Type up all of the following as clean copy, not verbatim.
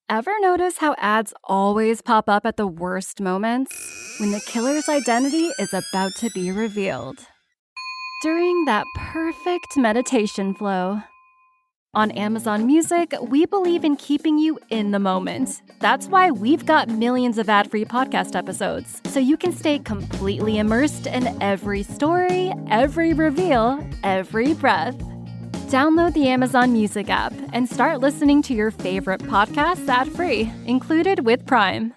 Ever notice how ads always pop up at the worst moments? When the killer's identity is about to be revealed. During that perfect meditation flow. On Amazon Music, we believe in keeping you in the moment. That's why we've got millions of ad-free podcast episodes, so you can stay completely immersed in every story, every reveal, every breath. Download the Amazon Music app and start listening to your favorite podcasts ad-free, included with Prime.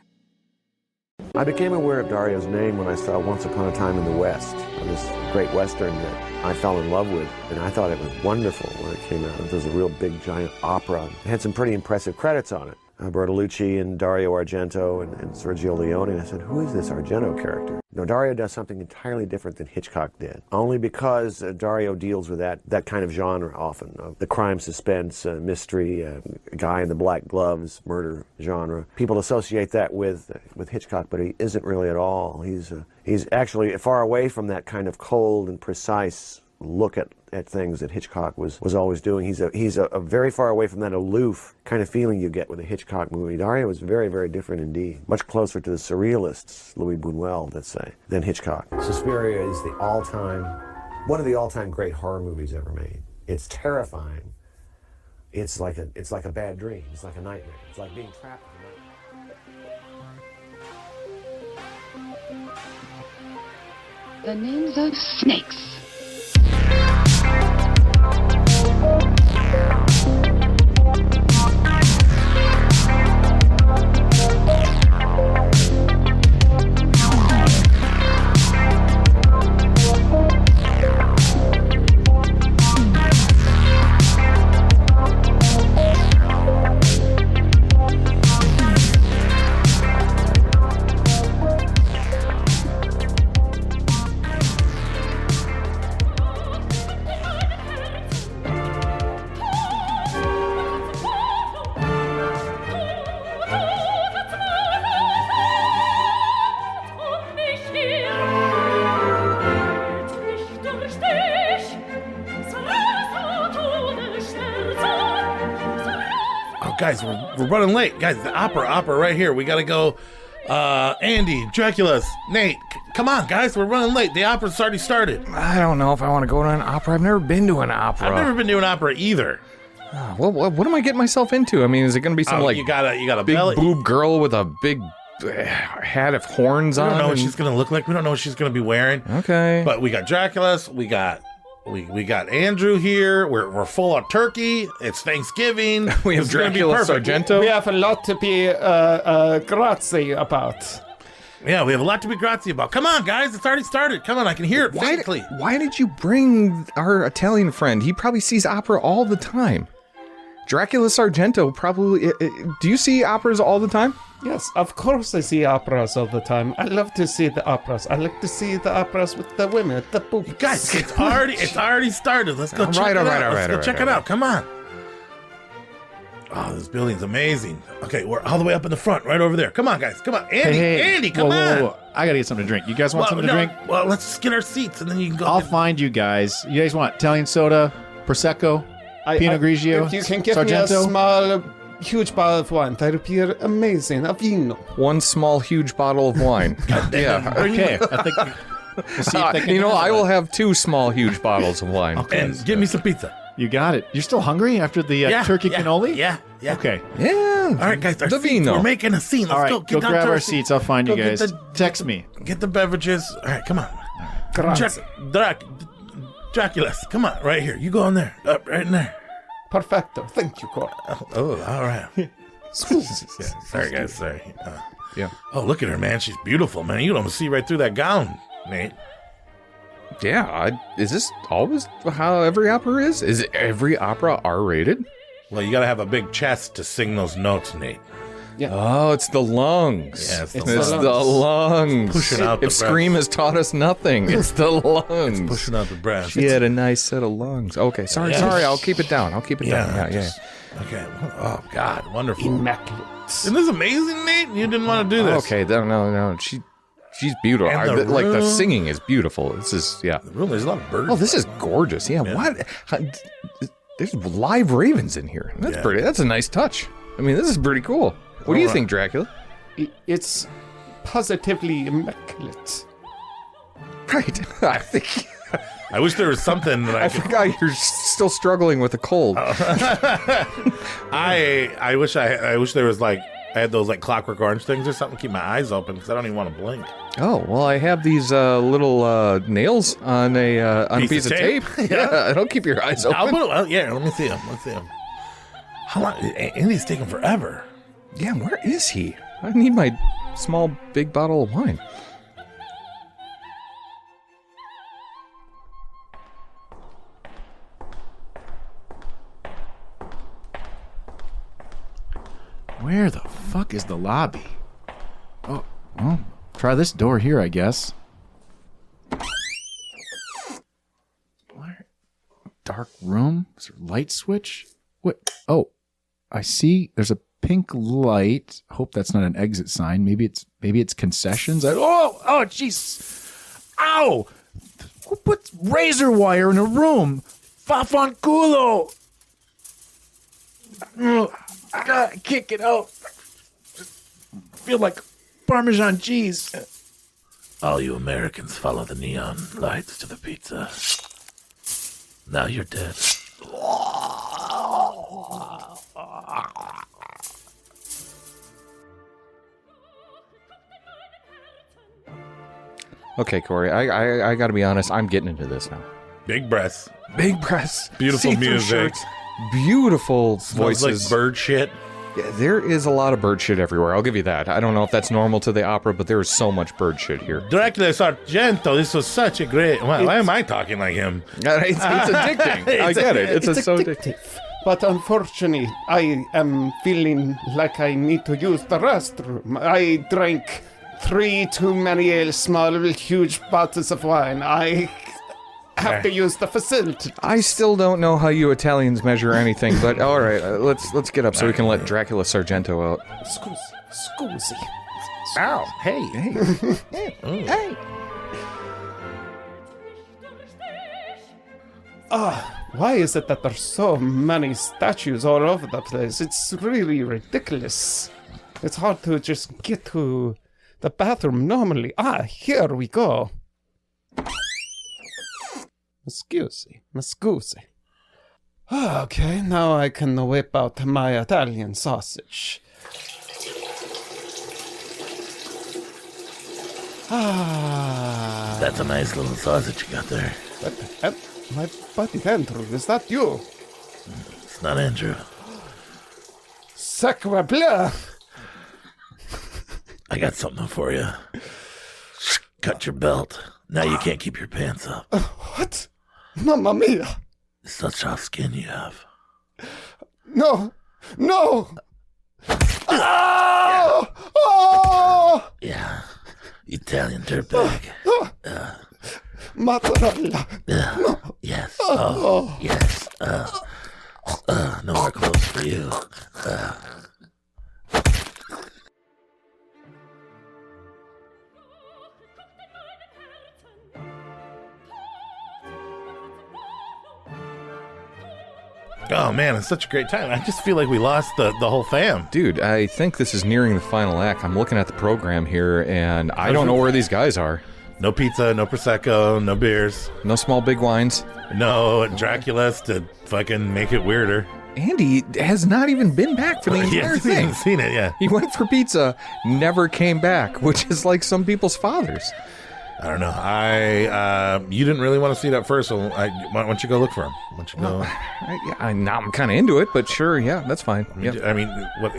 I became aware of Dario's name when I saw Once Upon a Time in the West, this great Western that I fell in love with, and I thought it was wonderful when it came out. It was a real big, giant opera. It had some pretty impressive credits on it. Bertolucci and Dario Argento and Sergio Leone. And I said, who is this Argento character? No, Dario does something entirely different than Hitchcock did. Only because Dario deals with that kind of genre often. The crime, suspense, mystery, guy in the black gloves, murder genre. People associate that with Hitchcock, but he isn't really at all. He's actually far away from that kind of cold and precise look at things that Hitchcock was always doing. He's a very far away from that aloof kind of feeling you get with a Hitchcock movie. Dario was very, very different indeed. Much closer to the surrealists, Louis Buñuel, let's say, than Hitchcock. Suspiria is one of the all-time great horror movies ever made. It's terrifying. It's like a bad dream. It's like a nightmare. It's like being trapped in a nightmare. The names of snakes. Guys, we're running late. Guys, the opera right here. We got to go. Andy, Dracula's, Nate. Come on, guys. We're running late. The opera's already started. I don't know if I want to go to an opera. I've never been to an opera. I've never been to an opera either. Well, what am I getting myself into? I mean, is it going to be some you got a big belly boob girl with a big hat of horns on? We don't know what she's going to look like. We don't know what she's going to be wearing. Okay. But we got Dracula's. We got Andrew here. We're full of turkey. It's Thanksgiving. We have Dracula Argento. We have a lot to be grazie about. Yeah, we have a lot to be grazie about. Come on, guys. It's already started. Come on, I can hear it faintly. Why did you bring our Italian friend? He probably sees opera all the time. Dracula Argento probably... do you see operas all the time? Yes, of course I see operas all the time. I love to see the operas. I like to see the operas with the women, the boobs. Guys, it's already started. Let's go check it out. Let's go check it out. Come on. Oh, this building's amazing. Okay, we're all the way up in the front, right over there. Come on, guys. Come on. Andy, come on. Whoa. I gotta get something to drink. You guys want something to drink? Well, let's just get our seats and then you can go. I'll find you guys. You guys want Italian soda, Prosecco, Pinot Grigio, If you can give Sargento? me a small, huge bottle of wine, that would be amazing. A vino. One small, huge bottle of wine. Yeah. Okay. I think we'll see if they can I will have 2 small, huge bottles of wine. Okay. And give me some pizza. You got it. You're still hungry after the turkey cannoli? Yeah. Okay. Yeah. All right, guys. Our the seats, vino. we're making a scene. Let's All right. go. Go down grab to our seats. I'll find you guys. Text me. Get the beverages. All right, come on. Grazie. Dracula's. Come on, right here. You go in there. Right in there. Perfecto. Thank you, Cor. Oh, all right. Yeah, sorry, guys. Sorry. Yeah. Oh, look at her, man. She's beautiful, man. You can almost see right through that gown, Nate. Yeah. Is this always how every opera is? Is every opera R-rated? Well, you got to have a big chest to sing those notes, Nate. Yeah. Oh, it's the lungs. Yeah, it's the lungs. Pushing out the If Scream has taught us nothing, it's the lungs. It's pushing out the breath. She had a nice set of lungs. Okay, sorry. I'll keep it down. Okay. Okay. Oh, God. Wonderful. Immaculate. Isn't this amazing, Nate? You didn't want to do this. Okay, no. She's beautiful. And the singing is beautiful. This is, yeah. Really, there's a lot of birds. Oh, this is gorgeous. Yeah. What? There's live ravens in here. That's pretty. That's a nice touch. I mean, this is pretty cool. What do you think, Dracula? It's positively immaculate. Right. I think... I wish there was something that I forgot you're still struggling with a cold. I wish there was like I had those like Clockwork Orange things or something to keep my eyes open because I don't even want to blink. Oh well, I have these little nails on a piece of tape. Yeah, it'll keep your eyes open. Let me see them. Let's see them. How long? Andy's taking forever. Yeah, where is he? I need my small big bottle of wine. Where the fuck is the lobby? Oh, well, try this door here, I guess. Where? Dark room? Is there a light switch? What? Oh, I see. There's a pink light. Hope that's not an exit sign. Maybe it's concessions. Oh, jeez. Ow! Who puts razor wire in a room? Fafanculo! I can't get out. I feel like Parmesan cheese. All you Americans follow the neon lights to the pizza. Now you're dead. Okay, Corey, I got to be honest. I'm getting into this now. Big breasts. Big breasts. Beautiful see-through music. Shirts, beautiful Smells voices. like bird shit. Yeah, there is a lot of bird shit everywhere. I'll give you that. I don't know if that's normal to the opera, but there is so much bird shit here. Dracula Argento, this was such a great... Why am I talking like him? It's addicting. I get it. It's so addictive. But unfortunately, I am feeling like I need to use the restroom. I drank 3 too many small, huge bottles of wine. I have to use the facility. I still don't know how you Italians measure anything, but all right, let's get up so we can let Dracula Argento out. Scusi. Ow! Hey! Hey! Why is it that there's so many statues all over the place? It's really ridiculous. It's hard to just get to the bathroom normally. Here we go. Me scusi. Okay, now I can whip out my Italian sausage. That's a nice little sausage you got there. My buddy Andrew, is that you? It's not Andrew. Sacre bleu! I got something for you. Cut your belt. Now you can't keep your pants up. What? Mamma mia! It's such soft skin you have. No! Oh! Oh! Yeah. Italian dirtbag. Mozzarella. Yes. Oh, yes. No more clothes for you. Oh man, it's such a great time. I just feel like we lost the whole fam. Dude, I think this is nearing the final act. I'm looking at the program here, and I don't know where these guys are. No pizza, no Prosecco, no beers. No small big wines. No Dracula's to fucking make it weirder. Andy has not even been back for the entire He thing. hasn't seen it, yeah. He went for pizza, never came back, which is like some people's fathers. I don't know. You didn't really want to see that first, so why don't you go look for him? Why don't you go? Now I'm kind of into it, but sure, yeah, that's fine. I mean, what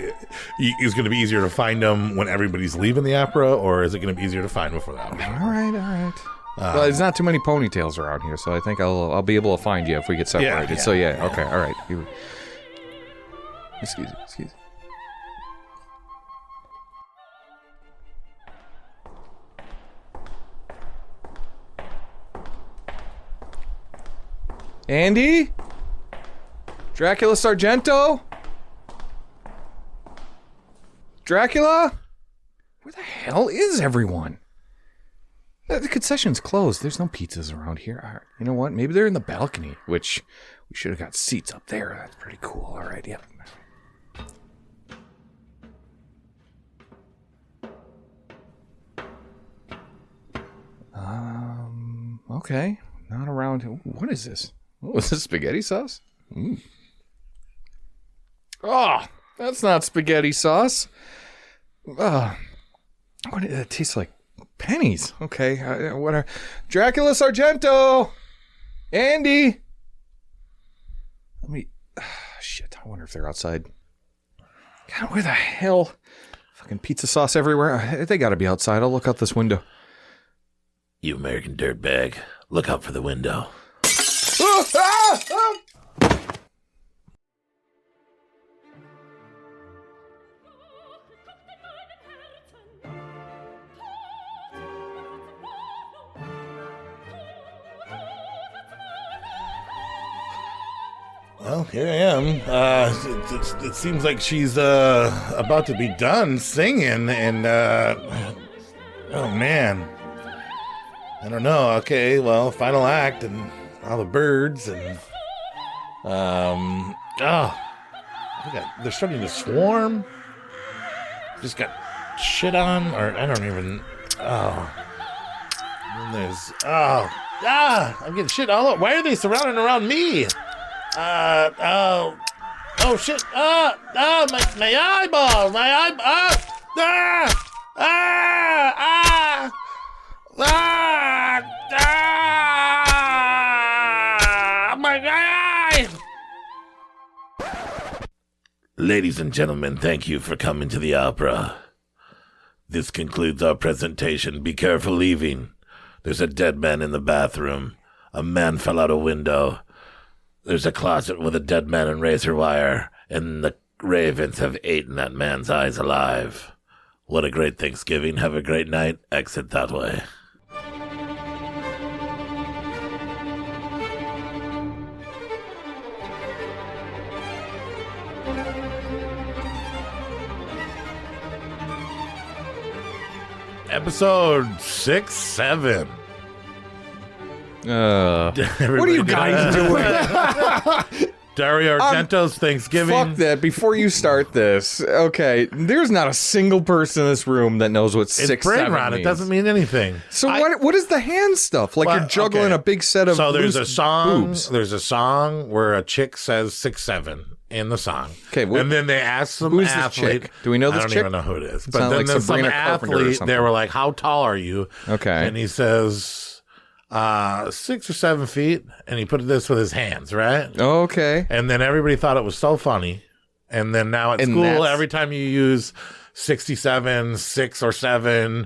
is going to be easier to find him when everybody's leaving the opera, or is it going to be easier to find before the opera? All right. Well, there's not too many ponytails around here, so I think I'll be able to find you if we get separated. Yeah. So okay, all right. Excuse me. Andy? Dracula Argento? Dracula? Where the hell is everyone? The concession's closed. There's no pizzas around here. All right. You know what? Maybe they're in the balcony, which we should have got seats up there. That's pretty cool. All right, yeah. Okay. Not around. What is this? Oh, is this spaghetti sauce? Oh, that's not spaghetti sauce. What it tastes like? Pennies. Okay. What are Dracula Argento? Andy. Let me. Shit. I wonder if they're outside. God, where the hell? Fucking pizza sauce everywhere. They got to be outside. I'll look out this window. You American dirtbag. Look out for the window. Well, here I am. It seems like she's about to be done singing, and oh man, I don't know. Okay, well, final act and all the birds and they're starting to swarm. Just got shit on, or I don't even. And there's I'm getting shit all over. Why are they surrounding around me? Oh shit! My eyeball! My eyeball! My eye! Ladies and gentlemen, thank you for coming to the opera. This concludes our presentation. Be careful leaving. There's a dead man in the bathroom. A man fell out a window. There's a closet with a dead man and razor wire, and the ravens have eaten that man's eyes alive. What a great Thanksgiving. Have a great night. Exit that way. Episode 6, 7. What are you guys doing? Dario Argento's Thanksgiving. Fuck that. Before you start this, okay, there's not a single person in this room that knows what It's 6, brain 7 rot. means. It doesn't mean anything. So what is the hand stuff? Like Well, you're juggling okay. a big set of So there's loose a song. boobs. There's a song where a chick says 6, 7 in the song. Okay, and then they ask some who's this athlete. chick? Do we know this I don't chick? even know who it is. But not then like there's some Sabrina Carpenter or athlete. something. They were like, "How tall are you?" Okay. And he says 6 or 7 feet, and he put this with his hands, right? Okay. And then everybody thought it was so funny. And then now at And school, that's- every time you use 67, 6 or 7,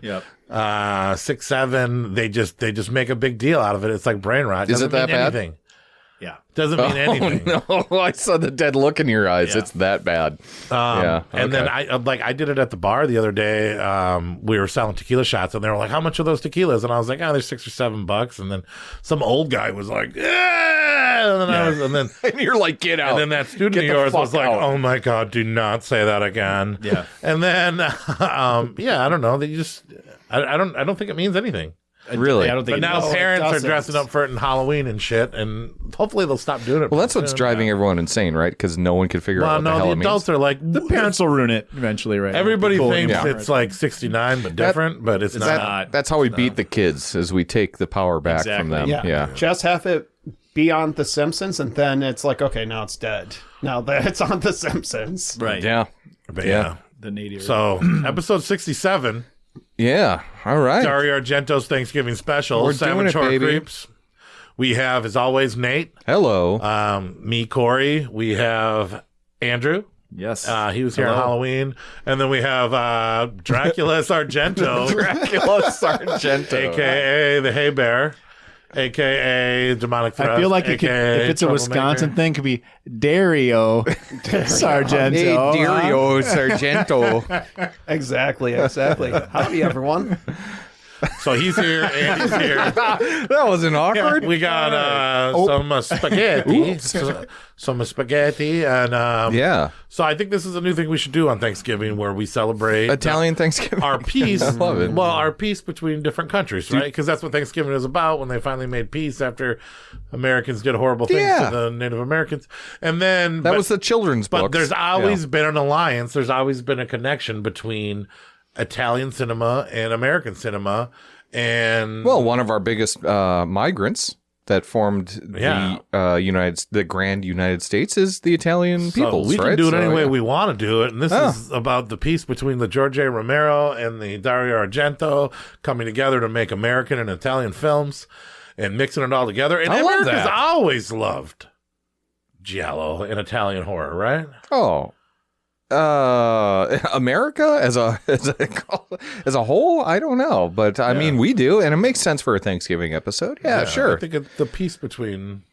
6, 7, they just make a big deal out of it. It's like brain rot. Is it Doesn't mean that bad? anything. Yeah. Doesn't mean anything. Oh no! I saw the dead look in your eyes. Yeah. It's that bad. Yeah. And then I did it at the bar the other day. We were selling tequila shots, and they were like, "How much are those tequilas?" And I was like, "Oh, they're $6 or $7." And then some old guy was like, "Yeah!" And then and you're like, get out. And then that student Get of the yours fuck was like, out. "Oh my god, do not say that again." Yeah. And then, I don't know. They just, I don't think it means anything. Really? I don't think But now it parents are doesn't. dressing up for it in Halloween and shit, and hopefully they'll stop doing it. Well, that's what's soon. driving everyone insane, right? Because no one can figure Well, out what no, the hell the it means. adults are like The parents will ruin it eventually, right? Everybody Cool, thinks yeah. it's like 69, but different, but it's not. That's how we beat the kids, is we take the power back from them. Exactly. Yeah. Just have it be on The Simpsons, and then it's like, okay, now it's dead. Now that it's on The Simpsons. Right. Yeah. But Yeah. The native. So, episode 67, Yeah. All right. Dario Argento's Thanksgiving special, We're doing Savage it, Horror baby. Creeps. We have, as always, Nate, Hello. me, Corey. We have Andrew. Yes. He was here on Halloween. And then we have Dracula Argento, Dracula Argento. a.k.a. the Hay Bear, a.k.a. Demonic Thrust. I feel like if it's a Troublemaker. Wisconsin thing, it could be Dario Sargento. Hey, Dario Argento. Exactly. Howdy, everyone. So he's here, Andy's here. That wasn't awkward. We got some spaghetti. Some spaghetti. And Yeah. so I think this is a new thing we should do on Thanksgiving where we celebrate Italian Thanksgiving. our peace. I love it. Well, our peace between different countries, right? Because that's what Thanksgiving is about when they finally made peace after Americans did horrible things Yeah. to the Native Americans. And then That was the children's book. But there's always been an alliance. There's always been a connection between Italian cinema and American cinema. And one of our biggest migrants that formed the grand United States is the Italian peoples. We can do it any way yeah. we want to do it. And this is about the peace between the Jorge Romero and the Dario Argento coming together to make American and Italian films and mixing it all together. And I love America's that. always loved giallo and Italian horror, right? Oh. America as a whole, I don't know, but I mean we do, and it makes sense for a Thanksgiving episode. Yeah, sure. I think it's the peace between.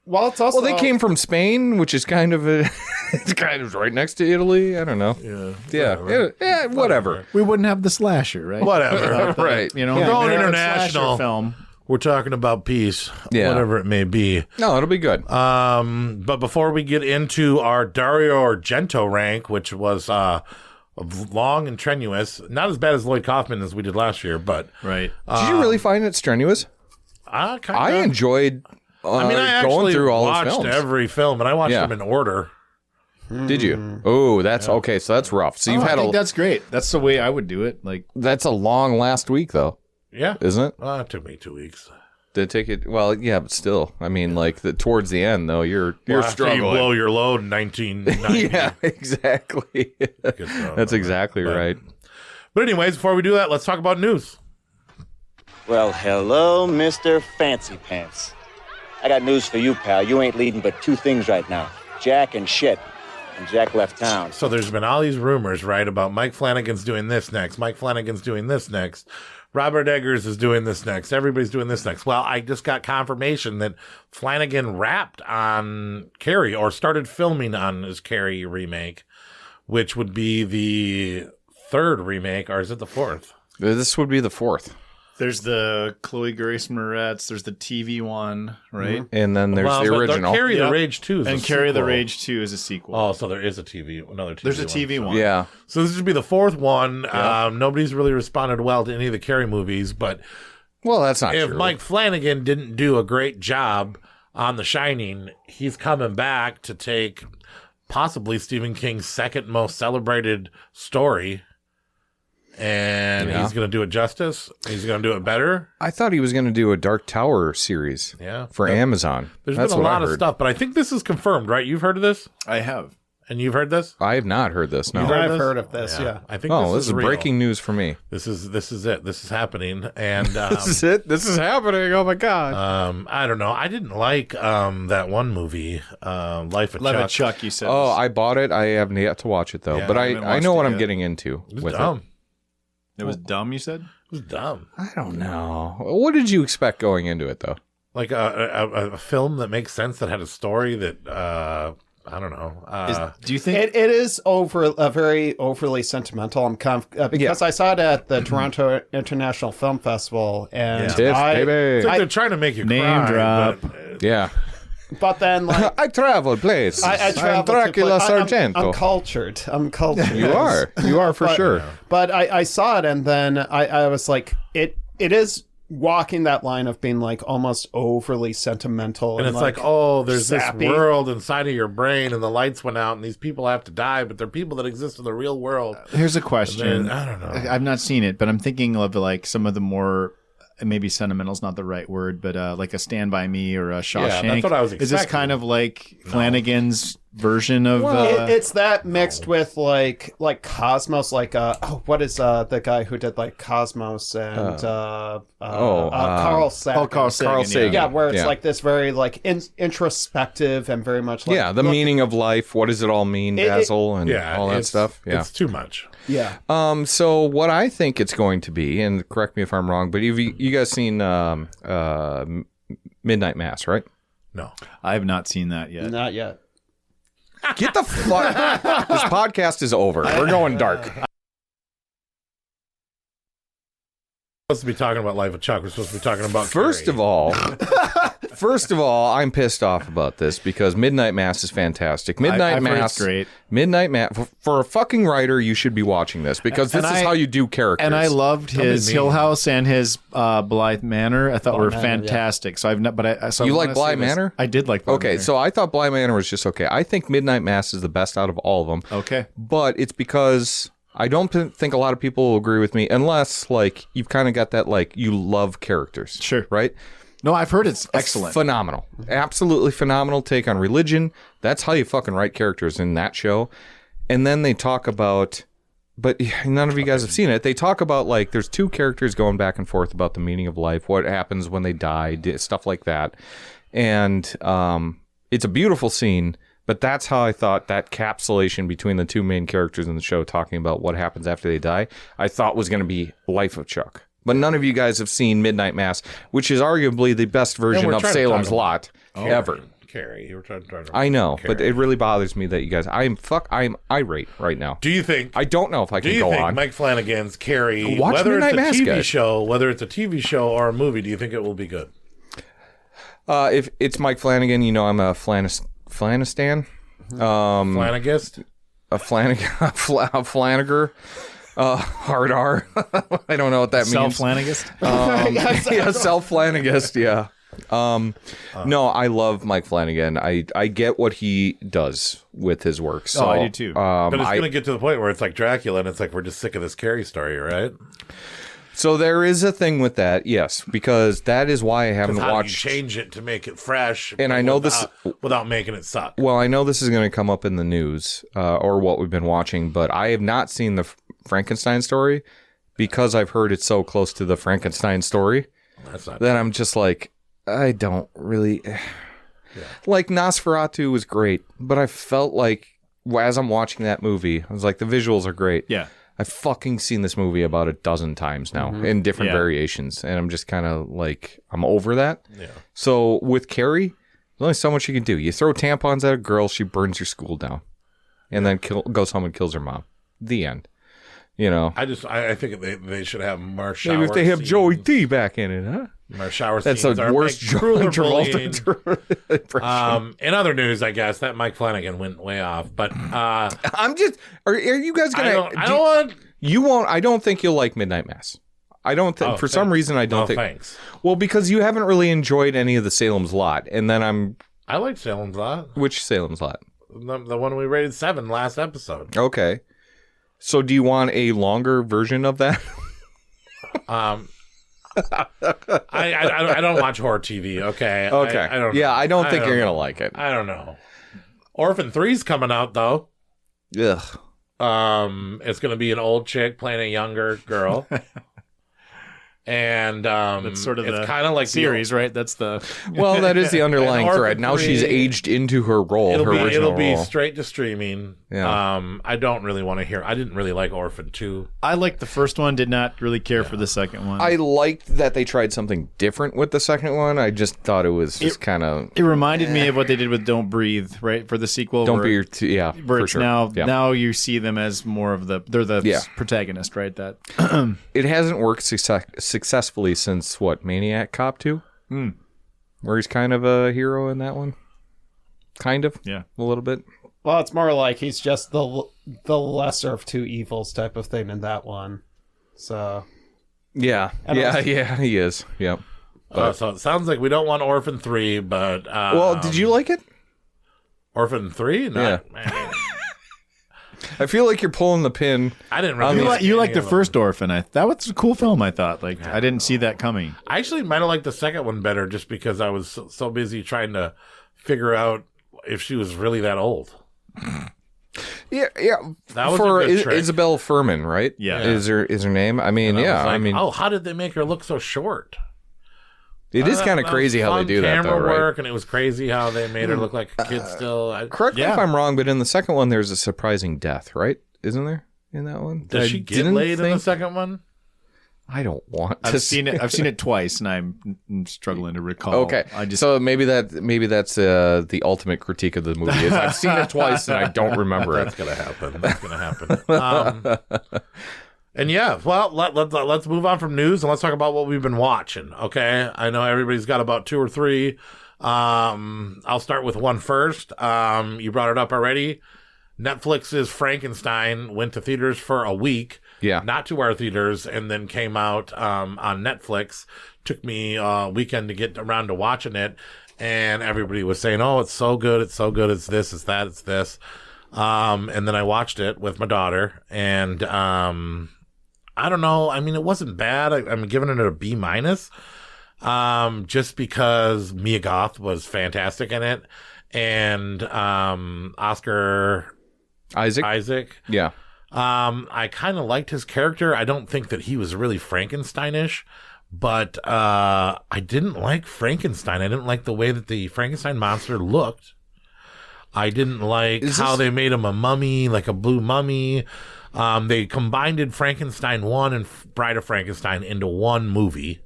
Well, it's also Well, they came from Spain, which is kind of it's kind of right next to Italy. I don't know. Yeah, whatever. We wouldn't have the slasher, right? Whatever. Right. You know, We're going American international. slasher film. We're talking about peace, whatever it may be. No, it'll be good. But before we get into our Dario Argento rank, which was long and strenuous, not as bad as Lloyd Kaufman as we did last year, but Right. Did you really find it strenuous? I enjoyed I going actually through all his watched films. every film, and I watched them in order. Did you? Oh, that's okay. So that's rough. So you've I had think that's great. That's the way I would do it. Like, that's a long last week though, Yeah. isn't it? It took me 2 weeks. Did it take it? Well, yeah, but still, I mean, like towards the end though, you're After struggling. you blow your load in 1990. Yeah, exactly. That's exactly right. But anyways, before we do that, let's talk about news. Well, hello, Mr. Fancy Pants. I got news for you, pal. You ain't leading but two things right now. Jack and shit. And Jack left town. So there's been all these rumors, right, about Mike Flanagan's doing this next. Mike Flanagan's doing this next. Robert Eggers is doing this next. Everybody's doing this next. Well, I just got confirmation that Flanagan wrapped on Carrie or started filming on his Carrie remake, which would be the third remake, or is it the fourth? This would be the fourth. there's the Chloe Grace Moretz. There's the TV one, right? And then there's the original. Carrie the Yep. Rage 2 is And a Carrie the sequel. Rage 2 is a sequel. Oh, so there is another TV. There's a TV one. Yeah. So this would be the fourth one. Yep. Nobody's really responded well to any of the Carrie movies, but Well, that's not if true. Mike Flanagan didn't do a great job on The Shining, he's coming back to take possibly Stephen King's second most celebrated story, and he's going to do it justice. He's going to do it better. I thought he was going to do a Dark Tower series for Amazon. There's That's been a what I lot of heard. stuff, but I think this is confirmed, right? You've heard of this? I have. And you've heard this? I have not heard this. No. I've heard of this, yeah. I think Oh, this is real. breaking news for me. This is it. This is happening, and This is it. This is happening. Oh my god. I don't know. I didn't like that one movie, Life of Chuck. Chuck, you said. Oh, I bought it. I haven't yet to watch it though. Yeah, but I haven't I know watched what it I'm yet. getting into It was with dumb. It was dumb, you said? It was dumb. it. I don't know. What did you expect going into it though? Like a film that makes sense, that had a story that I don't know. Do you think It is very overly sentimental. I'm because I saw it at the Toronto International Film Festival, and Tiff, baby. it's like they're trying to make you Name cry, drop. but, Yeah. but then like I travel places. I I'm traveled to Dracula I'm Sargento. cultured. I'm cultured. You are. You are for But- sure. But I saw it, and then I was like, it is walking that line of being like almost overly sentimental, and it's like, oh, there's sappy. this world inside of your brain, and the lights went out, and these people have to die, but they're people that exist in the real world. Here's a And question. then, I don't know. I've not seen it, but I'm thinking of like some of the more, maybe sentimental's not the right word, but like a Stand By Me or a Shawshank. that's what I was Is this expecting. kind of like Flanagan's version of? It's that mixed with like Cosmos, like what is the guy who did like Cosmos and Carl Sagan. Carl Sagan. Yeah, where it's Yeah. like this very like introspective and very much like Yeah, the meaning of life. What does it all mean, Basil, and Yeah, all that it's- stuff. Yeah. It's too much. Yeah. So what I think it's going to be, and correct me if I'm wrong, but you guys seen Midnight Mass, right? No. I have not seen that yet. Not yet. Get the fuck. This podcast is over. We're going dark. We're supposed to be talking about Life of Chuck. We're supposed to be talking about First Carrie. of all, I'm pissed off about this because Midnight Mass is fantastic. Midnight I've heard Mass, it's great. Midnight Mass. For a fucking writer, you should be watching this because this And is how you do characters. And I loved his me. Hill House and his Blythe Manor. I thought were Manor, yeah. fantastic. So I've not, but I so You I like wanna Bly see this. Manor? I did like Bly Okay, Manor. so I thought Bly Manor was just okay. I think Midnight Mass is the best out of all of them. Okay. But it's because I don't think a lot of people will agree with me unless, like, you've kind of got that, like, you love characters. Sure. Right? No, I've heard it's excellent. Phenomenal. Absolutely phenomenal take on religion. That's how you fucking write characters in that show. And then they talk about, but none of you guys have seen it. They talk about, like, there's two characters going back and forth about the meaning of life, what happens when they die, stuff like that. And it's a beautiful scene. But that's how I thought that capsulation between the two main characters in the show talking about what happens after they die, I thought was going to be Life of Chuck. But none of you guys have seen Midnight Mass, which is arguably the best version of Salem's Lot ever. Carrie, you were trying to I know, but it really bothers me that you guys, I'm irate right now. Do you think? I don't know if I can go on. Do you think Mike Flanagan's Carrie, Watch whether Midnight Mass, it's a TV guys. show, whether it's a TV show or a movie, do you think it will be good? If it's Mike Flanagan, you know I'm a Flanistan. Flanagist? A Flanager. Hard R. I don't know what that means. Self-Flanagist? Yeah, self-Flanagist, yeah. No, I love Mike Flanagan. I get what he does with his work. So, I do too. But it's going to get to the point where it's like Dracula and it's like we're just sick of this Carrie story, right? So there is a thing with that, yes, because that is why I haven't How watched. do you change it to make it fresh? And I know without making it suck. Well, I know this is going to come up in the news or what we've been watching, but I have not seen the Frankenstein story because I've heard it's so close to the Frankenstein story. That's not that I'm just like, I don't really like. Nosferatu was great, but I felt like as I'm watching that movie, I was like, the visuals are great. Yeah. I've fucking seen this movie about a dozen times now in different variations, and I'm just kind of like, I'm over that. Yeah. So with Carrie, there's only so much you can do. You throw tampons at a girl, she burns your school down, and then goes home and kills her mom. The end. You know. I think they should have more shower Maybe if they have scenes. Joey T back in it, huh? More shower That's scenes. the worst John Travolta impression. In other news, I guess that Mike Flanagan went way off, but I'm just. Are you guys gonna? I don't want. You won't. I don't think you'll like Midnight Mass. I don't think. For some reason, I don't think. Thanks. Well, because you haven't really enjoyed any of the Salem's Lot, and then I like Salem's Lot. Which Salem's Lot? The one we rated 7 last episode. Okay. So, do you want a longer version of that? I don't watch horror TV. Okay. Okay. I don't. Yeah, I don't think you're gonna like it. I don't know. Orphan 3's coming out though. Ugh. It's gonna be an old chick playing a younger girl. And that's sort of it's the kind of like series, right? That's the well, that is the underlying Orphan thread. Now 3, she's aged into her role. It'll be role. straight to streaming. Yeah. I don't really want to hear. I didn't really like Orphan 2. I liked the first one. Did not really care for the second one. I liked that they tried something different with the second one. I just thought it was just kind of. It reminded me of what they did with Don't Breathe, right? For the sequel. Don't be yeah. Where for it's sure. now you see them as more of they're the protagonist, right? That it hasn't worked successfully since what, Maniac Cop 2? Where he's kind of a hero in that one. Kind of. Yeah. A little bit. Well, it's more like he's just the lesser of two evils type of thing in that one. So. Yeah. Yeah, he is. Yep. So it sounds like we don't want Orphan 3, but... well, did you like it? Orphan 3? Yeah. I feel like you're pulling the pin. I didn't really you like the first Orphan. That was a cool film, I thought. Like, I didn't see that coming. I actually might have liked the second one better just because I was so busy trying to figure out if she was really that old. Yeah. That was for a good trick. Isabel Furman, right? Yeah. Is her name? I mean, I mean, oh, how did they make her look so short? It is kind of crazy how they do that, though, camera right? work, and it was crazy how they made her look like a kid still. Correct me if I'm wrong, but in the second one, there's a surprising death, right? Isn't there in that one? Does she get laid in the second one? I don't want to. I've seen it twice, and I'm struggling to recall. Okay, so maybe that's the ultimate critique of the movie is I've seen it twice and I don't remember it. That's gonna happen. And yeah, well, let's move on from news and let's talk about what we've been watching. Okay, I know everybody's got about 2 or 3. I'll start with one first. You brought it up already. Netflix's Frankenstein went to theaters for a week. Yeah. Not to our theaters, and then came out on Netflix. Took me a weekend to get around to watching it, and everybody was saying, "Oh, it's so good, it's so good, it's this, it's that, it's this." And then I watched it with my daughter, and I don't know. I mean, it wasn't bad. I'm giving it a B-, just because Mia Goth was fantastic in it, and Oscar Isaac. Yeah. I kind of liked his character. I don't think that he was really Frankensteinish, but I didn't like Frankenstein. I didn't like the way that the Frankenstein monster looked. I didn't like how they made him a mummy, like a blue mummy. They combined Frankenstein 1 and Bride of Frankenstein into one movie.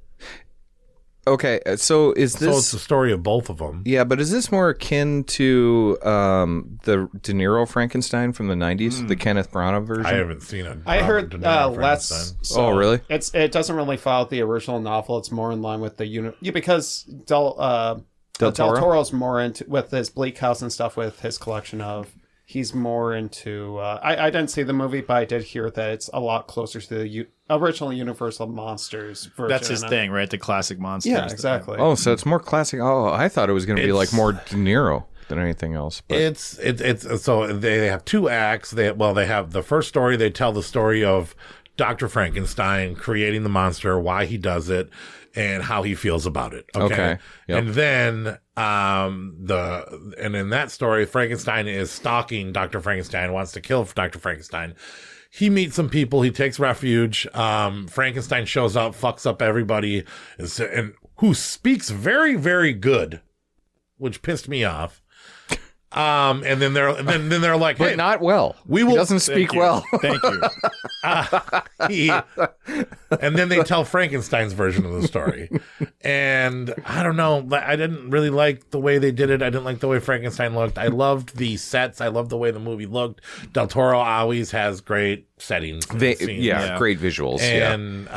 Okay, so is this... So it's the story of both of them. Yeah, but is this more akin to the De Niro Frankenstein from the 90s, the Kenneth Branagh version? I haven't seen it. I heard less. So really? It doesn't really follow the original novel. It's more in line with the because Del Toro's more into with his Bleak House and stuff with his collection of. He's more into. I didn't see the movie, but I did hear that it's a lot closer to the original Universal Monsters version. That's his thing, right? The classic monsters. Yeah, exactly. Oh, so it's more classic. Oh, I thought it was going to be like more De Niro than anything else. But. It's so they have 2 acts. They have the first story. They tell the story of Dr. Frankenstein creating the monster, why he does it, and how he feels about it. Okay. Yep. And then and in that story, Frankenstein is stalking Dr. Frankenstein, wants to kill Dr. Frankenstein. He meets some people. He takes refuge. Frankenstein shows up, fucks up everybody, and who speaks very, very good, which pissed me off. And then they're like, but hey, not well. He doesn't speak well. Thank you. And then they tell Frankenstein's version of the story. And I don't know. I didn't really like the way they did it. I didn't like the way Frankenstein looked. I loved the sets. I loved the way the movie looked. Del Toro always has great settings. Great visuals. And,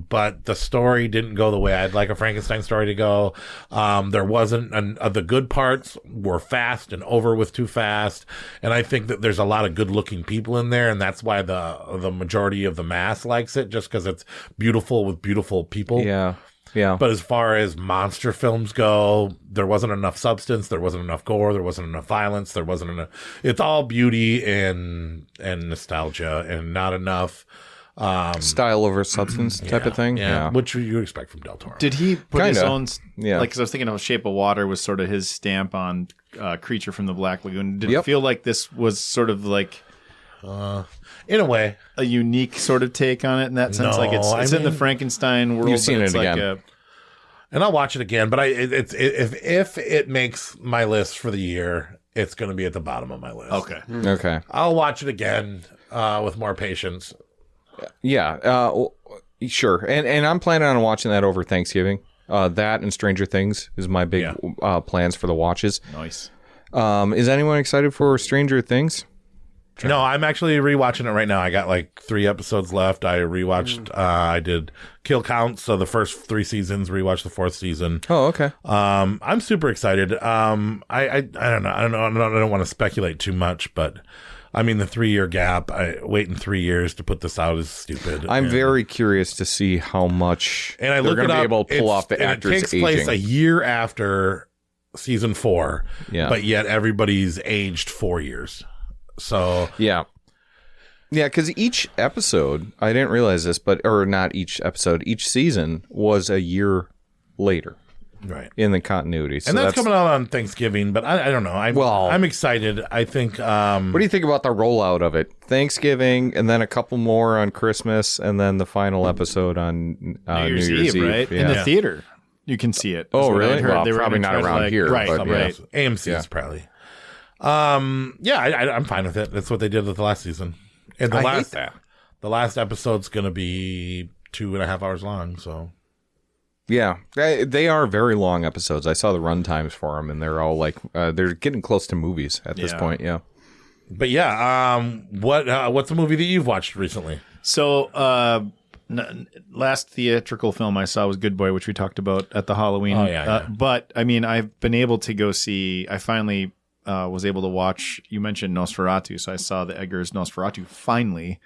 but the story didn't go the way I'd like a Frankenstein story to go. There wasn't, the good parts were fast and over with too fast. And I think that there's a lot of good looking people in there. And that's why the majority of the mass likes it, just because it's beautiful with beautiful people. Yeah. Yeah. But as far as monster films go, there wasn't enough substance. There wasn't enough gore. There wasn't enough violence. There wasn't enough. It's all beauty and nostalgia and not enough style over substance type of thing. Yeah. Which you expect from Del Toro. Did he put his own? Yeah. Like, 'cause I was thinking of Shape of Water was sort of his stamp on Creature from the Black Lagoon. Did it feel like this was sort of like, in a way, a unique sort of take on it in that sense? No, like it's in the Frankenstein world. You've seen but it's it like again. And I'll watch it again, but if it makes my list for the year, it's going to be at the bottom of my list. Okay. I'll watch it again with more patience. Yeah. Sure. And I'm planning on watching that over Thanksgiving. That and Stranger Things is my big plans for the watches. Nice. Is anyone excited for Stranger Things? No, I'm actually rewatching it right now. I got like 3 episodes left. I rewatched. I did Kill Count, so the first 3 seasons. Rewatched the 4th season. Oh, okay. I'm super excited. I don't know. I don't want to speculate too much, but I mean the 3-year gap. Waiting 3 years to put this out is stupid. I'm very curious to see how much and I they're going to be able to pull off the and actors it takes aging. place a year after season 4. Yeah. But yet everybody's aged 4 years. So yeah, because each episode, I didn't realize this, or not each episode, each season was a year later, right, in the continuity. So and that's coming out on Thanksgiving. But I don't know. I'm excited. I think. What do you think about the rollout of it? Thanksgiving, and then a couple more on Christmas, and then the final episode on New Year's Eve, right? Yeah. In the theater, you can see it. Oh, really? Well, they were probably not around here, right? but Right. AMC's probably. I'm fine with it. That's what they did with the last season. And the last episode's going to be 2.5 hours long. So yeah, they are very long episodes. I saw the run times for them, and they're all like they're getting close to movies at this point. Yeah, but what's a movie that you've watched recently? So last theatrical film I saw was Good Boy, which we talked about at the Halloween. Oh yeah. But I mean, I've been able to go see. I finally. Was able to watch. You mentioned Nosferatu, so I saw the Eggers Nosferatu finally.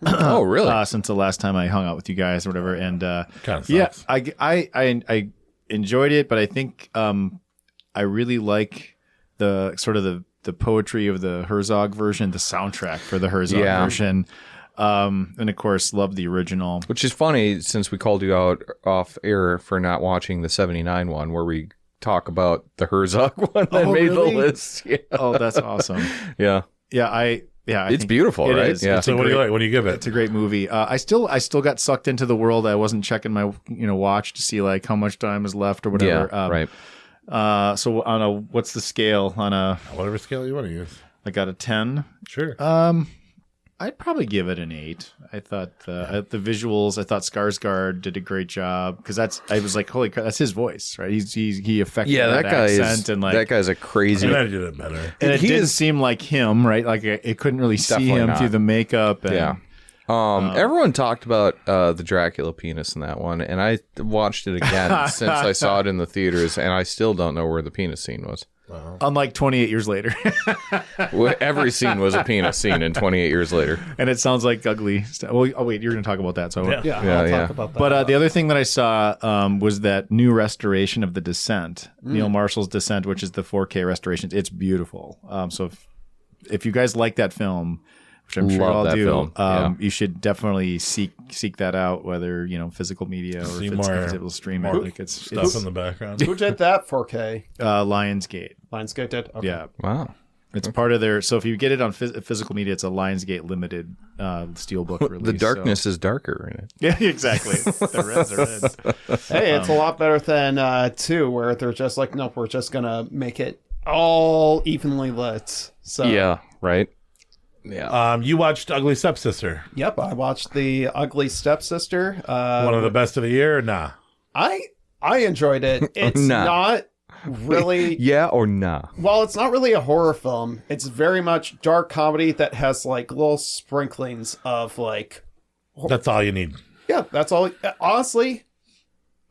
Oh, really? Since the last time I hung out with you guys or whatever, and kind of yeah, I enjoyed it, but I think I really like the sort of the poetry of the Herzog version, the soundtrack for the Herzog version. And of course, love the original. Which is funny since we called you out off air for not watching the 79 one where we talk about the Herzog one that made the list. Yeah. Oh, that's awesome. Yeah. Yeah, it's beautiful, right? Is. Yeah. So what do you like? What do you give it? It's a great movie. I still got sucked into the world. I wasn't checking my watch to see like how much time is left or whatever. Yeah, right. So on a what's the scale on a Whatever scale you want to use. I got a 10. Sure. I'd probably give it an 8. I thought the visuals. I thought Skarsgård did a great job because I was like, holy crap, that's his voice, right? He affected that guy accent is and like that guy's a crazy. I did it better. And it didn't seem like him, right? Like it couldn't really see Definitely him not. through the makeup. And, Yeah. Everyone talked about the Dracula penis in that one, and I watched it again since I saw it in the theaters, and I still don't know where the penis scene was. Unlike 28 years later. Every scene was a penis scene in 28 years later. And it sounds like ugly stuff. Well, oh, wait, you're going to talk about that. So I'll talk about that. But the other thing that I saw was that new restoration of The Descent, Neil Marshall's Descent, which is the 4K restoration. It's beautiful. So if you guys like that film, which I'm sure Love y'all that do, film. you should definitely seek that out, whether physical media or See if it's more able to stream it. Like it's Stuff in the background. Who did that 4K? Lionsgate. Lionsgate did? Okay. Yeah. Wow. It's part of their. So if you get it on physical media, it's a Lionsgate limited steelbook release. The darkness is darker in it. Yeah, exactly. The reds are reds. Hey, it's a lot better than 2, where they're just like, nope, we're just going to make it all evenly lit. So Yeah, right? Yeah. You watched Ugly Stepsister. Yep, I watched The Ugly Stepsister. One of the best of the year? Nah. I enjoyed it. It's Nah. not really... Yeah or nah? Well, it's not really a horror film. It's very much dark comedy that has like little sprinklings of like... That's all you need. Yeah, that's all. Honestly,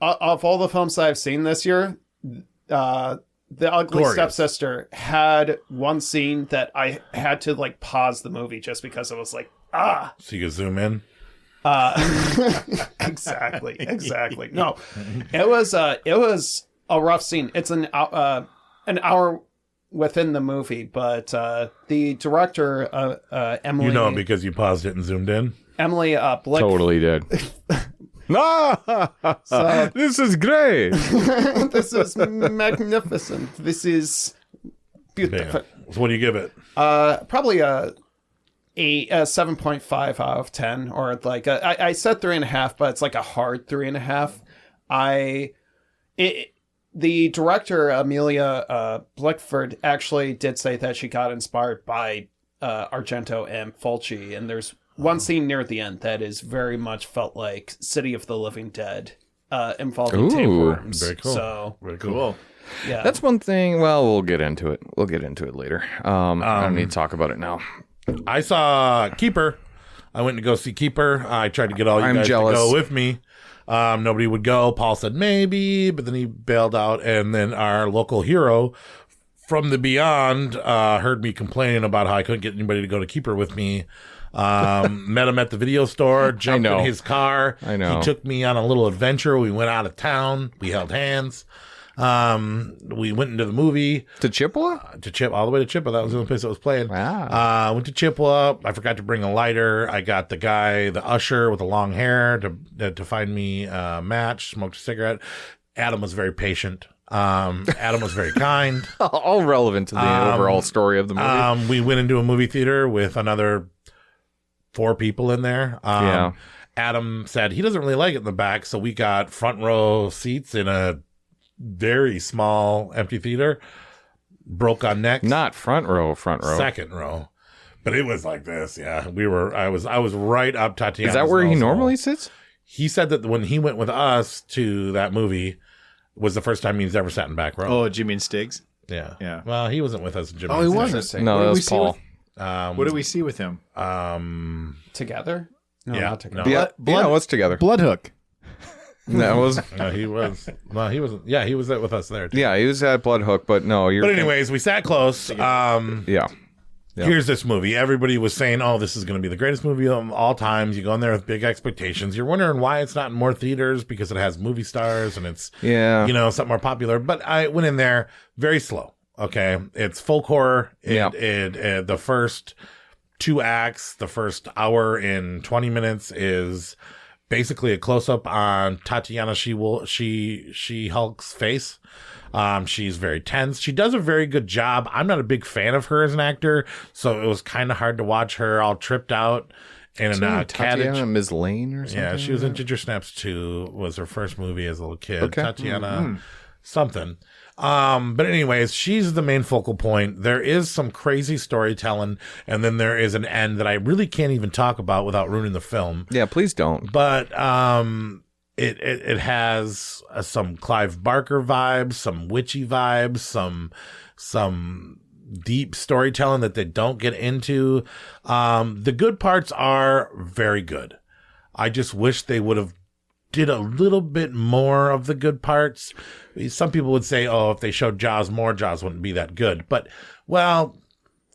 of all the films that I've seen this year, The Ugly Glorious. Stepsister had one scene that I had to like pause the movie just because I was like, So you can zoom in. exactly. No, it was a rough scene. It's an hour within the movie, but the director, Emily, You know because you paused it and zoomed in. Emily Blick, Totally did. So- This is great. this is magnificent. This is beautiful. Yeah. So what do you give it? Probably a 7.5 out of 10, or like I said 3.5, but it's like a hard 3.5. The director Amelia Blickford actually did say that she got inspired by Argento and Fulci, and there's one scene near the end that is very much felt like City of the Living Dead, involving tapeworms. Very cool. So Very cool. yeah, That's one thing. Well, we'll get into it. We'll get into it later. I don't need to talk about it now. I saw Keeper. I went to go see Keeper. I tried to get all you I'm guys jealous. to go with me. Nobody would go. Paul said maybe, but then he bailed out. And then our local hero from the beyond heard me complaining about how I couldn't get anybody to go to Keeper with me. Met him at the video store, jumped in his car. I know. He took me on a little adventure. We went out of town. We held hands. We went into the movie To Chippewa? all the way to Chippewa. That was the only place that was playing. Wow. Went to Chippewa. I forgot to bring a lighter. I got the usher with the long hair to find me a match, smoked a cigarette. Adam was very patient. Adam was very kind. All relevant to the overall story of the movie. We went into a movie theater with another 4 people in there. Yeah. Adam said he doesn't really like it in the back, so we got front row seats in a very small empty theater. Broke on necks. Not front row. Second row. But it was like this, yeah. I was right up Tatiana's Is that where he nose normally hole. sits? He said that when he went with us to that movie was the first time he's ever sat in back row. Oh, Jimmy and Stiggs. Yeah. Yeah. Well, he wasn't with us. Jimmy Oh, he and wasn't. Stiggs. No, What that did we was see Paul. What did we see with him? together. No, Yeah, not together. no. Yeah, what's together? Bloodhook. That was. No, he was. Well, he wasn't. Yeah, he was with us there too. Yeah, he was at Bloodhook, but no, you're. But anyways, we sat close. Yeah. Here's this movie. Everybody was saying, "Oh, this is going to be the greatest movie of all times." You go in there with big expectations. You're wondering why it's not in more theaters because it has movie stars and it's Yeah. something more popular. But I went in there very slow. Okay, it's folk horror. The first 2 acts, the first hour and 20 minutes is basically a close up on Tatiana She-Hulk's face. She's very tense. She does a very good job. I'm not a big fan of her as an actor, so it was kind of hard to watch her all tripped out in a Tatiana Ms. Lane or something. Yeah, she was in Ginger Snaps 2. Was her first movie as a little kid. Tatiana something. But anyways, she's the main focal point. There is some crazy storytelling, and then there is an end that I really can't even talk about without ruining the film. Yeah, please don't. But it has some Clive Barker vibes, some witchy vibes, some deep storytelling that they don't get into. The good parts are very good. I just wish they would have did a little bit more of the good parts. Some people would say, oh, if they showed Jaws more, Jaws wouldn't be that good. But, well,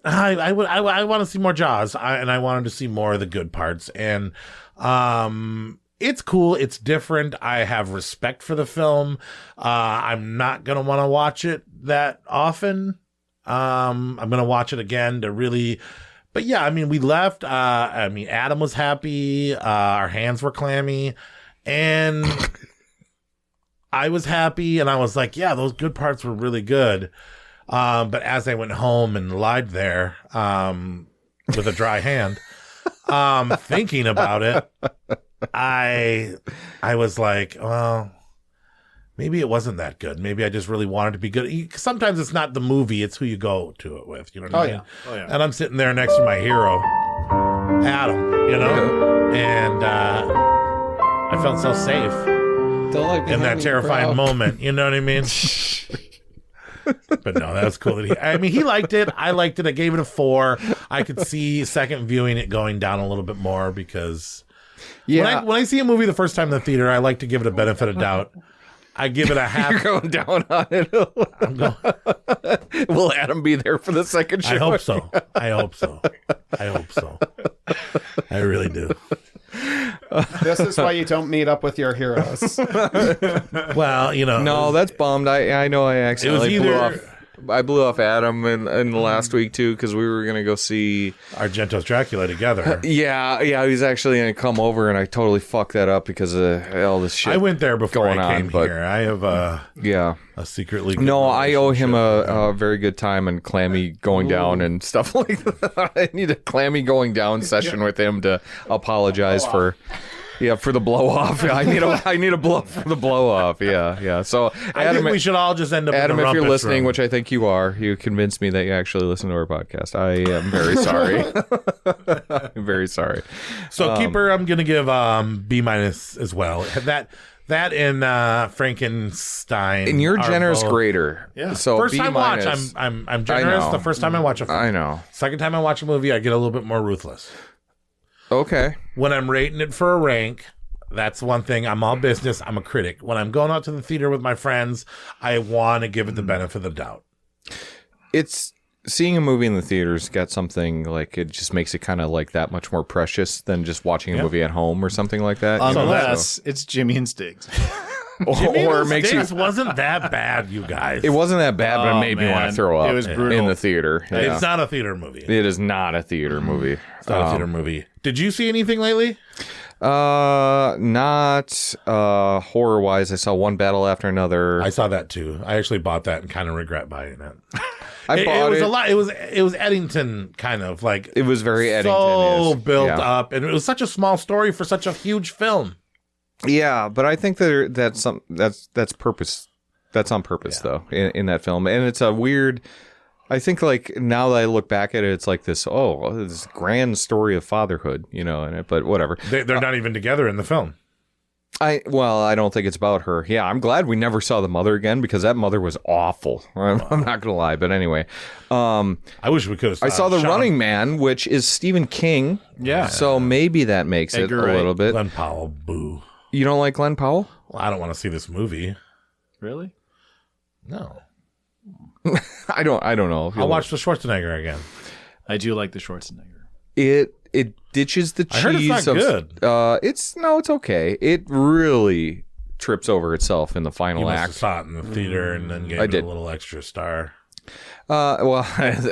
I want to see more Jaws, and I wanted to see more of the good parts. And it's cool. It's different. I have respect for the film. I'm not going to want to watch it that often. I'm going to watch it again to really... But, yeah, I mean, we left. Adam was happy. Our hands were clammy. And I was happy, and I was like, yeah, those good parts were really good. But as I went home and lied there with a dry hand, thinking about it, I was like, well, maybe it wasn't that good. Maybe I just really wanted to be good. Sometimes it's not the movie, it's who you go to it with. You know what I mean? Oh, yeah. And I'm sitting there next to my hero, Adam, and I felt so safe in that terrifying moment. You know what I mean? But no, that was cool. He liked it. I liked it. I gave it a 4. I could see second viewing it going down a little bit more because when I see a movie the first time in the theater, I like to give it a benefit of doubt. I give it a half. You're going down on it. Will Adam be there for the second show? I hope so. I really do. This is why you don't meet up with your heroes. Well, No, that's bummed. I know I accidentally blew off Adam in the last week too because we were gonna go see Argento's Dracula together. Yeah, he was actually gonna come over, and I totally fucked that up because of all this shit. I went there before I came but here. I have a secretly. No, I owe him a very good time and clammy going down and stuff like that. I need a clammy going down session with him to apologize for. Yeah, for the blow off. I need a blow for the blow off. Yeah. So Adam, I think we should all just end up. Adam, in the if you're listening, room. which I think you are, you convinced me that you actually listen to our podcast. I am very sorry. I'm very sorry. So Keeper, I'm gonna give B- as well. That in Frankenstein. And you're generous grader. Yeah. So first B-. time watch, I'm generous. The first time I watch a film. I know. Second time I watch a movie, I get a little bit more ruthless. Okay. When I'm rating it for a rank, that's one thing. I'm all business. I'm a critic. When I'm going out to the theater with my friends, I want to give it the benefit of the doubt. It's seeing a movie in the theaters got something like it just makes it kind of like that much more precious than just watching a movie at home or something like that. Unless it's Jimmy and Stiggs. or it makes This wasn't that bad, you guys. It wasn't that bad, but it made me want to throw up. It was brutal. In the theater. Yeah. It's not a theater movie. It is not a theater movie. It's not a theater movie. Did you see anything lately? Not horror wise. I saw one battle after another. I saw that too. I actually bought that and kind of regret buying it. I bought it was a lot. It was Eddington kind of like. It was very Eddington. So built up, and it was such a small story for such a huge film. Yeah, but I think that's purpose. That's on purpose though in that film, and it's a weird. I think like now that I look back at it, it's like this grand story of fatherhood, in it. But whatever. They're not even together in the film. I don't think it's about her. Yeah, I'm glad we never saw the mother again because that mother was awful. I'm not gonna lie, but anyway, I wish we could have. I saw The Running Man, which is Stephen King. Yeah, so maybe that makes it a little bit. Glenn Powell, boo. You don't like Glenn Powell? Well, I don't want to see this movie. Really? No. I don't know. I'll watch the Schwarzenegger again. I do like the Schwarzenegger. It ditches the cheese. I heard it's not good. It's okay. It really trips over itself in the final You must act. have saw it in the theater and then gave it a little extra star. Well,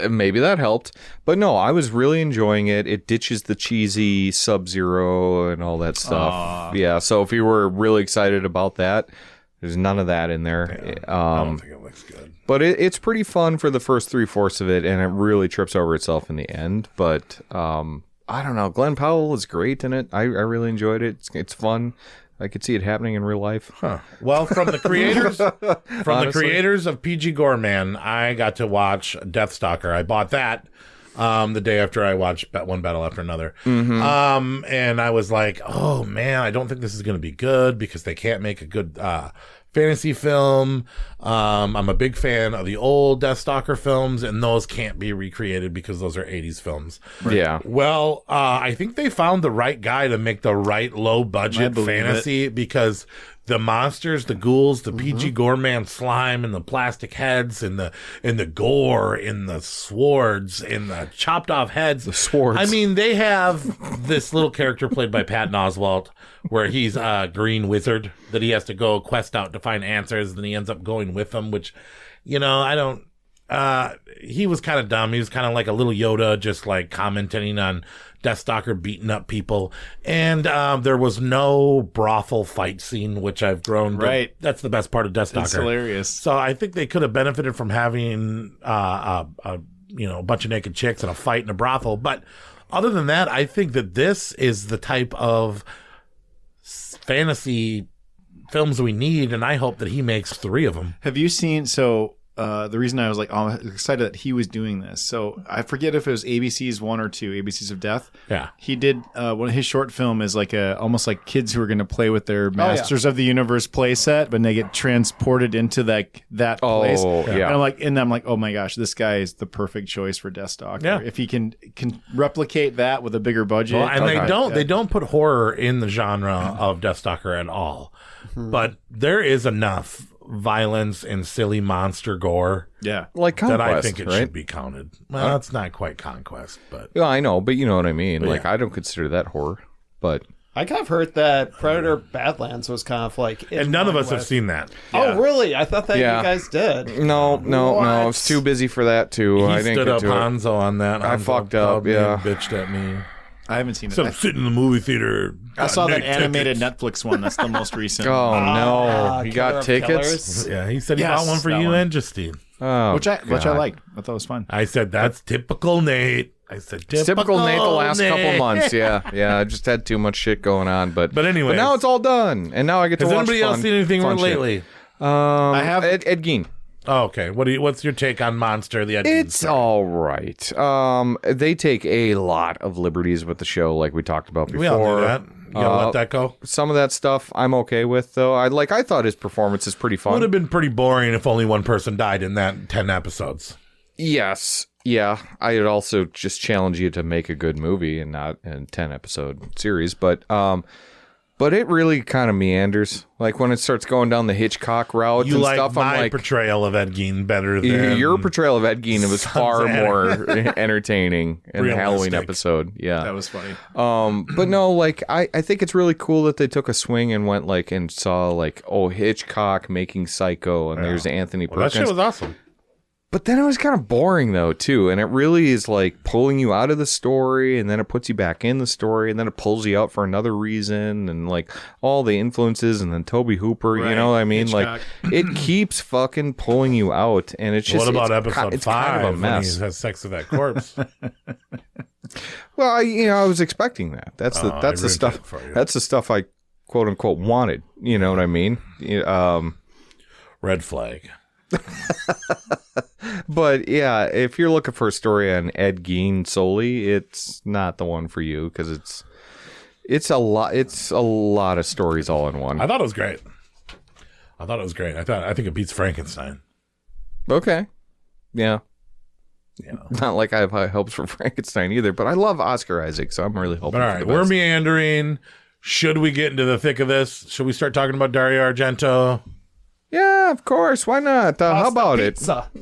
maybe that helped. But no, I was really enjoying it. It ditches the cheesy Sub-Zero and all that stuff. Yeah, so if you were really excited about that, there's none of that in there. I don't think it looks good. But it's pretty fun for the first 3/4 of it, and it really trips over itself in the end. But I don't know. Glenn Powell is great in it. I really enjoyed it. It's fun. I could see it happening in real life. Huh. Well, from the creators the creators of PG Gorman, I got to watch Deathstalker. I bought that the day after I watched One Battle After Another. Mm-hmm. And I was like, oh man, I don't think this is going to be good because they can't make a good fantasy film. I'm a big fan of the old Deathstalker films, and those can't be recreated because those are 80s films. Yeah. Well, I think they found the right guy to make the right low budget fantasy because the monsters, the ghouls, the PG Gorman slime, and the plastic heads, and the gore, and the swords, and the chopped off heads. The swords. I mean, they have this little character played by Patton Oswalt, where he's a green wizard that he has to go quest out to find answers, and then he ends up going with them, which, you know, I don't. He was kind of dumb. He was kind of like a little Yoda, just like commenting on Deathstalker beating up people. And there was no brothel fight scene, which I've grown. Right. That's the best part of Deathstalker. It's hilarious. So I think they could have benefited from having a bunch of naked chicks and a fight in a brothel. But other than that, I think that this is the type of fantasy films we need, and I hope that he makes 3 of them. Have you seen, the reason I was like, oh, I'm excited that he was doing this. So I forget if it was ABC's 1 or 2, ABCs of Death. Yeah. He did, one of his short film is like almost like kids who are going to play with their Masters of the Universe play set, but they get transported into that place. Yeah. And I'm like, oh my gosh, this guy is the perfect choice for Deathstalker. Yeah. If he can replicate that with a bigger budget. Well, and they don't put horror in the genre of Deathstalker at all. But there is enough violence and silly monster gore like Conquest, that I think it right? should be counted. Well, it's not quite Conquest, but yeah, I know, but you know what I mean. But like I don't consider that horror, but I kind of heard that Predator Badlands was kind of like, and none of us have seen that. Oh, really? I thought that you guys did. No, I was too busy for that too. He I didn't stood get up to it. Hanzo on that. I Hanzo fucked up, called me yeah. and bitched at me. I haven't seen it. So I'm sitting in the movie theater. I saw that tickets. animated Netflix one. That's the most recent. Oh no, you got tickets? Yeah, he said he Yes, bought one for that you one. and Justine. Oh, which I God. liked. I thought it was fun. I said that's typical Nate. I said It's typical Nate the last couple months. Yeah. I just had too much shit going on, but anyway, now it's all done, and now I get to has watch. anybody else seen anything fun lately? Shit. I have Ed Gein. Oh, okay. What's your take on Monster? The It's all right. They take a lot of liberties with the show, like we talked about before. We all knew that. You gotta let that go. Some of that stuff I'm okay with, though. I thought his performance is pretty fun. Would have been pretty boring if only one person died in that 10 episodes. Yes. Yeah. I would also just challenge you to make a good movie and not a 10 episode series, but it really kind of meanders. Like when it starts going down the Hitchcock route You and like stuff, my I'm like, portrayal of Ed Gein better than your portrayal of Ed Gein was far more entertaining in the Halloween Realistic. episode. Yeah, That was funny. but no, like I think it's really cool that they took a swing and went like and saw like, oh, Hitchcock making Psycho, and there's Anthony Well, that Perkins. shit was awesome. But then it was kind of boring though too, and it really is like pulling you out of the story, and then it puts you back in the story, and then it pulls you out for another reason, and like all the influences, and then Toby Hooper, you know what I mean? Hitchcock. Like it keeps fucking pulling you out, and it's just What about it's episode it's 5 kind of a when mess. he has sex with that corpse? Well, I was expecting that. That's the I that's the ruined stuff. it for you. That's the stuff I quote unquote wanted. You know what I mean? Red flag. But yeah, if you're looking for a story on Ed Gein solely, it's not the one for you because it's a lot of stories all in one. I thought it was great. I think it beats Frankenstein. Okay, yeah. You know. Not like I have high hopes for Frankenstein either, but I love Oscar Isaac, so I'm really hoping. But all for right, the we're best. meandering. Should we get into the thick of this? Should we start talking about Dario Argento? Yeah, of course. Why not? How about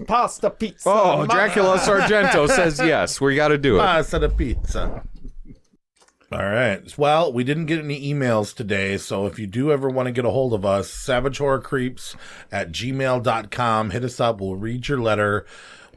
Pasta pizza. Oh, Dracula Sargento says yes. We got to do it. Pasta the pizza. All right. Well, we didn't get any emails today, so if you do ever want to get a hold of us, savagehorrorcreeps@gmail.com. Hit us up. We'll read your letter.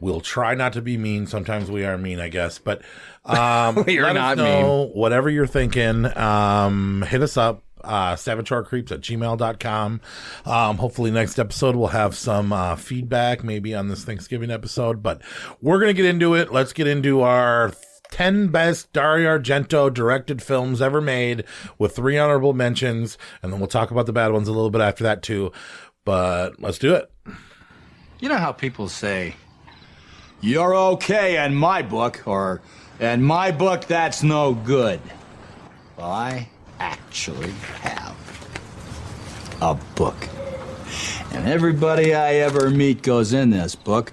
We'll try not to be mean. Sometimes we are mean, I guess. But You're let not us know mean. whatever you're thinking. Hit us up. SavageHorrorCreeps@gmail.com. Hopefully next episode we'll have some feedback maybe on this Thanksgiving episode, but we're going to get into it. Let's get into our 10 best Dario Argento directed films ever made with 3 honorable mentions, and then we'll talk about the bad ones a little bit after that too, but let's do it. You know how people say, you're okay in my book, or in my book that's no good. Well, I actually have a book. And everybody I ever meet goes in this book.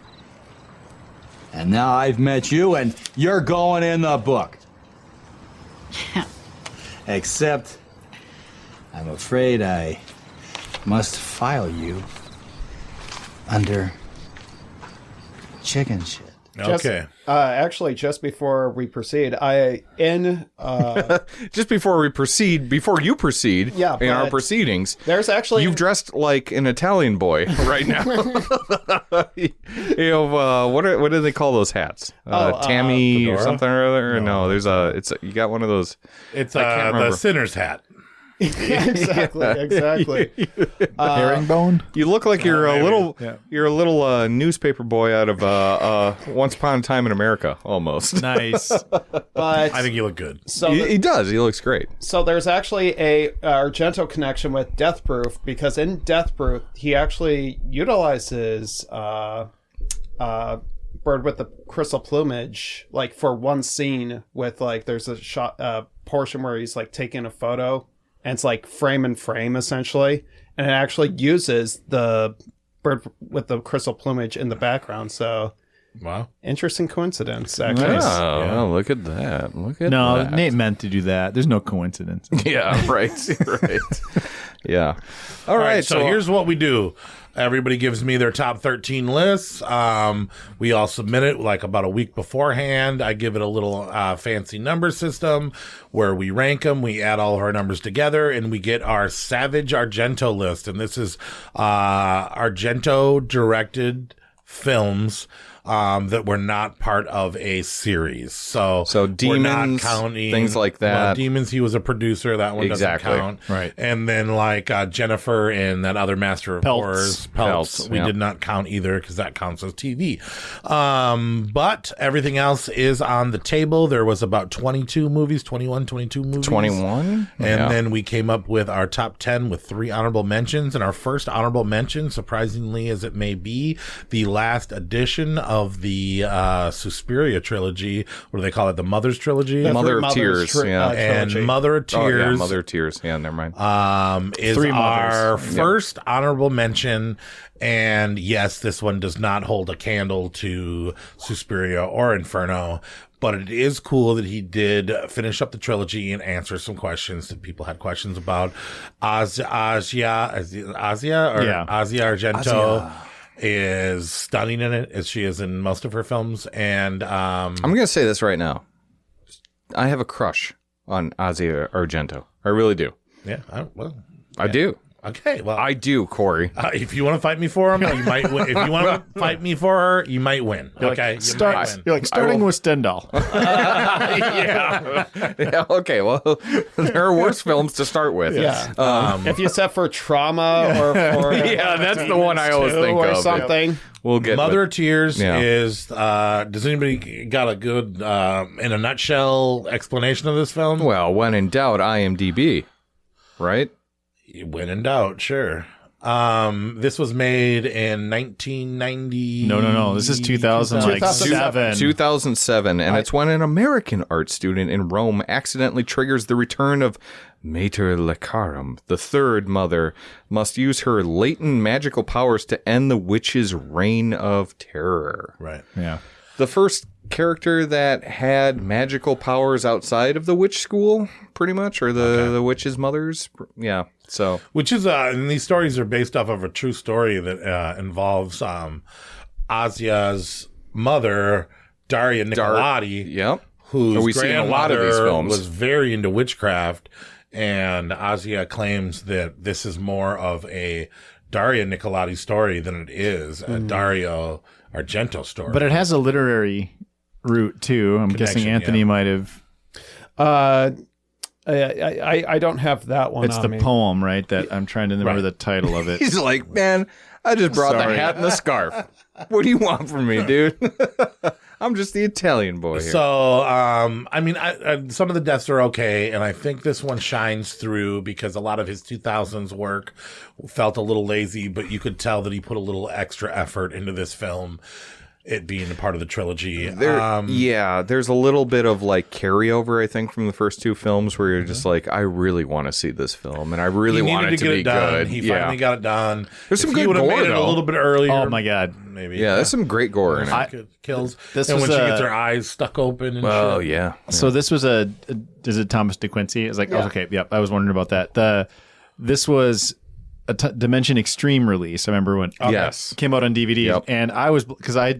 And now I've met you, and you're going in the book. Except, I'm afraid I must file you under chicken shit. Okay. Actually, just before we proceed, Just before we proceed, before you proceed Yeah, in our but proceedings, there's actually you've dressed like an Italian boy right now. You have, what do they call those hats? Tammy or fedora? something or other? No, there's you got one of those. It's I can't remember. the sinner's hat. exactly. Herringbone. You look like you're a maybe. little, Yeah. you're a little newspaper boy out of Once Upon a Time in America, almost. Nice. But I think you look good. so He does. He looks great. So there's actually a Argento connection with Death Proof, because in Death Proof he actually utilizes Bird with the Crystal Plumage, like for one scene with like there's a shot portion where he's like taking a photo and it's like frame and frame essentially, and it actually uses the Bird with the Crystal Plumage in the background. So Wow. interesting coincidence, actually. Oh, Yeah. look at that. Look at No, that. Nate meant to do that. There's no coincidence. Yeah, right. Right. Yeah. All right. So here's what we do. Everybody gives me their top 13 lists. We all submit it like about a week beforehand. I give it a little fancy number system where we rank them. We add all of our numbers together and we get our Savage Argento list. And this is Argento directed films that were not part of a series. So we're not Demons, counting things like that. Well, Demons, he was a producer. That one Exactly. doesn't count. Right. And then like Jennifer and that other Master of Peltz. Horrors, Peltz, we yeah. did not count either because that counts as TV. But everything else is on the table. There was about 22 movies, 22 movies. 21? And then we came up with our top 10 with 3 honorable mentions. And our first honorable mention, surprisingly as it may be, the last edition of the Suspiria trilogy. What do they call it? The Mother's trilogy? The Mother Three of Tears, yeah. And trilogy. Mother of Oh, yeah, Tears Mother of Tears. Yeah, never mind. is 3 our mothers. first honorable mention. And yes, this one does not hold a candle to Suspiria or Inferno, but it is cool that he did finish up the trilogy and answer some questions that people had questions about. Asia Argento is stunning in it, as she is in most of her films. And I'm going to say this right now. I have a crush on Dario Argento. I really do. yeah, I do. okay. Well, I do, Corey. if you want to fight me for him, you might win. If you want to fight me for her, you might win. Okay, you might win. You're like starting with Stendahl. Yeah. Yeah. Okay. Well, there are worse films to start with. Yeah. If you set for Trauma or for Yeah, that's the one I always think or of. something. We'll get Mother of Tears Yeah. is. Does anybody got a good, in a nutshell, explanation of this film? Well, when in doubt, IMDb. Right? When in doubt, sure. This was made in 1990. No. This is 2007. 2007, and it's when an American art student in Rome accidentally triggers the return of Mater Lecarum. The third mother must use her latent magical powers to end the witch's reign of terror. Right. Yeah. The first character that had magical powers outside of the witch school, pretty much, or the witch's mothers. Yeah. So, Which is, and these stories are based off of a true story that involves Asia's mother, Daria Nicolati, yep. whose We see in a lot of these grandmother films. was very into witchcraft, and Asia claims that this is more of a Daria Nicolati's story than it is a Dario Argento story. But it has a literary route too. I'm guessing Anthony might have. I don't have that one. It's on the me. poem, right? That I'm trying to remember the title of it. He's like, man, I just brought the hat and the scarf. What do you want from me, dude? I'm just the Italian boy here. So, I mean, some of the deaths are okay, and I think this one shines through because a lot of his 2000s work felt a little lazy, but you could tell that he put a little extra effort into this film, it being a part of the trilogy. There's a little bit of like carryover, I think, from the first two films where you're just like, I really want to see this film, and I really want it to be good. He finally got it done. There's some good gore, made it a little bit earlier. Oh my god, maybe. Yeah, there's some great gore in it. Kills. This and was when she gets her eyes stuck open. And oh shit. yeah. So this was is it Thomas DeQuincy? It's like, okay, yep. I was wondering about that. This was a Dimension Extreme release. I remember when yes, came out on DVD, and I was because I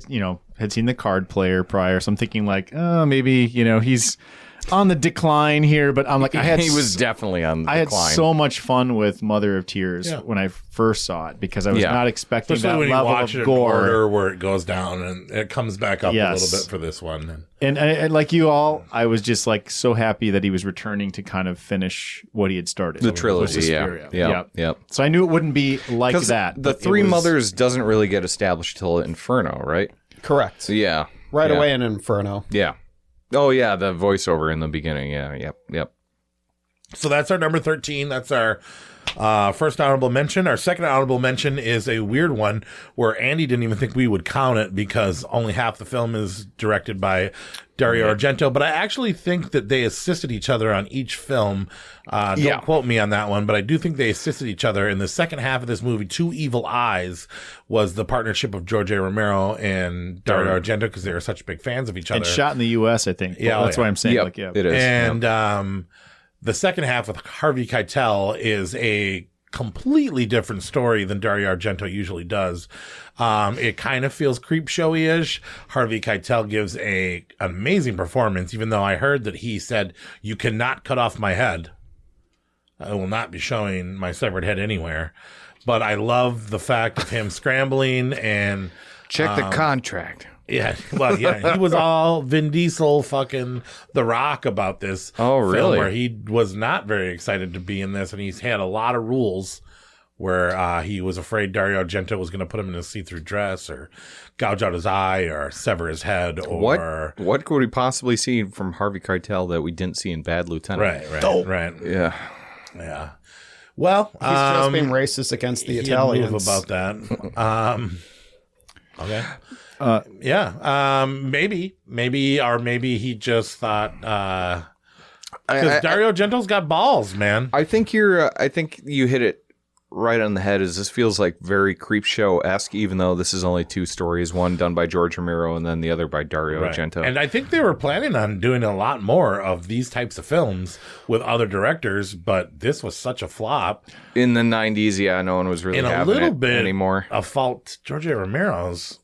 had seen the Card Player prior, so I'm thinking like, oh, maybe he's on the decline here, but I'm like, he was definitely on the decline. I had so much fun with Mother of Tears when I first saw it because I was not expecting especially that when level you watch of it gore. in order where it goes down and it comes back up a little bit for this one. And like you all, I was just like so happy that he was returning to kind of finish what he had started. The trilogy, Yep. Yep. So I knew it wouldn't be like that. The Three Mothers doesn't really get established till Inferno, right? Correct. So, yeah. Right away in Inferno. Yeah. Oh, yeah, the voiceover in the beginning. Yeah, yep. So that's our number 13. That's our first honorable mention. Our second honorable mention is a weird one where Andy didn't even think we would count it because only half the film is directed by Dario Argento. But I actually think that they assisted each other on each film. Don't quote me on that one, but I do think they assisted each other. In the second half of this movie, Two Evil Eyes was the partnership of George A. Romero and Dario Argento because they were such big fans of each other. And shot in the U.S., I think. Yeah, that's why I'm saying. It is. And the second half with Harvey Keitel is a completely different story than Dario Argento usually does. It kind of feels creep showy-ish. Harvey Keitel gives an amazing performance, even though I heard that he said, "You cannot cut off my head. I will not be showing my severed head anywhere." But I love the fact of him scrambling and check the contract. Yeah, well, yeah, he was all Vin Diesel, fucking The Rock about this. Oh, really? Film where he was not very excited to be in this, and he's had a lot of rules where he was afraid Dario Argento was going to put him in a see-through dress, or gouge out his eye, or sever his head, or what could we possibly see from Harvey Keitel that we didn't see in Bad Lieutenant? Right. Yeah. Well, he's just being racist against the Italians. Move about that. Okay. Maybe he just thought because Dario Argento's got balls, man. I think you hit it right on the head. Is this feels like very Creepshow-esque, even though this is only two stories, one done by George Romero and then the other by Dario Argento. And I think they were planning on doing a lot more of these types of films with other directors, but this was such a flop. In the 90s, no one was really having it anymore. A fault George A. Romero's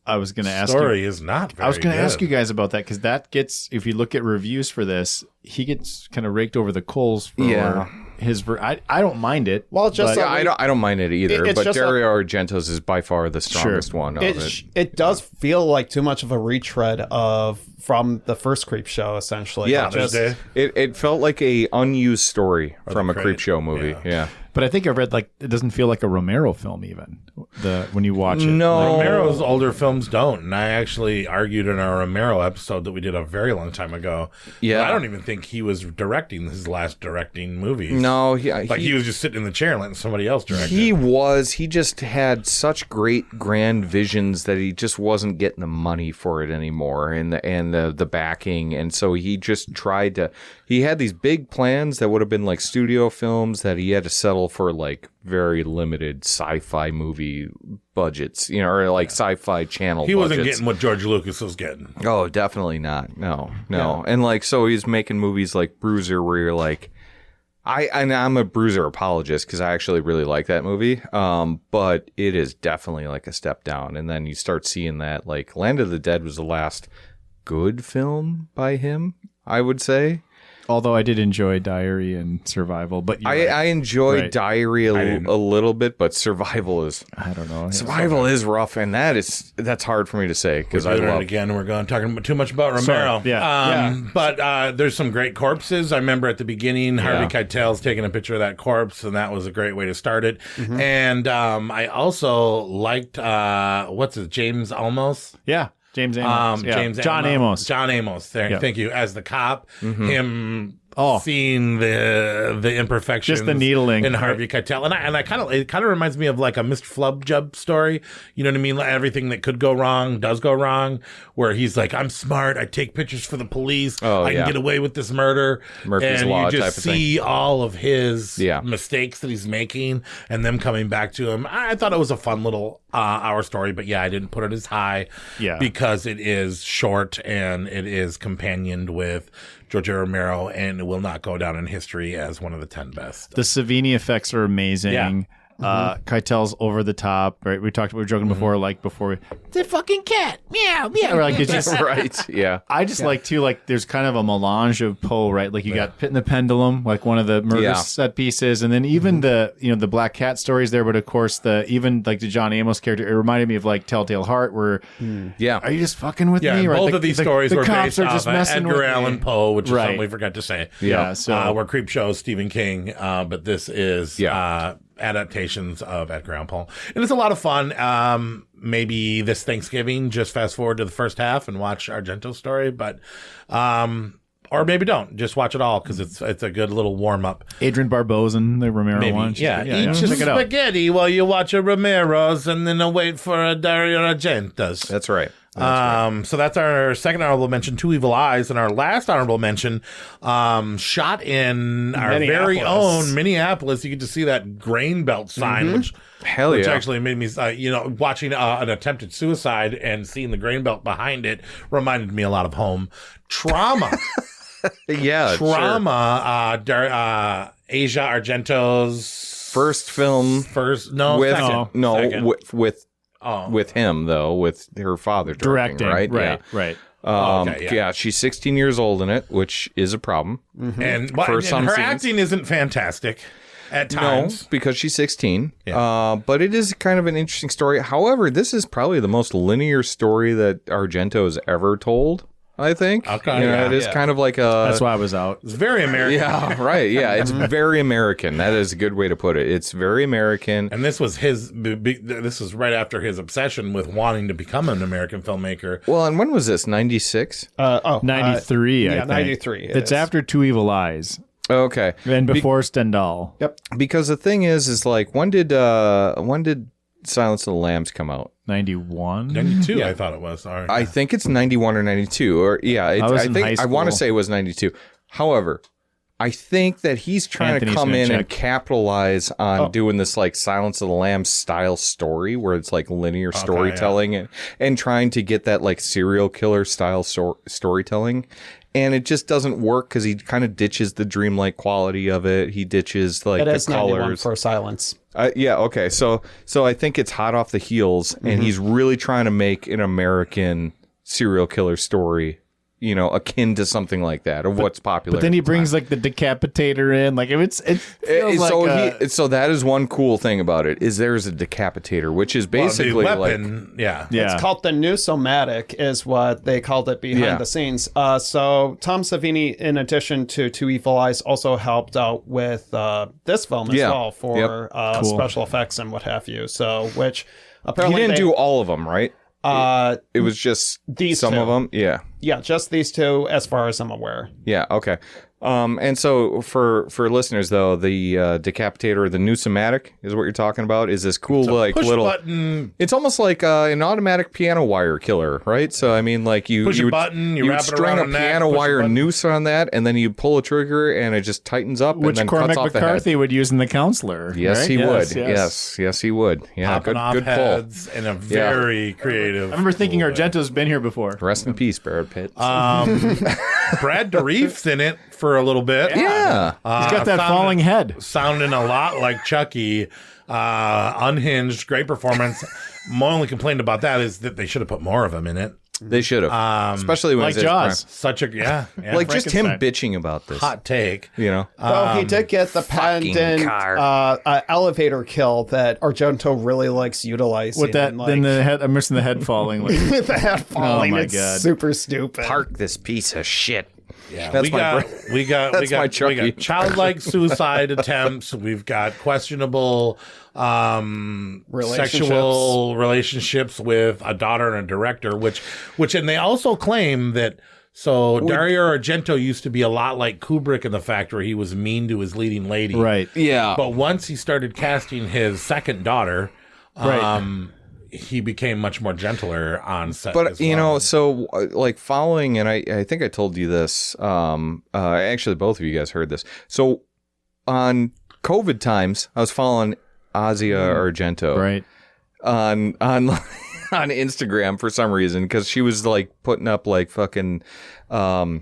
story is not very I was going to good. ask you guys about that because that gets, if you look at reviews for this, he gets kind of raked over the coals for his. I don't mind it. Well, just I don't mind it either. But Dario Argento's is by far the strongest one. It does feel like too much of a retread from the first Creepshow, essentially. Yeah, it felt like a unused story from a Creepshow movie. Yeah. But I think I read it doesn't feel like a Romero film even when you watch it. No, Romero's older films don't, and I actually argued in our Romero episode that we did a very long time ago. Yeah, I don't even think he was directing his last directing movies. No, he was just sitting in the chair and letting somebody else direct. He just had such great grand visions that he just wasn't getting the money for it anymore, and the backing, and so he just tried to. He had these big plans that would have been like studio films that he had to settle for very limited sci-fi movie budgets, or sci-fi channel He wasn't budgets. getting what George Lucas was getting. Oh, definitely not. No. Yeah. And so he's making movies like Bruiser where you're like, I'm a Bruiser apologist because I actually really like that movie. But it is definitely a step down. And then you start seeing that Land of the Dead was the last good film by him, I would say. Although I did enjoy Diary and Survival, but I enjoyed Diary a little bit, but Survival is I don't know. Survival is rough, and that's hard for me to say because I love it again. We're talking too much about Romero. But there's some great corpses. I remember at the beginning, Harvey Keitel's taking a picture of that corpse, and that was a great way to start it. Mm-hmm. And I also liked James Olmos? Yeah. James Amos. John Amos. John Amos. Thank you. As the cop, him seeing the imperfections, just the needling in Harvey Keitel, and it kind of reminds me of like a Mr. Flubjub story. You know what I mean? Like everything that could go wrong does go wrong. Where he's like, I'm smart. I take pictures for the police. I can get away with this murder. Murphy's and Law you just type of see thing. all of his mistakes that he's making, and them coming back to him. I thought it was a fun little hour story, but I didn't put it as high. Because it is short and it is companioned with George Romero, and it will not go down in history as one of the 10 best. The Savini effects are amazing. Yeah. Keitel's over the top, right? We were joking before, the fucking cat, meow, meow. Like it's just right, yeah. I just like too, like there's kind of a melange of Poe, right? Like you got Pit and the Pendulum, like one of the murder set pieces, and then even the the Black Cat stories there, but of course the John Amos character, it reminded me of like Telltale Heart, where are you just fucking with me? Right? Both of these stories were based off just messing Edgar with Allan Poe, which is something we forgot to say. So where Creepshow is Stephen King, but this is adaptations of Edgar Allan Poe, and it's a lot of fun. Maybe this Thanksgiving, just fast forward to the first half and watch Argento's story, but or maybe don't, just watch it all because it's a good little warm up. Adrian Barbosan, the Romero one, eat your spaghetti while you watch a Romero's, and then wait for a Dario Argento's. That's right. So that's our second honorable mention, Two Evil Eyes, and our last honorable mention, shot in our very own Minneapolis. You get to see that grain belt sign, which actually made me, watching an attempted suicide and seeing the grain belt behind it reminded me a lot of home. Trauma. Trauma. Asia Argento's first film. With him though, with her father directing right? Right. She's 16 years old in it, which is a problem. Mm-hmm. And her acting isn't fantastic at times. No, because she's 16. But it is kind of an interesting story. However, this is probably the most linear story that Argento has ever told, I think. Okay. It is kind of like a... That's why I was out. It's very American. Yeah, right. Yeah, it's very American. That is a good way to put it. It's very American. And this was this was right after his obsession with wanting to become an American filmmaker. Well, and when was this? 96? 93, I think. 93. It's after Two Evil Eyes. Okay. And before Stendahl. Yep. Because the thing is like, when did Silence of the Lambs come out? 91? 92, I thought it was. Sorry. I think it's 91 or 92. Or I want to say it was 92. However, I think that he's trying to come in and capitalize on doing this like Silence of the Lambs style story where it's like linear storytelling and trying to get that like serial killer style storytelling. And it just doesn't work because he kind of ditches the dreamlike quality of it. He ditches like the colors for Silence. Okay. So I think it's hot off the heels, and he's really trying to make an American serial killer story, akin to something like that, or what's popular. But then he brings like the decapitator in, like so that is one cool thing about it is there's a decapitator, which is basically the weapon, It's called the New-Somatic, is what they called it behind the scenes. So Tom Savini, in addition to Two Evil Eyes, also helped out with this film as well for special effects and what have you. So which apparently he didn't do all of them, right? It was just these some two. of them. Yeah, just these two, as far as I'm aware. Yeah. Okay. And so for listeners though, the decapitator, the New-Somatic is what you're talking about. Is this cool like push little button? It's almost like an automatic piano wire killer, right? So I mean, like you push a button, you wrap it string around a piano wire noose on that, and then you pull a trigger, and it just tightens up, which and then Cormac cuts off McCarthy the head. would use in The Counselor. Yes, right? he would. Yes, he would. Yeah, Popping off good heads pull. in a very creative. I remember thinking Argento's been here before. Rest in peace, Brad Pitt. Brad Dourif's in it for a little bit. Yeah. He's got that falling head. Sounding a lot like Chucky. Unhinged, great performance. My only complaint about that is that they should have put more of him in it. They should have, especially when like it's Jaws. Such a like just him bitching about this. hot take. You know, Though he did get the pendant elevator kill that Argento really likes utilizing. With that, and, like, then the head. I'm missing the head falling. Like, the head falling. Oh my it's God. super stupid. park this piece of shit. Yeah, That's we my got bra- we got That's my Chucky. childlike suicide attempts. We've got questionable sexual relationships with a daughter and a director, which and they also claim that. So Dario Argento used to be a lot like Kubrick in the fact where he was mean to his leading lady, right? Yeah, but once he started casting his second daughter, he became much more gentler on set. But as well. you know, so like following, and I think I told you this. Actually, both of you guys heard this. So on COVID times, I was following Asia Argento on Instagram for some reason because she was like putting up like fucking like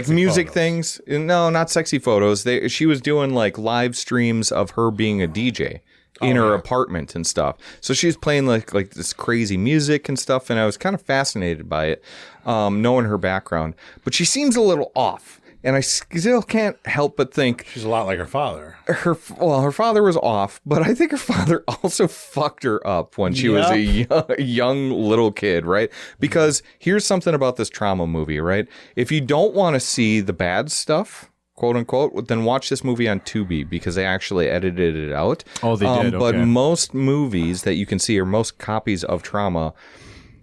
music photos. things. No, not sexy photos. She was doing like live streams of her being a DJ. In her apartment and stuff. So she's playing like this crazy music and stuff, and I was kind of fascinated by it, knowing her background. But she seems a little off, and I still can't help but think she's a lot like her father. Her father was off, but I think her father also fucked her up when she was a young little kid, right? Because here's something about this trauma movie, right? If you don't want to see the bad stuff, quote unquote, then watch this movie on Tubi because they actually edited it out. Oh, they did. But okay. most movies that you can see, or most copies of Trauma,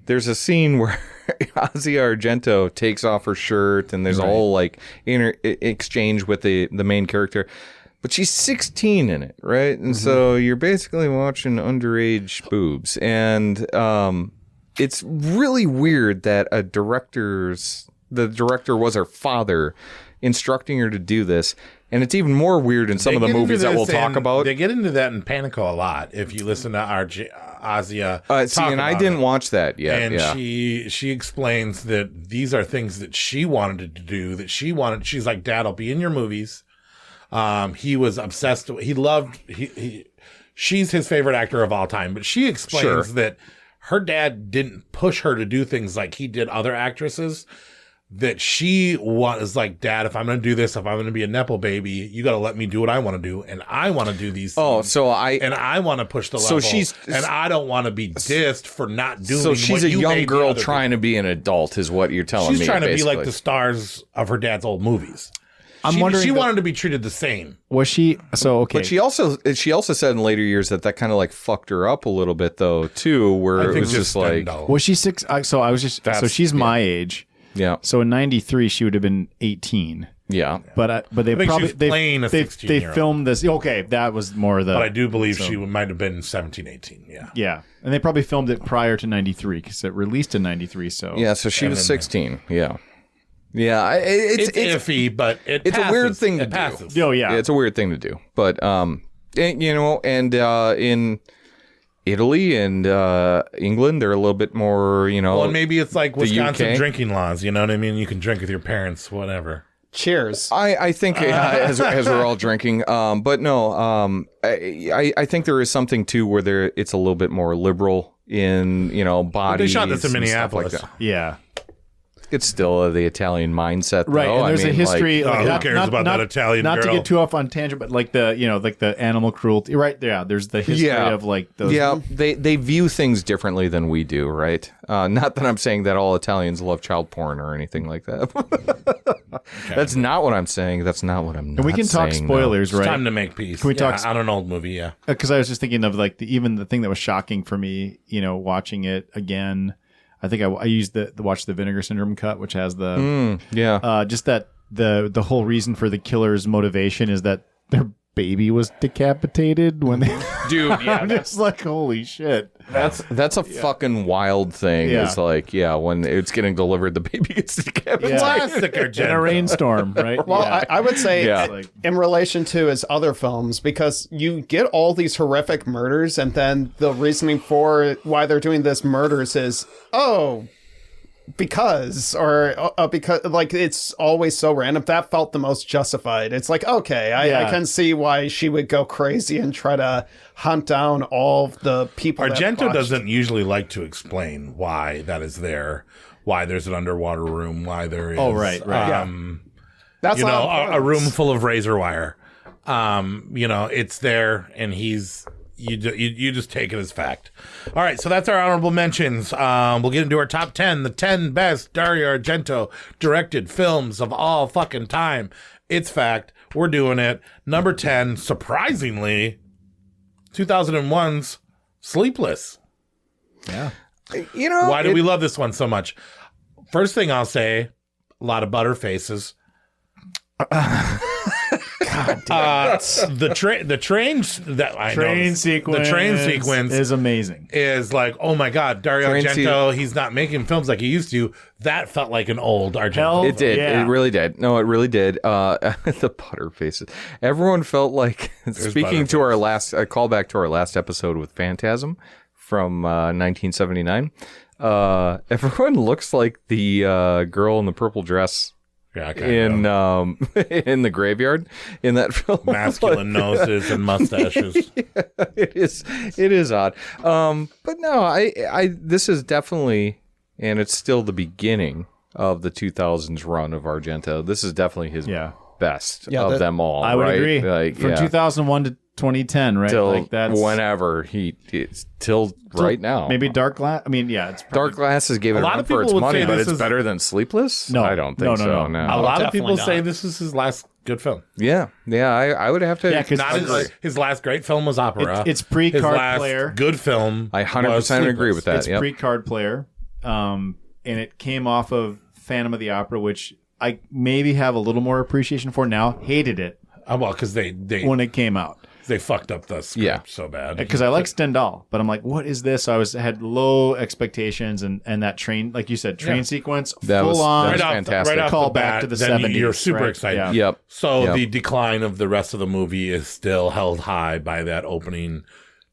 there's a scene where Asia Argento takes off her shirt, and there's a whole like exchange with the main character. But she's 16 in it, right? And so you're basically watching underage boobs, and it's really weird that the director was her father, instructing her to do this. And it's even more weird in some of the movies that we'll talk about. They get into that in Panico a lot if you listen to Asia. And I didn't watch that yet. And yeah. she explains that these are things that she wanted to do, she's like, Dad, I'll be in your movies. He was obsessed. She's his favorite actor of all time, but she explains that her dad didn't push her to do things like he did other actresses. That she was like, Dad, if I'm going to do this, if I'm going to be a Nepo baby, you got to let me do what I want to do. And I want to do these things. And I want to push the level. And I don't want to be dissed for not doing So she's what a you young made girl the other trying to be an adult is what you're telling me. She's trying to basically. be like the stars of her dad's old movies. I'm wondering. She wanted to be treated the same. Was she? So okay. But she also said in later years that kind of like fucked her up a little bit though too, where it was just like, was she 6? So I was just. So she's my age. Yeah. So in '93 she would have been 18. Yeah. But they probably playing a 16-year-old. They filmed this. Okay, that was more the. But I do believe she might have been 17, 18. Yeah. Yeah, and they probably filmed it prior to '93 because it released in '93. So yeah, so she was 16. Yeah. Yeah, it's iffy, but it's a weird thing to do. Oh yeah, it's a weird thing to do. But in Italy and England, they're a little bit more, Well, and maybe it's like Wisconsin UK. drinking laws. You know what I mean? You can drink with your parents, whatever. Cheers. I think as we're all drinking, but no, I think there is something too where it's a little bit more liberal in bodies. But they shot this in and stuff Minneapolis. Like that. Yeah. It's still the Italian mindset, though. Right, and there's a history. Who cares about that Italian Not girl? to get too off on tangent, but like the animal cruelty. Right, yeah. There's the history of like those. Yeah, they view things differently than we do, right? Not that I'm saying that all Italians love child porn or anything like that. That's not what I'm saying. That's not what I'm. And we can talk spoilers, right? It's time to make peace. Can we talk on an old movie? Yeah, because I was just thinking of like even the thing that was shocking for me, watching it again. I think I used the watch the Vinegar Syndrome cut, which has the just that the whole reason for the killer's motivation is that their baby was decapitated when they dude. Yeah, I'm just like, holy shit. That's a fucking wild thing. Yeah. It's like, when it's getting delivered, the baby gets decapitated. Classic In a rainstorm, right? Well, I would say Like- in relation to his other films, because you get all these horrific murders, and then the reasoning for why they're doing this murders is, because like it's always so random. That felt the most justified. It's like, okay, I can see why she would go crazy and try to hunt down all the people. Argento doesn't usually like to explain why that is there, why there's an underwater room, why there is that's a room full of razor wire. It's there, and you just take it as fact. All right, so that's our honorable mentions. We'll get into our top 10, the 10 best Dario Argento directed films of all fucking time. It's fact. We're doing it. Number 10, surprisingly, 2001's Sleepless. Yeah. Why do we love this one so much? First thing I'll say, a lot of butter faces. God damn the train sequence is amazing. Is like, oh my God, Dario Argento, he's not making films like he used to. That felt like an old Argento. It did. Yeah. It really did. No, it really did. The butter faces. Everyone felt like, speaking to our last callback to our last episode with Phantasm from 1979. Everyone looks like the girl in the purple dress. Yeah, in the graveyard in that film. Masculine noses and mustaches. Yeah, it is odd. But no, I this is definitely, and it's still the beginning of the 2000s run of Argento. This is definitely his best of them all. I would agree. Like, from 2001 to 2010, right? Till like that's whenever till right now. Maybe Dark Glass. I mean, yeah, it's Dark Glasses gave it a run for its money, but it's better than Sleepless. No, I don't think so. No. A lot of people say this is his last good film. Yeah, I would have to. Yeah, because his last great film was Opera. It's pre-Card Player. Good film. I 100% agree with that. It's pre-Card Player, and it came off of Phantom of the Opera, which I maybe have a little more appreciation for now. Hated it. Well, because they when it came out. They fucked up the script so bad. Because I like Stendahl, but I'm like, what is this? So I had low expectations, and that train, like you said, sequence, that full was on, fantastic. Right call back to the 70s. You're super excited. Yeah. Yep. So the decline of the rest of the movie is still held high by that opening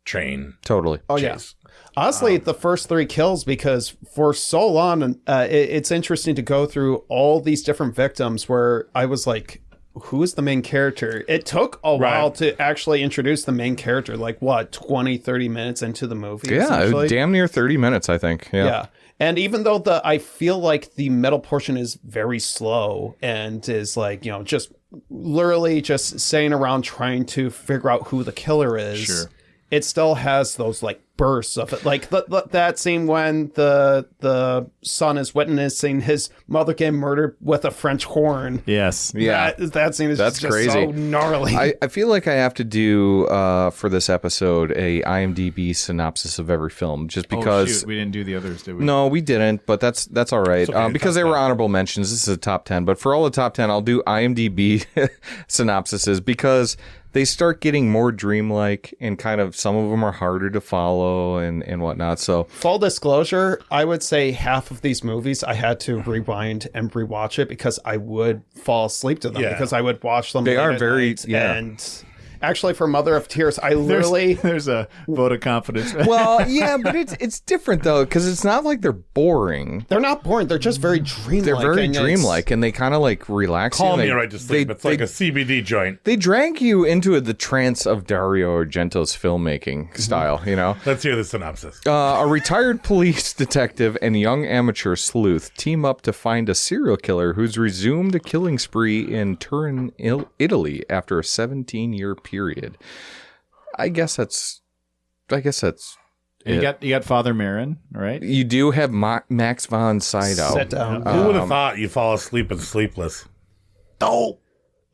train. Totally. Oh, chase. Yeah. Honestly, the first three kills, because for so long, it's interesting to go through all these different victims where I was like, who is the main character? It took a while to actually introduce the main character, like 20, 30 minutes into the movie. Yeah, damn near 30 minutes, I think. Yeah. And even though I feel like the middle portion is very slow and is like, just literally just saying around trying to figure out who the killer is, it still has those like bursts of it, like that scene when the son is witnessing his mother get murdered with a French horn. Yes, that scene is just crazy. So gnarly. I feel like I have to do for this episode a IMDb synopsis of every film, just because we didn't do the others, did we? No, we didn't, but that's all right. Okay, because they were honorable mentions. This is a top 10, but for all the top 10, I'll do IMDb synopsises because they start getting more dreamlike, and kind of some of them are harder to follow and whatnot. So, full disclosure, I would say half of these movies I had to rewind and rewatch it because I would fall asleep to them because I would watch them. They are very and actually, for Mother of Tears, I literally there's a vote of confidence. Well, yeah, but it's different though, because it's not like they're boring. They're not boring. They're just very dreamlike. They're very dreamlike, and they kind of like relax. Calm you right to sleep. It's like a CBD joint. They drag you into the trance of Dario Argento's filmmaking style. Let's hear the synopsis. A retired police detective and young amateur sleuth team up to find a serial killer who's resumed a killing spree in Turin, Italy, after a 17-year period. I guess that's you got Father Marin, right? You do have Max von Sydow. Sit down. Who would have thought you fall asleep in Sleepless? Oh,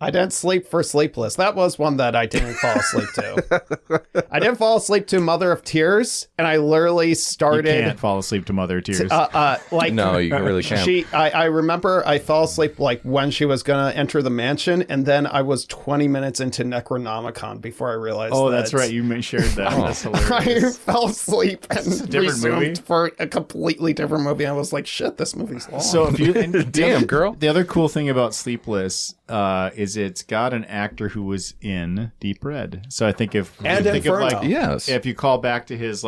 I didn't sleep for Sleepless. That was one that I didn't fall asleep to. I didn't fall asleep to Mother of Tears, and I literally started. You can't fall asleep to Mother of Tears. No, you really can't. I remember I fell asleep like when she was gonna enter the mansion, and then I was 20 minutes into Necronomicon before I realized. Oh, that's right. You shared that. That's hilarious. I fell asleep and different movie for a completely different movie. I was like, "Shit, this movie's long." So if you damn girl. The other cool thing about Sleepless is it's got an actor who was in Deep Red. So I think if and you think Inferno. of like yes, if you call back to his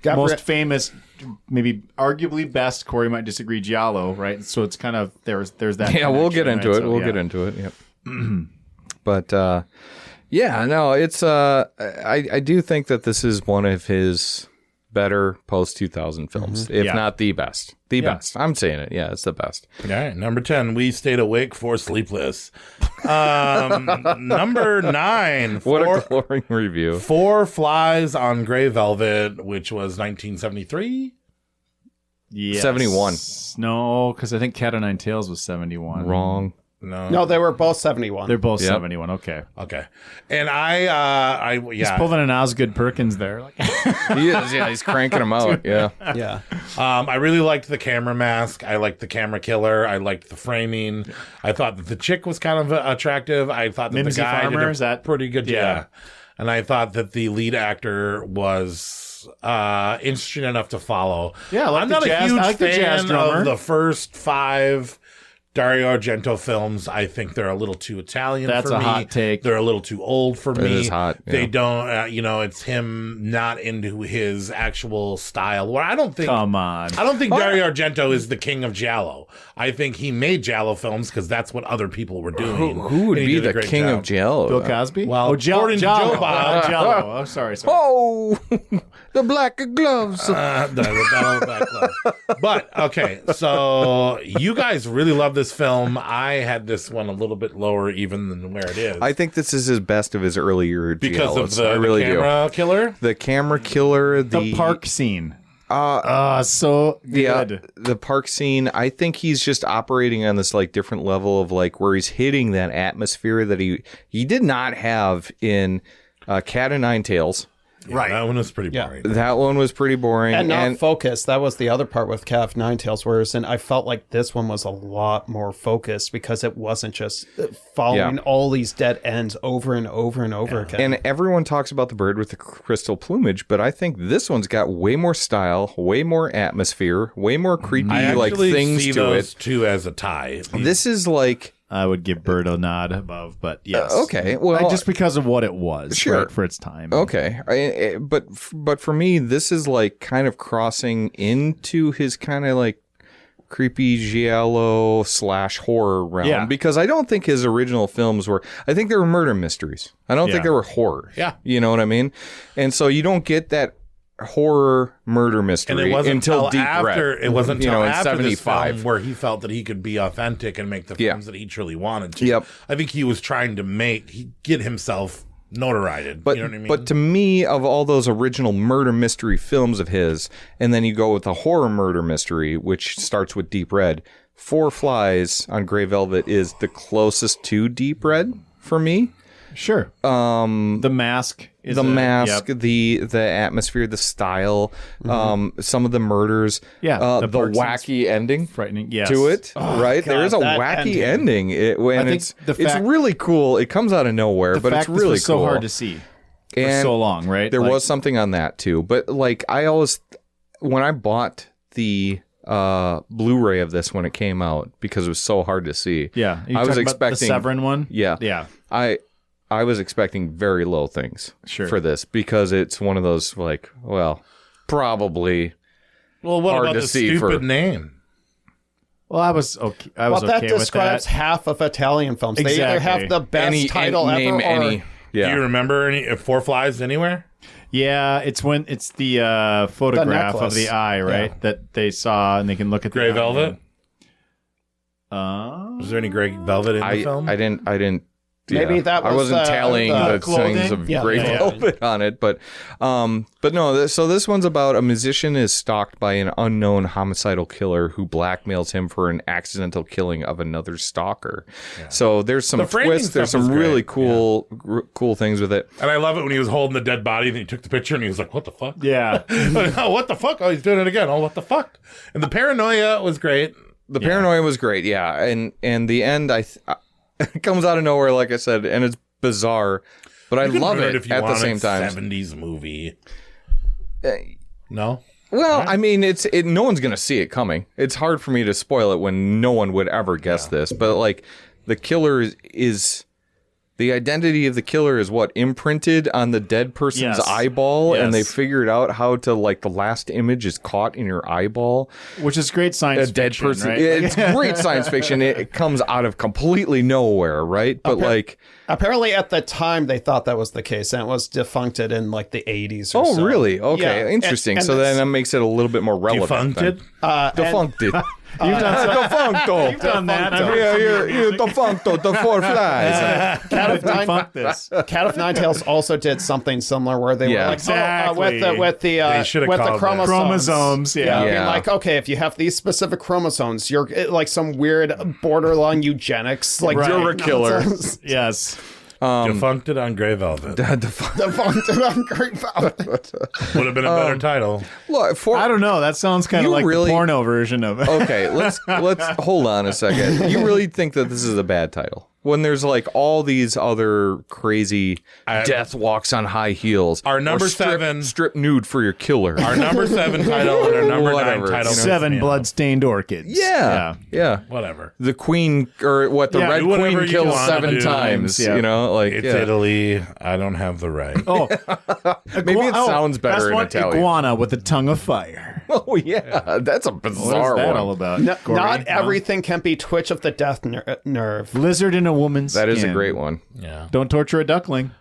most famous, maybe arguably best. Corey might disagree. Giallo, right? So it's kind of there's that. Yeah, we'll get into it. So, we'll get into it. Yep. But yeah, no, it's I do think that this is one of his better post 2000 films, if not the best. The best. I'm saying it. Yeah, it's the best. All right, number 10. We stayed awake for Sleepless. Number 9. What a glowing review. 4 Flies on Grey Velvet, which was 1973. Yes. 71. No, because I think Cat o' Nine Tails was 71. Wrong. No, they were both 71. They're both 71. Okay. And I He's pulling an Osgood Perkins there. Like He is. Yeah, he's cranking them out. Yeah. Yeah. I really liked the camera mask. I liked the camera killer. I liked the framing. I thought that the chick was kind of attractive. I thought that Mimsy the guy Farmer, did is that pretty good. Yeah. And I thought that the lead actor was interesting enough to follow. Yeah, I'm not a huge jazz fan drummer. of the first 5 Dario Argento films. I think they're a little too Italian That's for a me. hot take. They're a little too old for me. It is hot. Yeah. They don't, it's him not into his actual style. Where I don't think. Come on. I don't think Dario Argento is the king of giallo. I think he made giallo films because that's what other people were doing. Who would and he be did a the great king job. of giallo? Bill Cosby? Well, according to Joe Bob. Giallo. Oh, sorry. Oh, the black gloves. the back glove. But okay, so you guys really love this film. I had this one a little bit lower even than where it is. I think this is his best of his earlier because giallos. of the, I really the camera killer. The camera killer. The park scene. Yeah, So good. the park scene. I think he's just operating on this like different level of like where he's hitting that atmosphere that he did not have in Cat o' Nine Tails. Yeah, right, that one was pretty boring. That one was pretty boring and not focused. That was the other part with Cat o' Nine Tails, whereas I felt like this one was a lot more focused because it wasn't just following all these dead ends over and over and over again. And everyone talks about the bird with the crystal plumage, but I think this one's got way more style, way more atmosphere, way more creepy like things see to those it. Two as a tie. This is like. I would give Bird a nod above, but yes. Okay, well, just because of what it was, sure, right, for its time. Okay, but for me, this is like kind of crossing into his kind of like creepy giallo / horror realm because I don't think his original films were. I think they were murder mysteries. I don't think they were horror. Yeah, you know what I mean. And so you don't get that horror murder mystery and it wasn't until Deep after Red. It wasn't until in after 75 this film where he felt that he could be authentic and make the films that he truly wanted to. Yep. I think he was trying to get himself notarized. But, you know what I mean? But to me, of all those original murder mystery films of his, and then you go with a horror murder mystery, which starts with Deep Red, 4 Flies on Grey Velvet is the closest to Deep Red for me. Sure. The mask. The atmosphere, the style, some of the murders, the wacky ending, frightening, yes, to it. Right, there is a wacky ending. It's really cool. It comes out of nowhere, but it's really cool. So hard to see for so long, right? There was something on that too, but like I always, when I bought the Blu-ray of this when it came out because it was so hard to see. Yeah, I was expecting the Severin one. Yeah. I was expecting very low things for this because it's one of those like, well, probably. Well, what hard about to the see stupid name? Well, I was okay. I was okay with that. That describes half of Italian films. Exactly. They either have the best title ever, or do you remember any 4 Flies anywhere? Yeah, it's when it's the photograph of the eye, right? That they saw, and they can look at Grey the Velvet. Was there any Grey Velvet in the film? I didn't. Maybe that was I wasn't tallying the things of Grey Velvet on it, but no. So this one's about a musician is stalked by an unknown homicidal killer who blackmails him for an accidental killing of another stalker. Yeah. So there's some twists. There's some really cool things with it. And I love it when he was holding the dead body and he took the picture and he was like, "What the fuck?" Yeah. Oh, what the fuck? Oh, he's doing it again. Oh, what the fuck? And the paranoia was great. The paranoia was great. Yeah, and the end it comes out of nowhere, like I said, and it's bizarre, but I love it at the same time. 70s movie. No? Well, I mean, no one's going to see it coming. It's hard for me to spoil it when no one would ever guess this, but like the killer is The identity of the killer is what? Imprinted on the dead person's eyeball, and they figured out how to, like, the last image is caught in your eyeball. Which is great science fiction, person, right? It's great science fiction. It comes out of completely nowhere, right? But, apparently at the time they thought that was the case, and it was defuncted in, like, the 80s or so. Oh, really? Okay, yeah. Interesting. And so then that makes it a little bit more relevant. Defuncted? Defuncted. You've done defuncto. You've done that. You're defuncto, the four flies. Cat of Nine Tails also did something similar where they were like, with the chromosomes. Being like, okay, if you have these specific chromosomes, you're like some weird borderline eugenics, like you're a killer. Yes. Defuncted on Grey Velvet. Defuncted on Grey Velvet. Would have been a better title. Look, I don't know. That sounds kind of like the porno version of it. Okay, let's hold on a second. You really think that this is a bad title? When there's like all these other crazy death walks on high heels. Our number 7. Strip nude for your killer. Our number 7 title and our number 9 title. 7 blood-stained orchids. Yeah. Whatever. The queen, or what, the Red Queen kills 7 times. You know, like. It's Italy. I don't have the right. Oh. Maybe it sounds better in Italian. Iguana with a tongue of fire. Oh, yeah. That's a bizarre one. What's that one. all about? Not everything can be twitch of the death nerve. Lizard in a woman's That is skin. a great one. Yeah. Don't torture a duckling.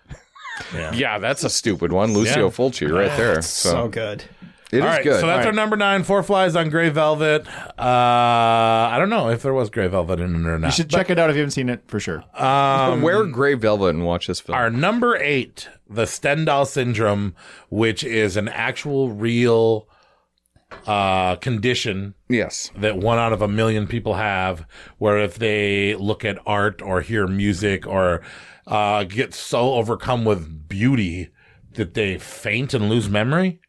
Yeah, that's a stupid one. Lucio Fulci right there. So good. It is good. So that's our number 9, 4 Flies on Grey Velvet. I don't know if there was Grey Velvet in it or not. You should check it out if you haven't seen it, for sure. Wear Grey Velvet and watch this film. Our number 8, the Stendahl Syndrome, which is an actual real condition. Yes. That 1 out of a million people have, where if they look at art or hear music or get so overcome with beauty that they faint and lose memory.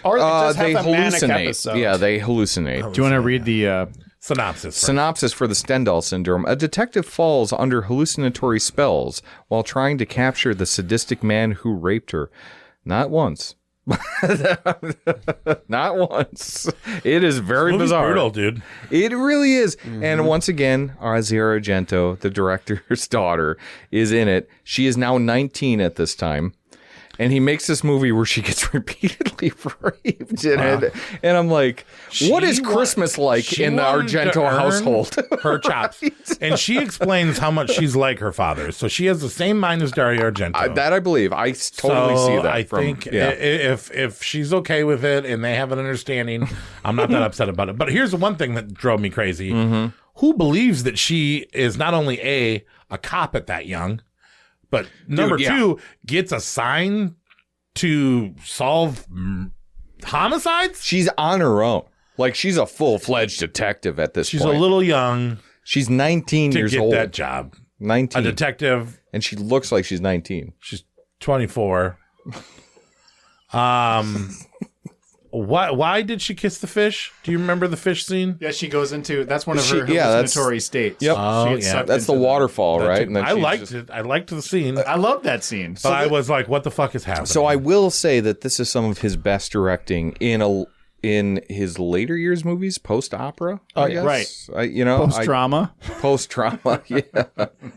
Or just have they a manic hallucinate. episode. Yeah, they hallucinate. Do you want to read the synopsis? Synopsis for the Stendahl Syndrome. A detective falls under hallucinatory spells while trying to capture the sadistic man who raped her. Not once. Not once. It is very bizarre. Brutal, dude. It really is. Mm-hmm. And once again, Dario Argento, the director's daughter, is in it. She is now 19 at this time. And he makes this movie where she gets repeatedly raped in it. And I'm like, what is Christmas like in the Argento household? Her chops. And she explains how much she's like her father. So she has the same mind as Dario Argento. That I believe. I totally see that. I think if she's okay with it and they have an understanding, I'm not that upset about it. But here's the one thing that drove me crazy. Mm-hmm. Who believes that she is not only a cop at that young, but number 2, gets assigned to solve homicides? She's on her own. Like, she's a full-fledged detective at this point. She's a little young. She's 19 years old. To get that job. 19. A detective. And she looks like she's 19. She's 24. Why did she kiss the fish? Do you remember the fish scene? Yeah, she goes into that's one of her hallucinatory states. Yep. That's the waterfall, right? And then I liked it. I liked the scene. I loved that scene. But I was like, what the fuck is happening? So I will say that this is some of his best directing in his later years movies, post-opera. Right. Post-drama. Post-drama, yeah.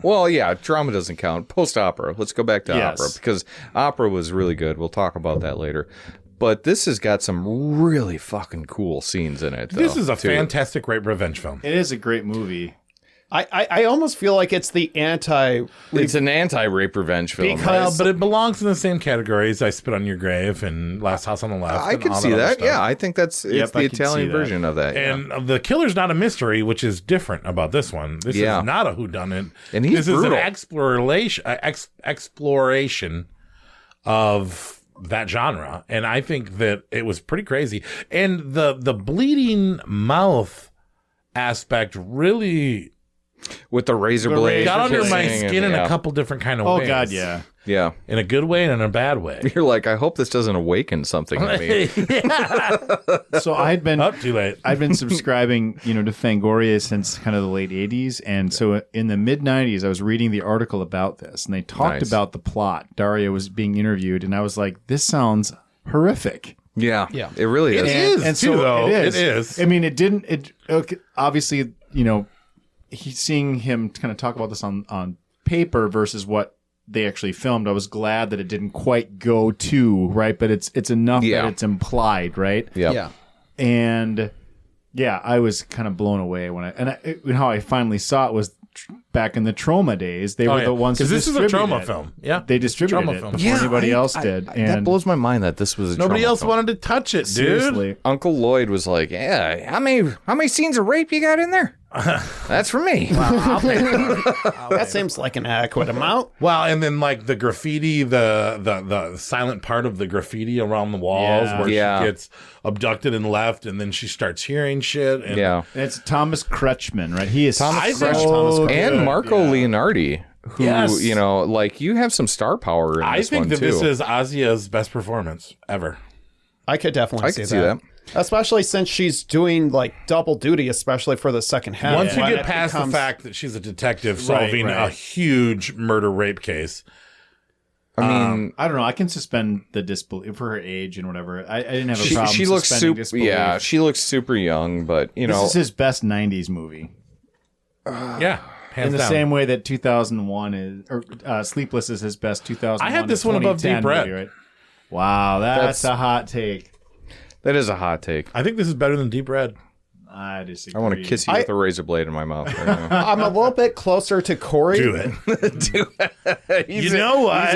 Well, yeah, drama doesn't count. Post-opera. Let's go back to opera, because opera was really good. We'll talk about that later. But this has got some really fucking cool scenes in it. This is a fantastic rape revenge film. It is a great movie. I almost feel like it's the It's an anti-rape revenge film. Because, but it belongs in the same categories. I Spit on Your Grave and Last House on the Left. I can see that. Yeah, I think it's the Italian version of that. And the killer's not a mystery, which is different about this one. This is not a whodunit. And he's brutal. This is an exploration of that genre, and I think that it was pretty crazy. And the bleeding mouth aspect really, with the razor blade, got under my skin in a couple different kind of ways. Oh God, yeah. Yeah, in a good way and in a bad way. You're like, I hope this doesn't awaken something in me. So I had been too late. I'd been subscribing, to Fangoria since kind of the late '80s, and so in the mid '90s, I was reading the article about this, and they talked about the plot. Dario was being interviewed, and I was like, this sounds horrific. Yeah, it really is. It is, and too, so though. It is. I mean, it didn't. It obviously, he's seeing him kind of talk about this on paper versus what they actually filmed, I was glad that it didn't quite go to, right? But it's enough that it's implied, right? Yeah. And yeah, I was kind of blown away how I finally saw it was back in the Trauma days. They were the ones who this is a distributed Trauma it. film. Yeah, they distributed it before anybody else did. And that blows my mind that this was nobody else film. wanted to touch it, dude. Seriously. Uncle Lloyd was like, "Yeah, how many scenes of rape you got in there? That's for me." That seems like an adequate amount. Well, and then like the graffiti, the silent part of the graffiti around the walls where she gets abducted and left, and then she starts hearing shit. And And it's Thomas Kretschmann, right? He is Thomas Kretschmann. and Marco Leonardi, who you have some star power in I this think one that too. this is Asia's best performance ever. I could definitely see that. Especially since she's doing like double duty, especially for the second half. Once you get past the fact that she's a detective solving a huge murder rape case. I mean, I don't know. I can suspend the disbelief for her age and whatever. I didn't have a problem. She looks suspending super. disbelief. Yeah, she looks super young, but This is his best '90s movie. Hands in the down. same way that 2001 is, or Sleepless is his best 2001. I had this one above Deep Red. Movie, right? Wow, that's a hot take. That is a hot take. I think this is better than Deep Red. I disagree. I want to kiss you with a razor blade in my mouth right now. I'm a little bit closer to Corey. Do it. Do it. You know what?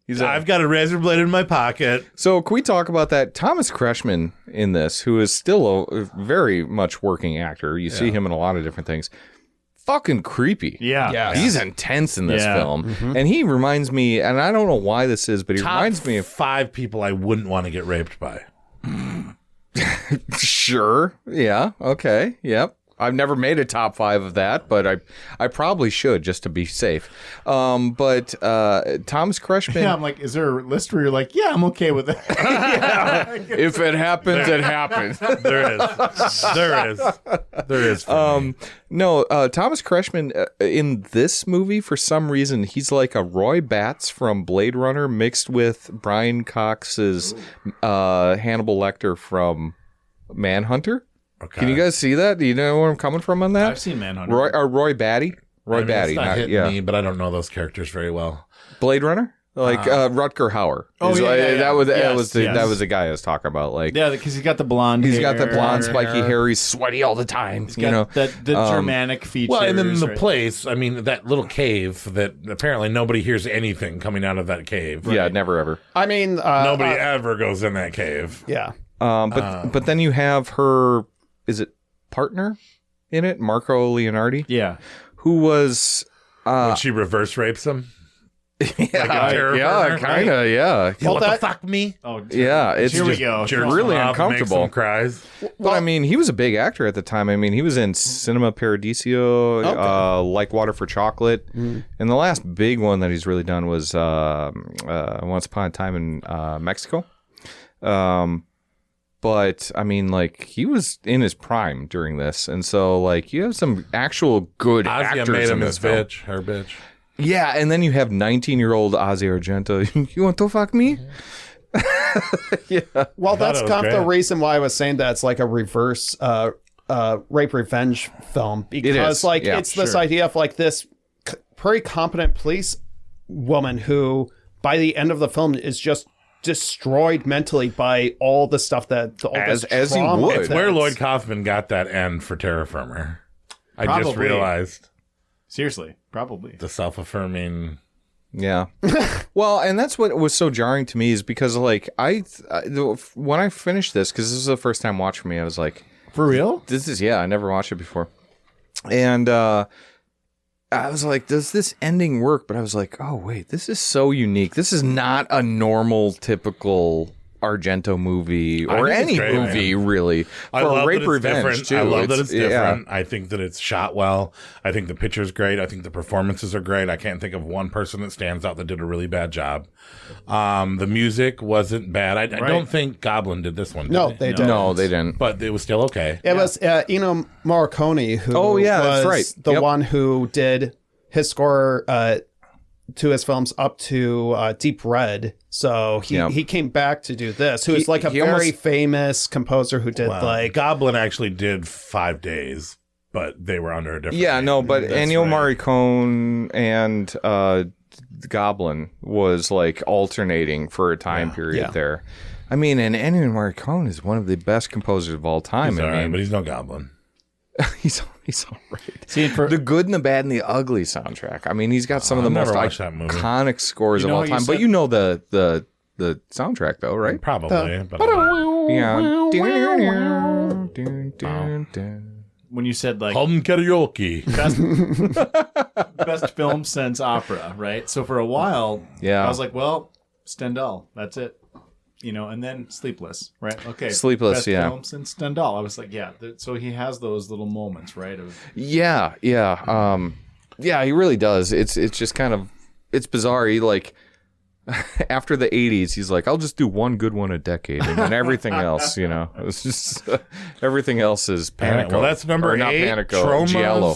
He's in. I've got a razor blade in my pocket. So can we talk about that? Thomas Kretschmann in this, who is still a very much working actor. You see him in a lot of different things. Fucking creepy. Yeah. He's intense in this film. And he reminds me, and I don't know why this is, but he reminds me of 5 people I wouldn't want to get raped by. Sure. Yeah. Okay. Yep. I've never made a top 5 of that, but I probably should just to be safe. But Thomas Kretschmann. Yeah, I'm like, is there a list where you're like, yeah, I'm okay with that? If it happens, it happens. There is. No, Thomas Kretschmann in this movie, for some reason, he's like a Roy Batts from Blade Runner mixed with Brian Cox's Hannibal Lecter from Manhunter. Okay. Can you guys see that? Do you know where I'm coming from on that? I've seen Manhunter. Roy Batty? Roy Batty. It's not hitting me, but I don't know those characters very well. Blade Runner? Like Rutger Hauer. That was the guy I was talking about. Like, yeah, because he's got the blonde He's hair. got the blonde spiky hair. He's sweaty all the time. He's got the Germanic features. Well, and then the place, I mean, that little cave that apparently nobody hears anything coming out of that cave. Yeah, never ever. I mean, nobody ever goes in that cave. Yeah. But then you have her, is it partner in it? Marco Leonardi? Yeah. Who was... when she reverse rapes him? Yeah, kind of, yeah. What the fuck me? Oh, yeah, it's here we just go. really uncomfortable. Cries. But I mean, he was a big actor at the time. I mean, he was in Cinema Paradiso, Like Water for Chocolate, and the last big one that he's really done was Once Upon a Time in Mexico. But I mean, like, he was in his prime during this, and so like you have some actual good actors made him in this his film. bitch, her bitch. Yeah, and then you have 19-year-old Ozzy Argento. You want to fuck me? Yeah. Well, that's kind of the great. reason why I was saying that it's like a reverse rape revenge film, because is. like Yeah, it's this idea of like this pretty competent police woman who by the end of the film is just destroyed mentally by all the stuff that As he trauma would. It's where Lloyd Kaufman got that end for Terror Firmer. I just Probably. realized Seriously, probably. the self-affirming. Yeah. Well, and that's what was so jarring to me is because like when I finished this, because this is the first time watching me, I was like, For real? I never watched it before. And I was like, does this ending work? But I was like, oh, wait, this is so unique. This is not a normal, typical Argento movie or think any it's great, movie, really. I For love rape that it's revenge, different. too. I love that it's different. Yeah. I think that it's shot well. I think the picture's great. I think the performances are great. I can't think of one person that stands out that did a really bad job. The music wasn't bad. I don't think Goblin did this one. Did No, they? they didn't. No, they didn't. But it was still okay. It was Ennio Morricone who that's was right. the Yep. one who did his score to his films up to Deep Red. So he came back to do this, who is like a very famous composer who did like... Goblin actually did 5 days. but they were under a different Yeah, name. no, but That's Ennio right. Morricone and Goblin was like alternating for a time period there. I mean, and Ennio Morricone is one of the best composers of all time. He's I all right, mean, but he's no Goblin. he's all right. See, for The Good and the Bad and the Ugly soundtrack. I mean, he's got some of the I've most never watched that movie. iconic scores You of know all how you time. But said- you know the soundtrack though, right? Probably. But Yeah. when you said like home karaoke. best film since opera, right? So for a while, Yeah. I was like, well, Stendahl, that's it. You know, and then Sleepless, right? Okay. Sleepless, best yeah. film since Stendahl. I was like, yeah. So he has those little moments, right? Of Yeah. Yeah, he really does. It's just kind of, it's bizarre. He like, after the 80s, he's like, I'll just do one good one a decade, and then everything else, you know, it's just everything else is Panico. Well, that's number Or not 8. Panico, Giallo.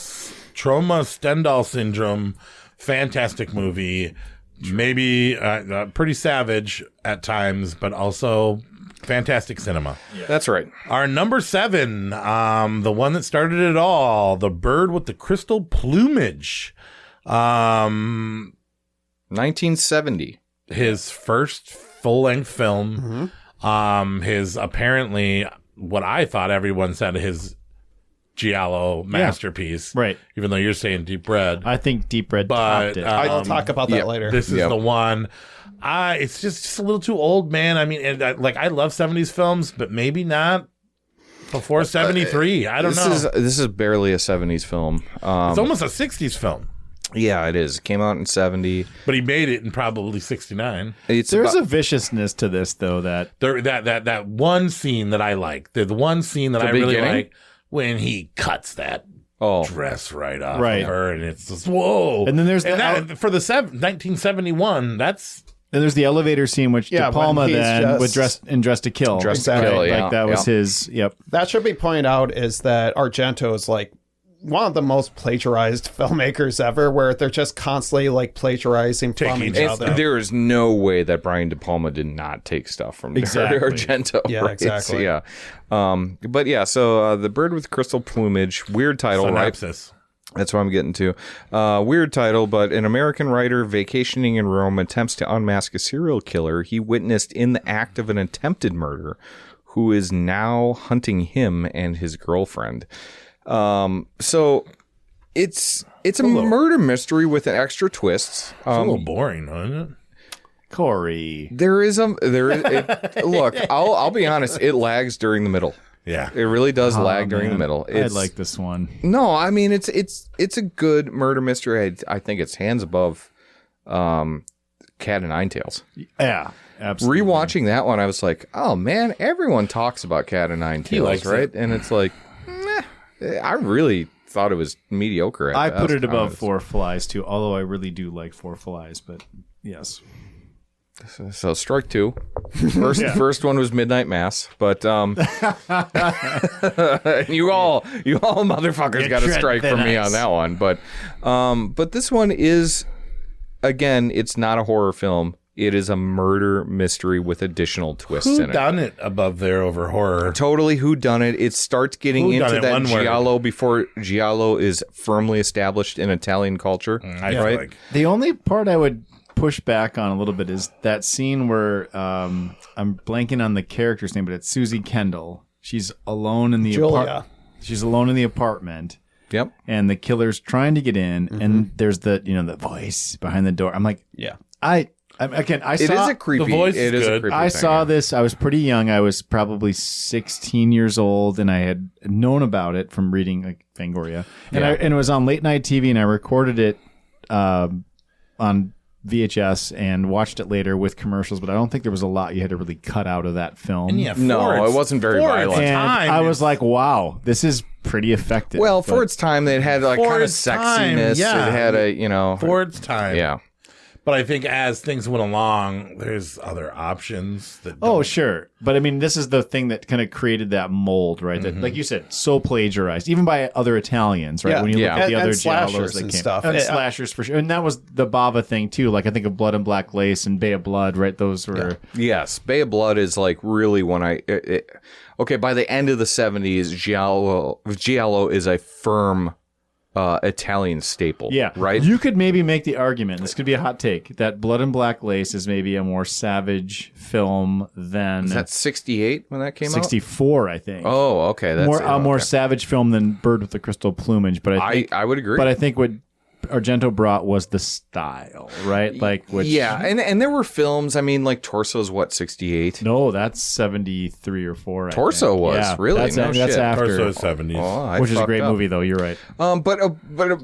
Trauma, Stendahl Syndrome. Fantastic movie. Maybe pretty savage at times, but also fantastic cinema. That's right. Our number 7, the one that started it all, The Bird with the Crystal Plumage. 1970. His first full-length film. His apparently, what I thought everyone said, his giallo masterpiece. right. Even though you're saying Deep Red. I think Deep Red But, topped it. I'll talk about that later. This is the one. It's just a little too old, man. I mean, I love 70s films, but maybe not before 73. I don't know. This is barely a 70s film. It's almost a 60s film. Yeah, it is. It came out in 70. But he made it in probably 69. It's There's about- a viciousness to this, though, that That one scene that I like, the one scene that The I really beginning? like, when he cuts that dress right off Right. of her, and it's just whoa. And then there's that, for the 1971. That's and there's the elevator scene, which De Yeah, Palma when he's then with just- Dressed to Kill. Dressed to Exactly. Kill, yeah. Like that was yeah. his. Yep. That should be pointed out is that Argento is like one of the most plagiarized filmmakers ever, where they're just constantly like plagiarizing from Taking each stuff. other. There is no way that Brian De Palma did not take stuff from Exactly. Dario Argento. Yeah, right? exactly. Yeah. But yeah, so The Bird with Crystal Plumage, weird title, right? synopsis. That's what I'm getting to. Weird title, but an American writer vacationing in Rome attempts to unmask a serial killer he witnessed in the act of an attempted murder, who is now hunting him and his girlfriend. So it's a murder mystery with an extra twist. It's a little boring, isn't it? Corey. Look, I'll be honest, it lags during the middle. Yeah. It really does lag during the middle. I like this one. No, I mean it's a good murder mystery. I think it's hands above Cat and Nine Tails. Yeah, absolutely. Rewatching that one, I was like, oh man, everyone talks about Cat and Nine Tails, likes right? it. And it's like, I really thought it was mediocre. At I best. put it above Honest. Four Flies too, although I really do like Four Flies. But yes, So strike two. First one was Midnight Mass, but you all motherfuckers got a strike from me on that one. But this one is, again, it's not a horror film. It is a murder mystery with additional twists Who in it. done it above there over horror? Totally who done it. It starts getting Whodunit, into that one word. giallo before giallo is firmly established in Italian culture. I feel right? like the only part I would push back on a little bit is that scene where I'm blanking on the character's name, but it's Susie Kendall. She's alone in the Julia. She's alone in the apartment. Yep. And the killer's trying to get in, and there's the the voice behind the door. I'm like, Yeah. I saw It is a creepy. The voice it is is good. a creepy I thing, saw yeah. this. I was pretty young. I was probably 16 years old, and I had known about it from reading like Fangoria, and it was on late night TV, and I recorded it on VHS and watched it later with commercials. But I don't think there was a lot you had to really cut out of that film. And yeah, No, for it its- wasn't very for violent. its and time, I was it's- like, "Wow, this is pretty effective." Well, But for its time, it had like For kind of its time, sexiness. yeah. It had a for its time. yeah. But I think as things went along, there's other options that. Oh, sure. But I mean, this is the thing that kind of created that mold, right? That, like you said, so plagiarized, even by other Italians, right? Yeah. When you look at the other slashers giallos that and came, stuff. and slashers for sure, and that was the Bava thing too. Like I think of Blood and Black Lace and Bay of Blood, right? Those were Yes, Bay of Blood is like really when okay, by the end of the 70s, giallo is a firm Italian staple. Yeah, right. You could maybe make the argument. This could be a hot take that Blood and Black Lace is maybe a more savage film than. Is that 68 when that came out? 64, I think. Oh, okay. That's a more savage film than Bird with the Crystal Plumage. But I would agree. But I think what Argento brought was the style, right? Like, which, and there were films. I mean, like Torso's what 68? No, that's 73 or 4. Torso was really that's shit. after Torso's 70s, which is a great movie, though. You're right. But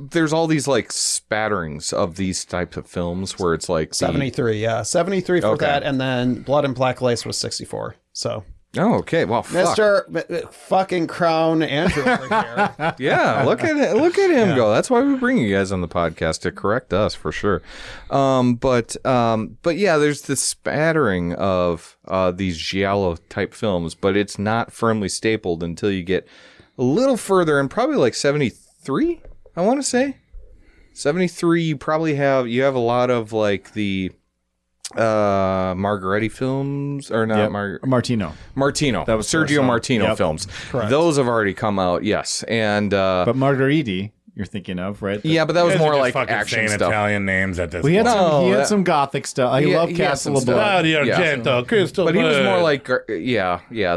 there's all these like spatterings of these types of films where it's like 73, 73 for that, and then Blood and Black Lace was 64. So. Oh, okay. Well, Mr. fucking Crown Andrew over here. Yeah, look at him go. That's why we bring you guys on the podcast to correct us for sure. But yeah, there's this spattering of these giallo type films, but it's not firmly stapled until you get a little further, and probably like 73. I want to say 73. You probably have a lot of like the Margaretti films, or not? Martino. That was Sergio Martino films. Correct. Those have already come out. Yes, and but Margheriti you're thinking of, right? Yeah, but that was more like fucking action saying stuff. Italian names at this He had point. some gothic stuff. I love Castle of Blood. Dario Argento, Crystal But he was Plumage. more like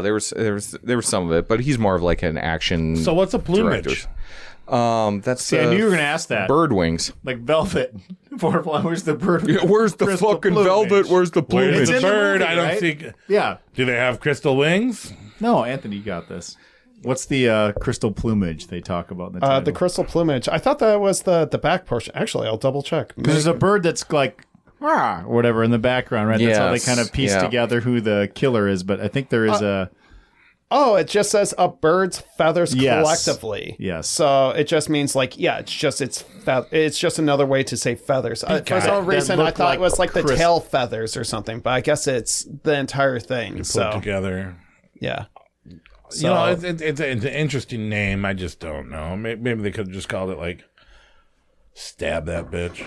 there was some of it, but he's more of like an action. So what's a plumage? director. That's See, I knew you were going to ask that. Bird wings. Like velvet. Where's the bird? Yeah, where's the Crystal fucking plumage? velvet? Where's the plumage? Where's the in the bird? movie, I don't right? think. Yeah. Do they have crystal wings? No, Anthony, you got this. What's the crystal plumage they talk about in the title? The Crystal Plumage. I thought that was the back portion. Actually, I'll double check. Because there's a bird that's like, or whatever in the background, right? That's how they kind of piece together who the killer is. But I think there is a... Oh, it just says a bird's feathers collectively. Yes. So it just means like, it's just another way to say feathers. For some reason, I thought it was like the tail feathers or something, but I guess it's the entire thing. Put together. Yeah. You know, it's an interesting name. I just don't know. Maybe they could have just called it like "Stab That Bitch."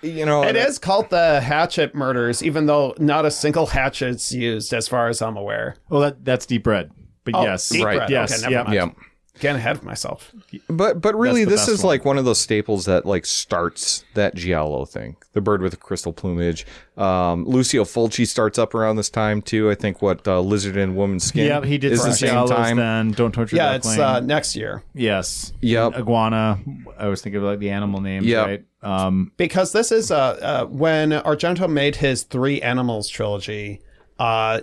It is called the Hatchet Murders, even though not a single hatchet's used, as far as I'm aware. Well, that's Deep Red. But yes, Deep Red. Yes, okay, never mind. Getting ahead of myself. But really, That's the this is best one. like one of those staples that like starts that giallo thing. The bird with the crystal plumage. Lucio Fulci starts up around this time too. I think Lizard and Woman's Skin. Yep, he did is the same Giallos time. then. Don't Torture Yeah, That it's Plane. next year. Yes. Yep. Iguana. I was thinking of like the animal names, Yep. right? Because this is when Argento made his 3 Animals trilogy,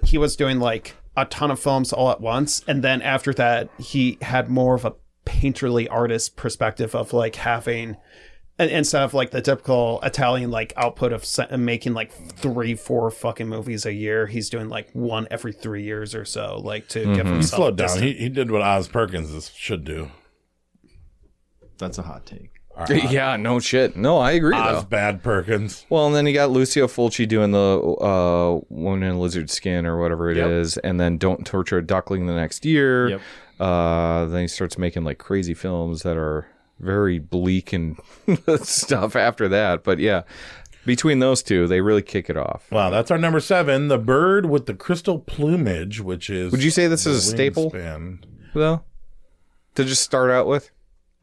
he was doing like a ton of films all at once, and then after that he had more of a painterly artist perspective of like having, instead of like the typical Italian like output of making like 3-4 fucking movies a year, he's doing like one every 3 years or so, like to give himself He slowed down. distance. He did what Oz Perkins should do. That's a hot take. Yeah, no shit. No, I agree Oz though. Bad Perkins. Well, and then you got Lucio Fulci doing the Woman in Lizard Skin or whatever it is, and then Don't Torture a Duckling the next year. Yep. Then he starts making like crazy films that are very bleak and stuff after that. But yeah, between those two, they really kick it off. Wow, that's our number 7, The Bird with the Crystal Plumage, which is... Would you say this is a the staple, wingspan. though? To just start out with?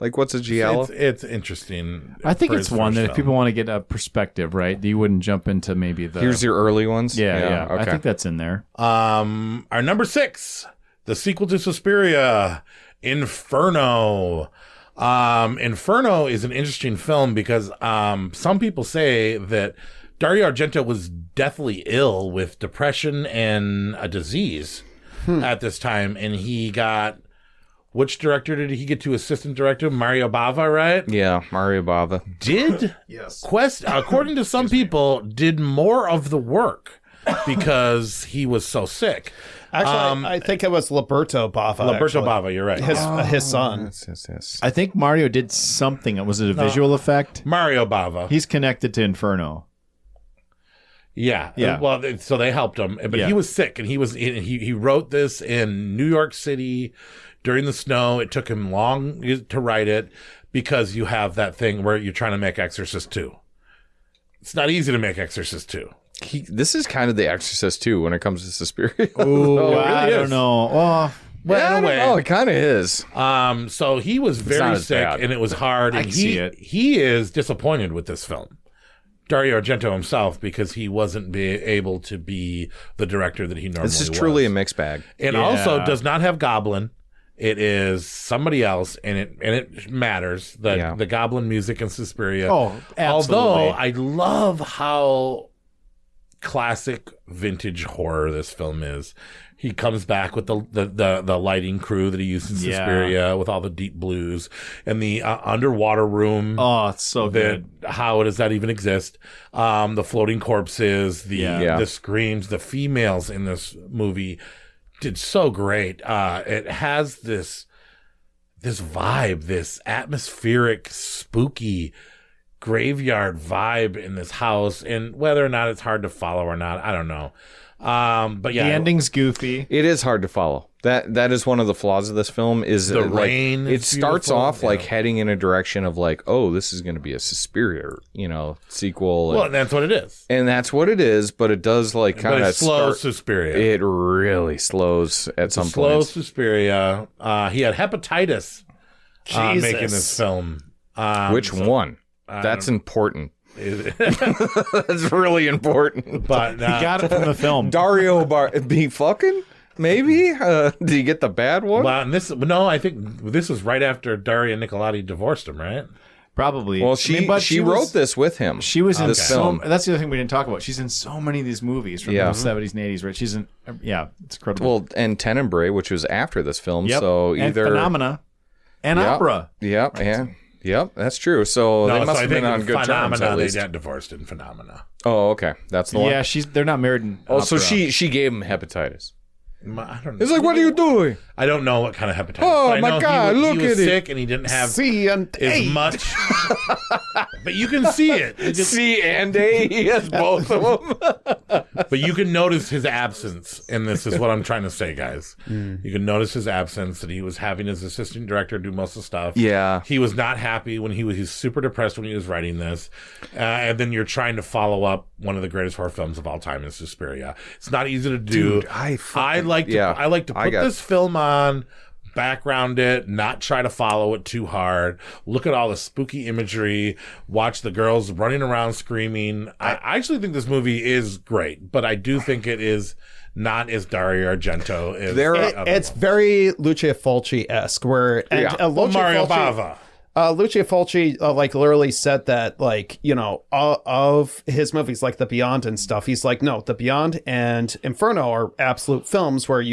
Like, what's a giallo? It's interesting. I think for it's his one first that if film. people want to get a perspective, right, you wouldn't jump into maybe the... Here's your early ones? Yeah. Okay. I think that's in there. Our number 6, the sequel to Suspiria, Inferno. Inferno is an interesting film because some people say that Dario Argento was deathly ill with depression and a disease at this time, and he got... Which director did he get to? Assistant director Mario Bava, right? Yeah, Mario Bava. Did Yes. according to some people, did more of the work. because he was so sick. Actually, I think it was Liberto Bava. Bava, you're right. His son. Yes. I think Mario did something. Was it a visual effect? Mario Bava. He's connected to Inferno. Yeah. Well, so they helped him, but he was sick, and he wrote this in New York City during the snow. It took him long to write it because you have that thing where you're trying to make Exorcist 2. It's not easy to make Exorcist 2. This is kind of the Exorcist too when it comes to Suspiria. Oh, I don't know. Oh, well, in a way. It kind of is. So he was very sick, and it was hard. And he is disappointed with this film. Dario Argento himself, because he wasn't able to be the director that he normally was. This is truly a mixed bag. And also does not have Goblin. It is somebody else, and it matters. The Goblin music in Suspiria. Oh, absolutely. Although I love how classic vintage horror this film is. He comes back with the lighting crew that he used in Suspiria with all the deep blues and the underwater room. Oh, it's so good. How does that even exist? The floating corpses, the screams, the females in this movie did so great. It has this vibe, this atmospheric, spooky graveyard vibe in this house, and whether or not it's hard to follow or not, I don't know. But yeah, the ending's goofy. It is hard to follow. That is one of the flaws of this film. Is the rain? It starts off like heading in a direction of like, oh, this is going to be a Suspiria, sequel. Well, and that's what it is. And that's what it is. But it does like kind of slow Suspiria. It really slows at some point. Slow Suspiria. He had hepatitis making this film. Which one? That's important. That's really important. But he got it from the film. Dario be fucking maybe. Did he get the bad one? Well, and I think this was right after Daria Nicolodi divorced him, right? Probably. Well, she wrote this with him. She was in this film. That's the other thing we didn't talk about. She's in so many of these movies from the 70s and 80s, right? She's in. It's incredible. Well, and Tenebre, which was after this film, so either and Phenomena and Opera. Yep, that's true. So they must have been on good terms at least. They got divorced in Phenomena. Oh, okay, that's the one. Yeah, they're not married in Opera. So she gave him hepatitis. I don't know. It's like, what are you doing? I don't know what kind of hepatitis. Oh my God! He look was at sick it. and he didn't have C and as much. But you can see it. C and A. He has both of them. But you can notice his absence, and this is what I'm trying to say, guys. You can notice his absence, that he was having his assistant director do most of the stuff. Yeah, he was not happy when he was super depressed when he was writing this, and then you're trying to follow up one of the greatest horror films of all time in Suspiria. It's not easy to do. Dude, I like to put this film on, background it, not try to follow it too hard, look at all the spooky imagery, watch the girls running around screaming. I actually think this movie is great, but I do think it is not as Dario Argento is. It's very Lucio Fulci-esque, where Mario Bava. Lucio Fulci literally said that of his movies like The Beyond and stuff, he's like, no, The Beyond and Inferno are absolute films where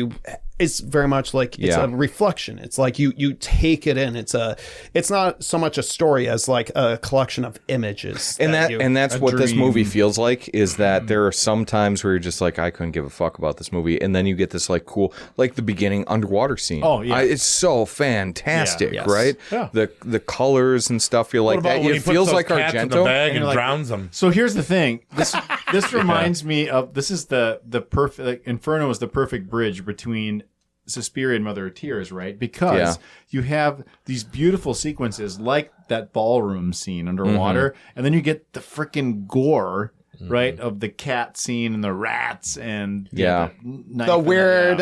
it's very much like it's a reflection. It's like you take it in. It's not so much a story as like a collection of images. And that's what this movie feels like, is that there are some times where you're just like, I couldn't give a fuck about this movie, and then you get this like cool, like the beginning underwater scene. Oh yeah, it's so fantastic, right? Yeah. The colors and stuff. You're like that. It feels like Argento. In the bag and drowns them. So here's the thing. This reminds me of the perfect Inferno is the perfect bridge between Suspiria and Mother of Tears, right? Because you have these beautiful sequences like that ballroom scene underwater, and then you get the freaking gore, right, of the cat scene and the rats and the weird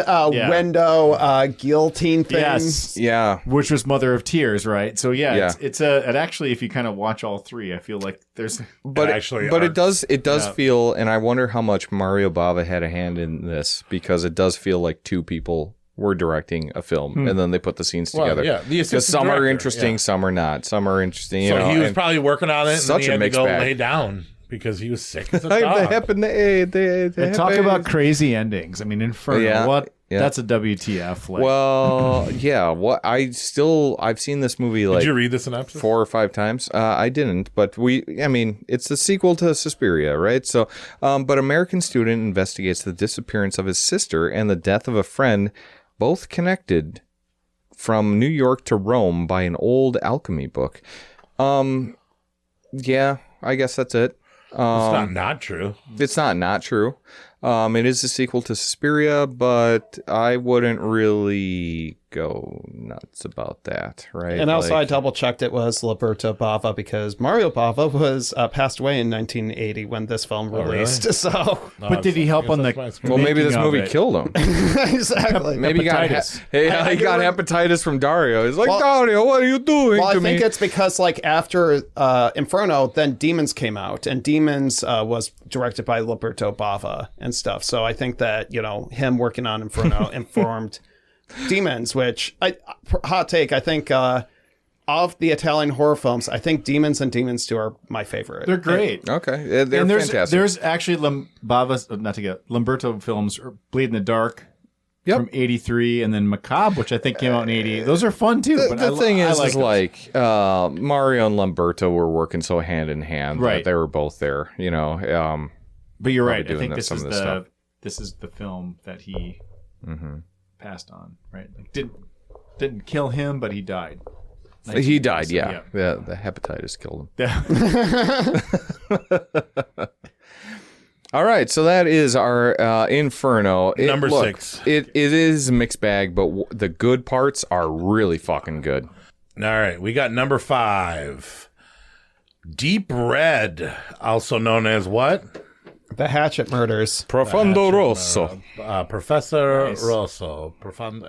window guillotine thing. Yes, which was Mother of Tears, right? So it actually, if you kind of watch all three, I feel like there's it does feel, and I wonder how much Mario Bava had a hand in this, because it does feel like two people were directing a film, and then they put the scenes together. Because some are interesting, some are not. Some are interesting. So he was probably working on it, and then he had to go lay down because he was sick as a dog. They talk about crazy endings. I mean, Inferno. Yeah. That's a WTF. Like. Well, yeah. I've seen this movie like. Did you read the synopsis? 4 or 5 times. I didn't, but it's the sequel to Suspiria, right? So, but American student investigates the disappearance of his sister and the death of a friend, both connected from New York to Rome by an old alchemy book. Yeah, I guess that's it. It's not true. It's not true. It is a sequel to Suspiria, but I wouldn't really go nuts about that, right? And also, I double checked it was Liberto Bava because Mario Bava was passed away in 1980 when this film released. Really? So, but did he help on the? Well, maybe this movie killed him. Exactly. Maybe he got hepatitis from Dario. He's like, Dario, what are you doing? Well, to I think me? it's because like after Inferno, then Demons came out, and Demons was directed by Liberto Bava and stuff. So I think that him working on Inferno informed Demons, which hot take. I think of the Italian horror films, I think Demons and Demons 2 are my favorite. They're great. Okay, they're fantastic. There's actually Lamberto films, Bleed in the Dark. Yep. From 83, and then Macabre, which I think came out in 88. Those are fun too. The thing is Mario and Lamberto were working so hand in hand. Right. That they were both there, But you're right. I think this is the film that he passed on, right? Like didn't kill him, but he died. He died, yeah. The hepatitis killed him. Yeah. All right, so that is our Inferno. Number 6. It is a mixed bag, but the good parts are really fucking good. All right, we got number 5. Deep Red, also known as what? The Hatchet Murders. Profondo Rosso. Professor Rosso.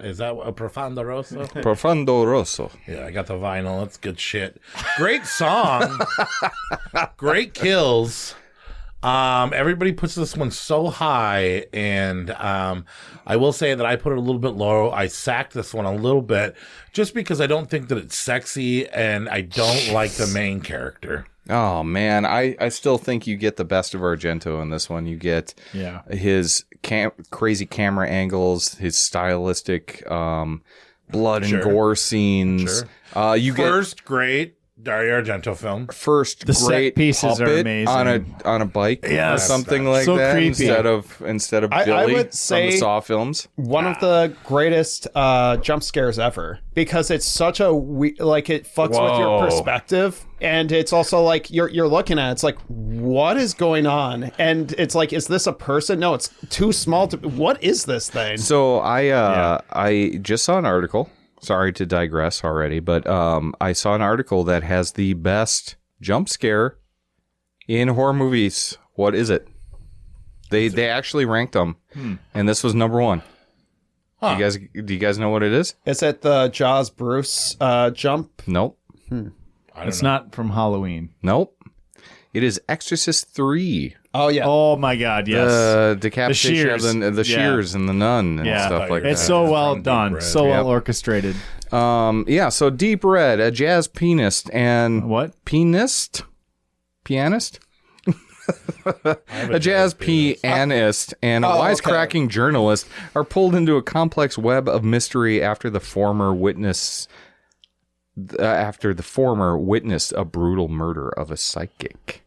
Is that a Profondo Rosso? Profondo Rosso. Yeah, I got the vinyl. That's good shit. Great song. Great kills. Everybody puts this one so high, and I will say that I put it a little bit low. I sacked this one a little bit just because I don't think that it's sexy, and I don't like the main character. Oh, man. I still think you get the best of Argento in this one. You get his crazy camera angles, his stylistic blood and gore scenes. Sure. First great Dario Argento film. First, the great set pieces are puppet amazing on a bike, or something like so that. Creepy. Instead of Billy I would say from the Saw films. One of the greatest jump scares ever, because it's such a it fucks with your perspective, and it's also like you're looking at it, it's like, what is going on? And it's like, is this a person? No, it's too small to. What is this thing? So I just saw an article. Sorry to digress already, but I saw an article that has the best jump scare in horror movies. What is it? They actually ranked them, and this was number 1. Huh. Do you guys know what it is? Is it the Jaws Bruce jump? Nope. It's not from Halloween. Nope. It is Exorcist 3. Oh, yeah. Oh, my God, yes. The decapitation of the shears. shears and the nun and stuff like that. It's so well done. So well orchestrated. So Deep Red, a jazz pianist and... What? Pianist? A jazz pianist and a wisecracking journalist are pulled into a complex web of mystery after the former witnessed a brutal murder of a psychic.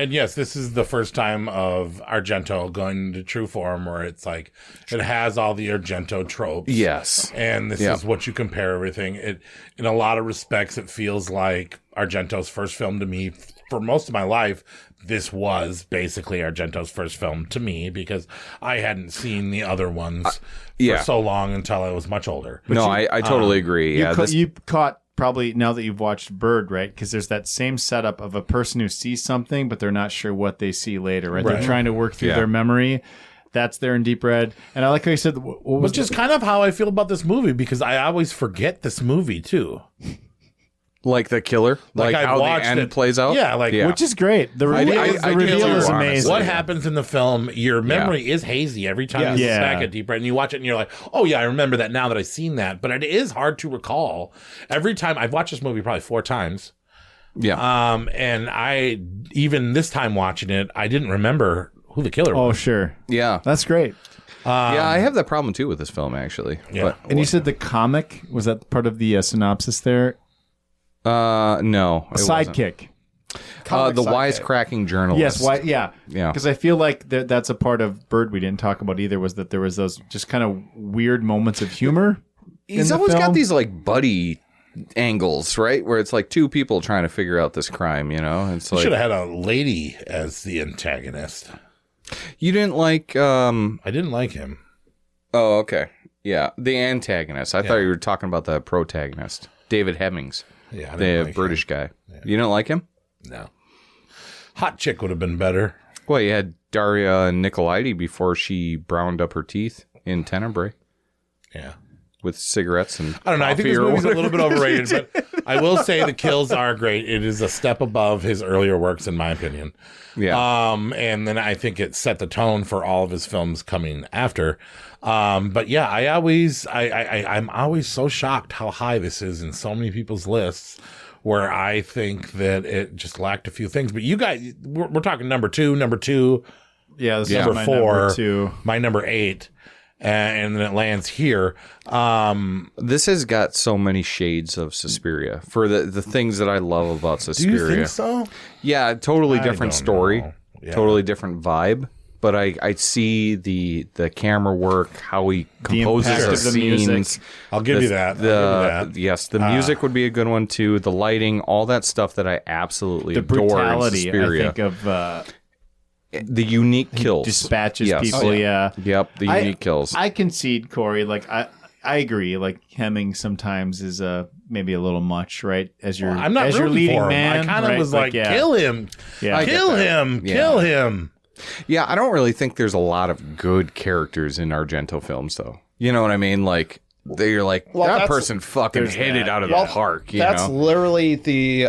And yes, this is the first time of Argento going into true form, where it's like it has all the Argento tropes. Yes. And this is what you compare everything. It, in a lot of respects, it feels like Argento's first film to me. For most of my life, this was basically Argento's first film to me, because I hadn't seen the other ones for so long until I was much older. But I totally agree. You caught probably, now that you've watched Bird, right? Because there's that same setup of a person who sees something, but they're not sure what they see later, right? They're trying to work through their memory. That's there in Deep Red. And I like how you said... Which is kind of how I feel about this movie, because I always forget this movie, too. Like the killer? Like how the end plays out? Yeah, which is great. The reveal is amazing. What happens in the film, your memory is hazy every time you look back at Deep Red, and you watch it and you're like, oh yeah, I remember that now that I've seen that. But it is hard to recall. Every time, I've watched this movie probably 4 times. Yeah. And I, even this time watching it, I didn't remember who the killer was. Oh, sure. Yeah. That's great. Yeah, I have that problem too with this film, actually. Yeah. And you said the comic, was that part of the synopsis there? No. A sidekick. The wisecracking journalist. Yes, Yeah. Because I feel like that's a part of Bird we didn't talk about either, was that there was those just kind of weird moments of humor. He's always got these like buddy angles, right? Where it's like two people trying to figure out this crime, you know? It's like, should have had a lady as the antagonist. You didn't like... I didn't like him. Oh, okay. Yeah, the antagonist. I thought you were talking about the protagonist. David Hemmings. Yeah, the like British him. guy. Yeah. You didn't like him? No. Hot chick would have been better. Well, you had Daria Nicolaides before she browned up her teeth in Tenebre. Yeah. With cigarettes and I don't know. I think this movie's a little bit overrated, but I will say the kills are great. It is a step above his earlier works, in my opinion. Yeah. And then I think it set the tone for all of his films coming after. But yeah, I'm always so shocked how high this is in so many people's lists, where I think that it just lacked a few things. But you guys, we're talking number two. Yeah, this is number my 4, number 2. my number 8. And then it lands here. This has got so many shades of Suspiria for the things that I love about Suspiria. Do you think so? Yeah, totally different story, yeah. Totally different vibe. But I see the camera work, how he composes the scenes. Music. I'll give you that. Yes, the music would be a good one too. The lighting, all that stuff that I absolutely adore in brutality, Suspiria. I think of. The unique kills. Dispatches people, yeah. Yep, the unique kills. I concede, Corey. Like, I agree. Like, Hemming sometimes is maybe a little much, right? As your, I'm not as your leading for him. man. I kind of right? was like, kill him. Yeah. Kill him. Yeah. Kill him. Yeah, I don't really think there's a lot of good characters in Argento films, though. You know what I mean? Like, they're like, that person fucking hit it out of the park. You that's know? literally the,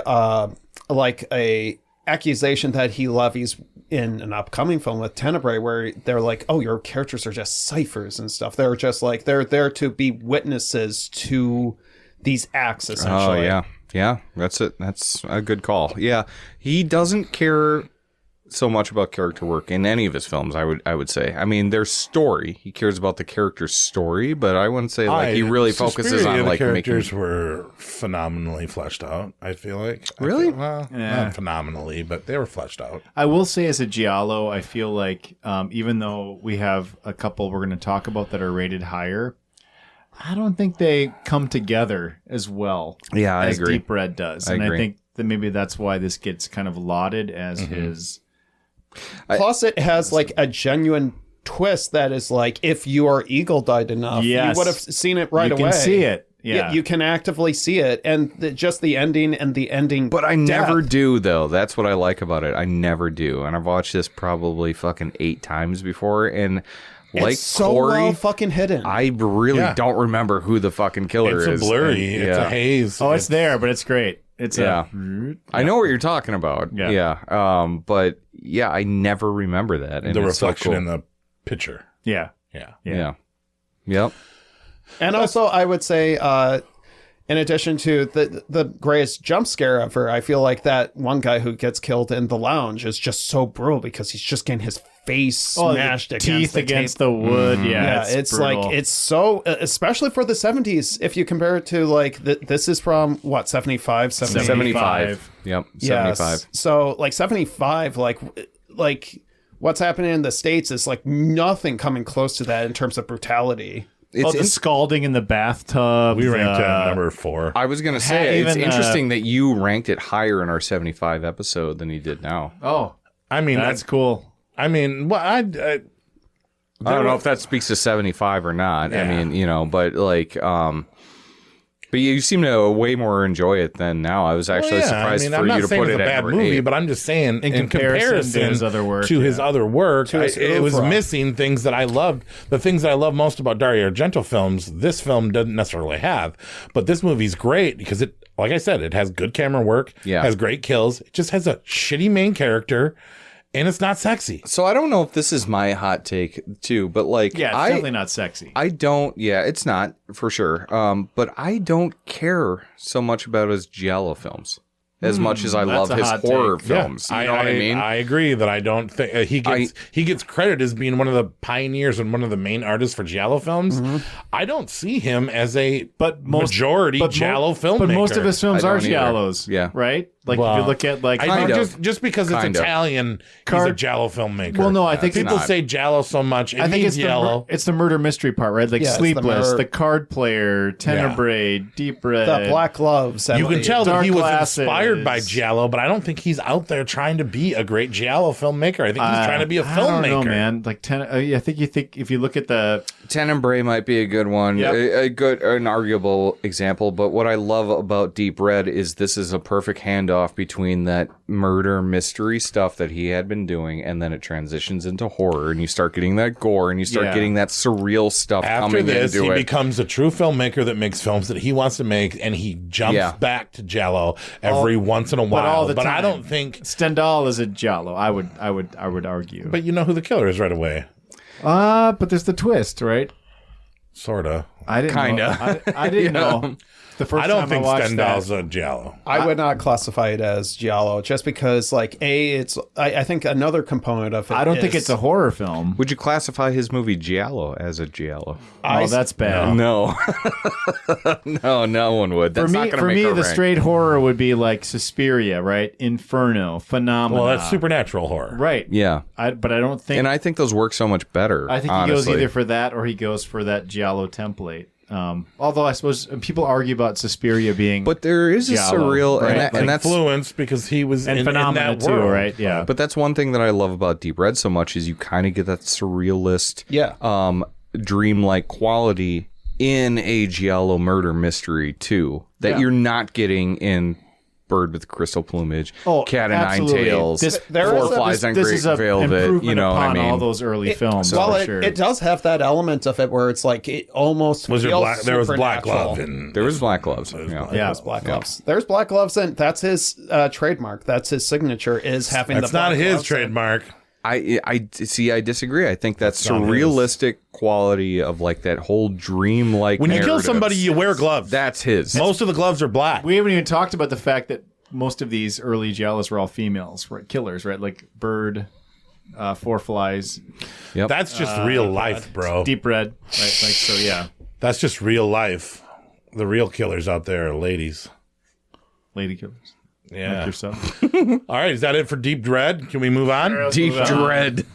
like, a accusation that he levies in an upcoming film with Tenebre, where they're like, oh, your characters are just ciphers and stuff. They're just like, they're there to be witnesses to these acts, essentially. Oh, yeah. Yeah, that's it. That's a good call. Yeah, he doesn't care so much about character work in any of his films, I would say. I mean, there's story. He cares about the character's story, but I wouldn't say like he really focuses on like the characters were phenomenally fleshed out, I feel like. Really? Not phenomenally, but they were fleshed out. I will say, as a giallo, I feel like even though we have a couple we're going to talk about that are rated higher, I don't think they come together as well as agree. Deep Red does. I agree. I think that maybe that's why this gets kind of lauded as his... Plus, it has like a genuine twist that is like, if you are eagle-eyed enough, you would have seen it right away. You can see it. Yeah. You can actively see it. And just the ending and the ending. But I never do, though. That's what I like about it. I never do. And I've watched this probably fucking 8 times before. And like it's so Corey, well fucking hidden. I really don't remember who the fucking killer is. It's a blurry. And, it's a haze. Oh, it's there, but it's great. It's I know what you're talking about. Yeah. But yeah, I never remember that. And the it's reflection so cool. in the picture. Yeah. Yep. And also, I would say, in addition to the greatest jump scare ever, I feel like that one guy who gets killed in the lounge is just so brutal because he's just getting his face smashed against the wood. Yeah, it's brutal. like, it's so, especially for the 70s, if you compare it to like, this is from what, 75? 75. Yep, 75. Yes. So like 75, like what's happening in the States is like nothing coming close to that in terms of brutality. It's the scalding in the bathtub. We ranked it at number 4. I was going to say, it's interesting that you ranked it higher in our 75 episode than you did now. Oh, I mean, that's cool. I mean, well, I don't know if that speaks to 75 or not. Yeah. I mean, you know, but like, but you seem to way more enjoy it than now. I was actually surprised for you to put it at bad movie, 8. but I'm just saying in comparison to his other work, it was missing things that I loved. The things that I love most about Dario Argento films, this film doesn't necessarily have. But this movie's great because it, like I said, it has good camera work, has great kills. It just has a shitty main character. And it's not sexy. So I don't know if this is my hot take too, but like, it's definitely not sexy. I don't. Yeah, it's not for sure. But I don't care so much about his giallo films. as much as I love his horror films. You know what I mean? I agree that I don't think he gets credit as being one of the pioneers and one of the main artists for giallo films. I don't see him as a majority giallo filmmaker. But most of his films are giallos. Yeah. Right? Like if you look at like I think just because it's Italian, he's a giallo filmmaker. Well, no, I think people say giallo so much. I think it's giallo. It's the murder mystery part, right? Like Sleepless, the Card Player, Tenebre, Deep Red, the Black Gloves. You can tell that he was Glasses. inspired by giallo, but I don't think he's out there trying to be a great giallo filmmaker. I think he's trying to be a filmmaker. I don't know, man. Like I think if you look at the Tenebre might be a good one, an arguable example. But what I love about Deep Red is this is a perfect handoff between that murder mystery stuff that he had been doing, and then it transitions into horror, and you start getting that gore, and you start getting that surreal stuff coming into it. After this, he becomes a true filmmaker that makes films that he wants to make, and he jumps back to giallo every once in a while. But I don't think Stendahl is a giallo. I would argue. But you know who the killer is right away. But there's the twist, right? Sorta. I didn't know. I didn't know. The first I don't time think I watched Stendahl's a giallo. I would not classify it as giallo, just because, like, it's. I think another component of it. I don't think it's a horror film. Would you classify his movie Giallo as a giallo? Oh, that's bad. No, no one would. That's not going to make me, a the rank. straight horror would be like Suspiria, right? Inferno, Phenomena. Well, that's supernatural horror, right? Yeah, but I don't think. And I think those work so much better. I think he goes either for that or he goes for that giallo template. Although I suppose people argue about Suspiria being, but there is giallo, a surreal right? and that's influence because he was in Phenomena that too, world. right? Yeah. But that's one thing that I love about Deep Red so much is you kind of get that surrealist, dreamlike quality in a giallo murder mystery too that you're not getting in Bird with Crystal Plumage, Cat and Nine Tails, Four Flies on Great Velvet. You know what I mean? All those early films. It does have that element of it where it's like it almost there was Black Glove there was Black Gloves. There was Black Gloves. There's Black Gloves, and that's his trademark. That's his signature. Is having that's the Black not his Gloves trademark. I see. I disagree. I think that surrealistic quality of like that whole dream-like. When you kill somebody, you wear gloves. That's his. Most of the gloves are black. We haven't even talked about the fact that most of these early giallos were all females, right? Killers, right? Like Bird, Four Flies. Yep. That's just real life, bro. Deep Red, right? Like so, yeah. That's just real life. The real killers out there are ladies. Lady killers. Yeah. Like yourself. All right, is that it for Deep Dread? Can we move on? Deep Dread.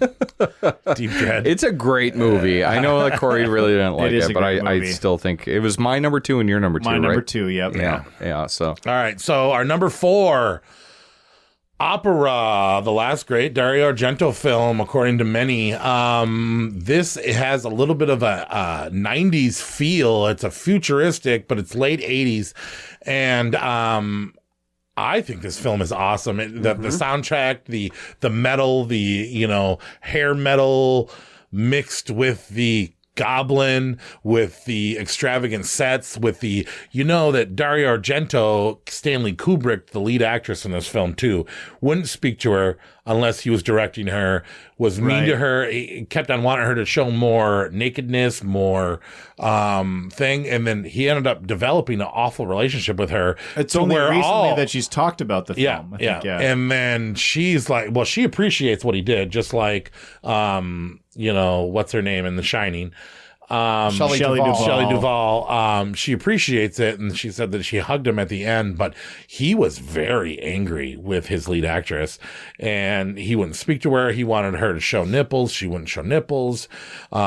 Deep Dread. It's a great movie. I know that Corey really didn't like it, but I still think it was my number 2 and your number 2. My number right? 2. Yep. Yeah. So all right. So our number 4, Opera, the last great Dario Argento film, according to many. This has a little bit of a 90s feel. It's a futuristic, but it's late 80s, and I think this film is awesome. The soundtrack, the metal, the hair metal mixed with the goblin, with the extravagant sets, with the that Dario Argento, Stanley Kubrick, the lead actress in this film too, wouldn't speak to her unless he was directing her, was mean to her. He kept on wanting her to show more nakedness, more thing, and then he ended up developing an awful relationship with her. It's only recently that she's talked about the film. Yeah. And then she's like, well, she appreciates what he did, just like what's her name in The Shining? Shelley Duvall. She appreciates it, and she said that she hugged him at the end, but he was very angry with his lead actress, and he wouldn't speak to her. He wanted her to show nipples. She wouldn't show nipples.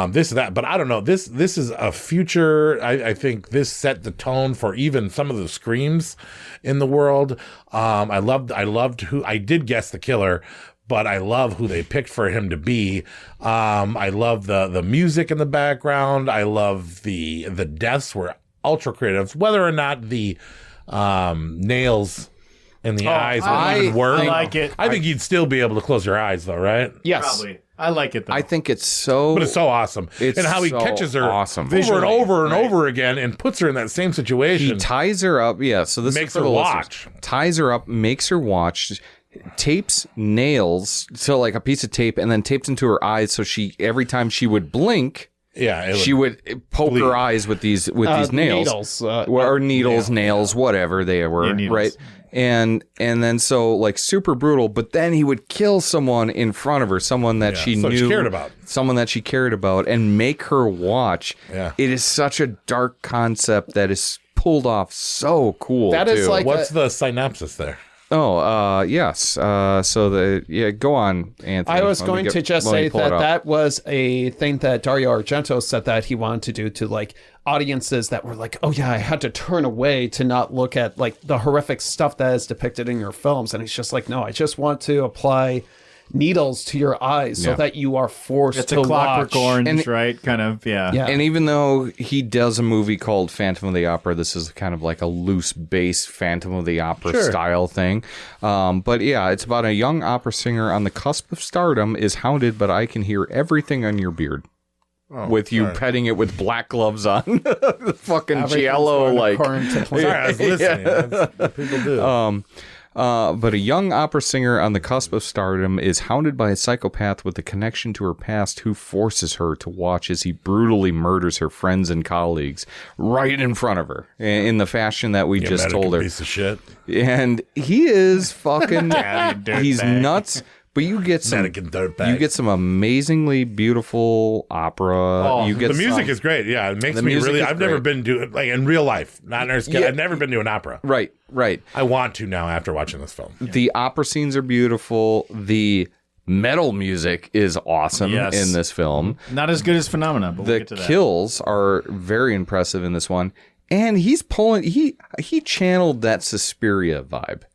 This, that, but I don't know. This is a future. I think this set the tone for even some of the screams in the world. I loved who I did guess the killer, but I love who they picked for him to be. I love the music in the background. I love the deaths were ultra creative. Whether or not the nails in the eyes would even work. I like it. I think you'd still be able to close your eyes, though, right? Yes. Probably. I like it, though. I think it's so... But it's so awesome. It's and how he so catches her awesome. over and over and over again and puts her in that same situation. He ties her up. Yeah, so this makes is for her the watch. listeners. Ties her up, makes her watch, tapes nails, so like a piece of tape, and then tapes into her eyes, so she every time she would blink, she would poke her eyes with these nails, needles, nails, whatever they were, right? And then so like super brutal, but then he would kill someone in front of her, someone that she cared about, and make her watch. Yeah. It is such a dark concept that is pulled off so cool. That is like what's the synopsis there? Oh, yes. Go on, Anthony. I was going to just say that was a thing that Dario Argento said that he wanted to do to like audiences that were like, oh yeah, I had to turn away to not look at like the horrific stuff that is depicted in your films. And he's just like, no, I just want to apply needles to your eyes so that you are forced to watch. It's a Clockwork Orange, right? Kind of, yeah. And even though he does a movie called Phantom of the Opera, this is kind of like a loose base Phantom of the Opera style thing. But yeah, it's about a young opera singer on the cusp of stardom is hounded, but I can hear everything on your beard. With you petting it with black gloves on. The fucking giallo, like. Sorry, I was listening. That's what people do. But a young opera singer on the cusp of stardom is hounded by a psychopath with a connection to her past who forces her to watch as he brutally murders her friends and colleagues right in front of her in the fashion that we just told her. Piece of shit. And he is fucking... he's nuts. But you get some amazingly beautiful opera. The music is great. Yeah, it makes me really. I've never been to like in real life. Not I've never been to an opera. Right. I want to now after watching this film. The opera scenes are beautiful. The metal music is awesome in this film. Not as good as Phenomena, but we'll get to that. The kills are very impressive in this one, and he's pulling. He channeled that Suspiria vibe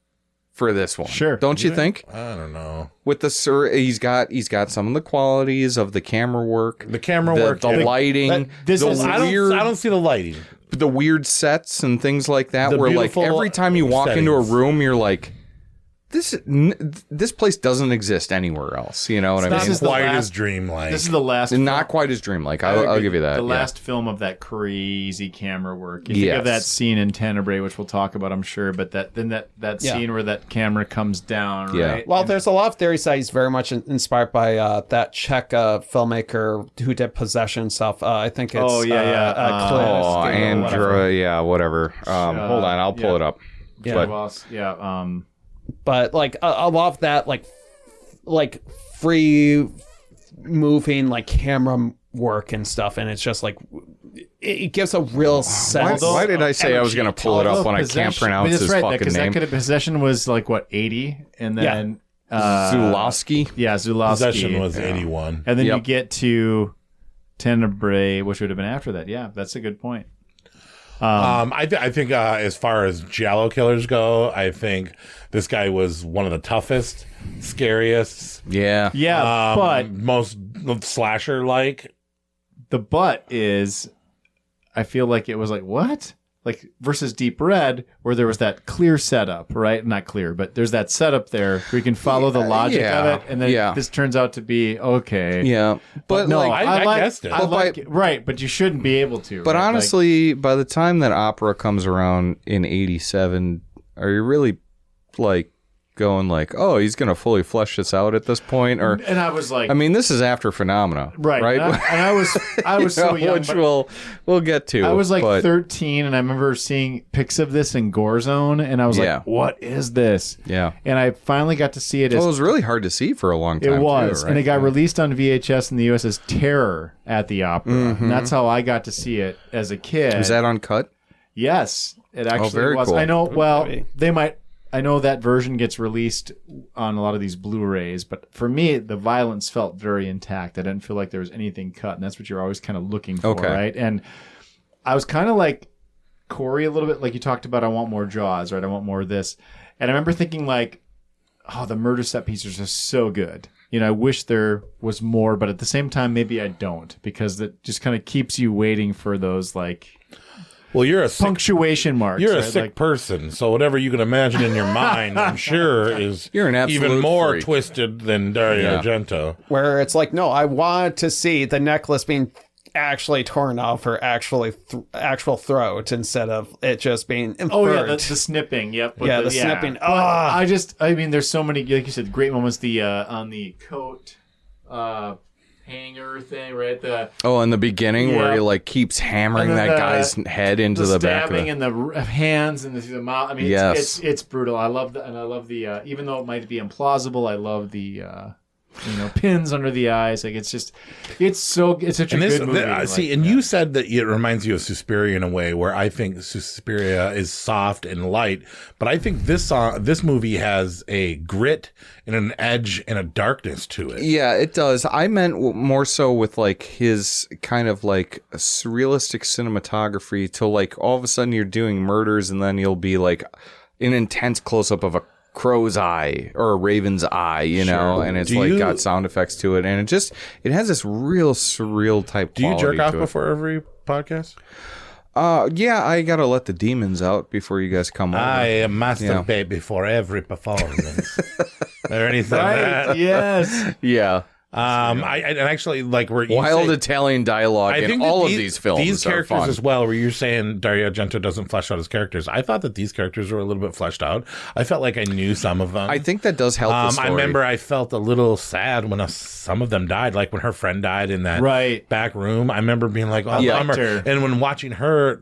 for this one. Sure. Don't you think? I don't know. With the he's got some of the qualities of the camera work. The lighting. I don't see the lighting. The weird sets and things like that where like every time you walk into a room you're like this place doesn't exist anywhere else. You know what I mean? This is quite as dreamlike. This is the last. Not quite as dreamlike. I'll give you that. The last film of that crazy camera work. You think of that scene in Tenebre, which we'll talk about, I'm sure. But that scene where that camera comes down. Yeah. Right? Well, there's a lot of theories that he's very much inspired by that Czech filmmaker who did Possession stuff. I think it's Andra, whatever. Hold on, I'll pull it up. But like a lot of that, like free moving like camera work and stuff, and it's just like it gives a real sense. Why did I say I was going to pull it up when I can't pronounce his fucking name? Possession was like what 80, and then Zulawski. Yeah, Zulawski. Possession was 81, and then you get to Tenebre, which would have been after that. Yeah, that's a good point. I think as far as giallo killers go, I think this guy was one of the toughest, scariest. But most slasher like. The but is, I feel like it was like what? Like versus Deep Red, where there was that clear setup, right? Not clear, but there's that setup there where you can follow the logic of it, and then this turns out to be okay. Yeah, but no, like, I guessed it. I like it. Right, but you shouldn't be able to. But right? honestly, by the time that opera comes around in '87, are you really like going like, oh, he's going to fully flesh this out at this point? Or and I was like, I mean, this is after Phenomena, right? And I was so young, which we'll get to. I was like 13, and I remember seeing pics of this in Gore Zone, and I was like, what is this? Yeah. And I finally got to see it. Well, it was really hard to see for a long time. It was, too, right? and it got released on VHS in the U.S. as Terror at the Opera. Mm-hmm. And that's how I got to see it as a kid. Was that uncut? Yes, it actually very was. Cool. I know. Well, I know that version gets released on a lot of these Blu-rays, but for me, the violence felt very intact. I didn't feel like there was anything cut, and that's what you're always kind of looking for, right? And I was kind of like Corey a little bit, like you talked about, I want more Jaws, right? I want more of this. And I remember thinking like, oh, the murder set pieces are so good. You know, I wish there was more, but at the same time, maybe I don't, because that just kind of keeps you waiting for those like... Well, you're a punctuation marks. You're a sick person, so whatever you can imagine in your mind, I'm sure, is even more twisted than Dario Argento. Where it's like, no, I want to see the necklace being actually torn off her actual throat instead of it just being inferred. Oh yeah, the snipping. Yep. The snipping. I mean, there's so many, like you said, great moments. The on the coat. hanger thing, right? In the beginning where he like keeps hammering that guy's head into the back of stabbing in the hands and the mouth. I mean, it's brutal. I love that, and I love the even though it might be implausible, I love the pins under the eyes. Like it's such a good movie. You said that it reminds you of Suspiria in a way, where I think Suspiria is soft and light, but I think this movie has a grit and an edge and a darkness to it. Yeah, it does. I meant more so with like his kind of like surrealistic cinematography to like all of a sudden you're doing murders and then you'll be like an intense close up of a crow's eye or a raven's eye, you know, and it's got sound effects to it, and it has this real surreal type quality. Do you jerk off before every podcast? Yeah, I gotta let the demons out before you guys come over. I masturbate before every performance. Or anything like that. Yes. Yeah. I actually like where wild Italian dialogue in all of these films. These characters as well, where you're saying Dario Argento doesn't flesh out his characters. I thought that these characters were a little bit fleshed out. I felt like I knew some of them. I think that does help the story. I remember I felt a little sad when some of them died, like when her friend died in that back room. I remember being like, oh, bummer. And when watching her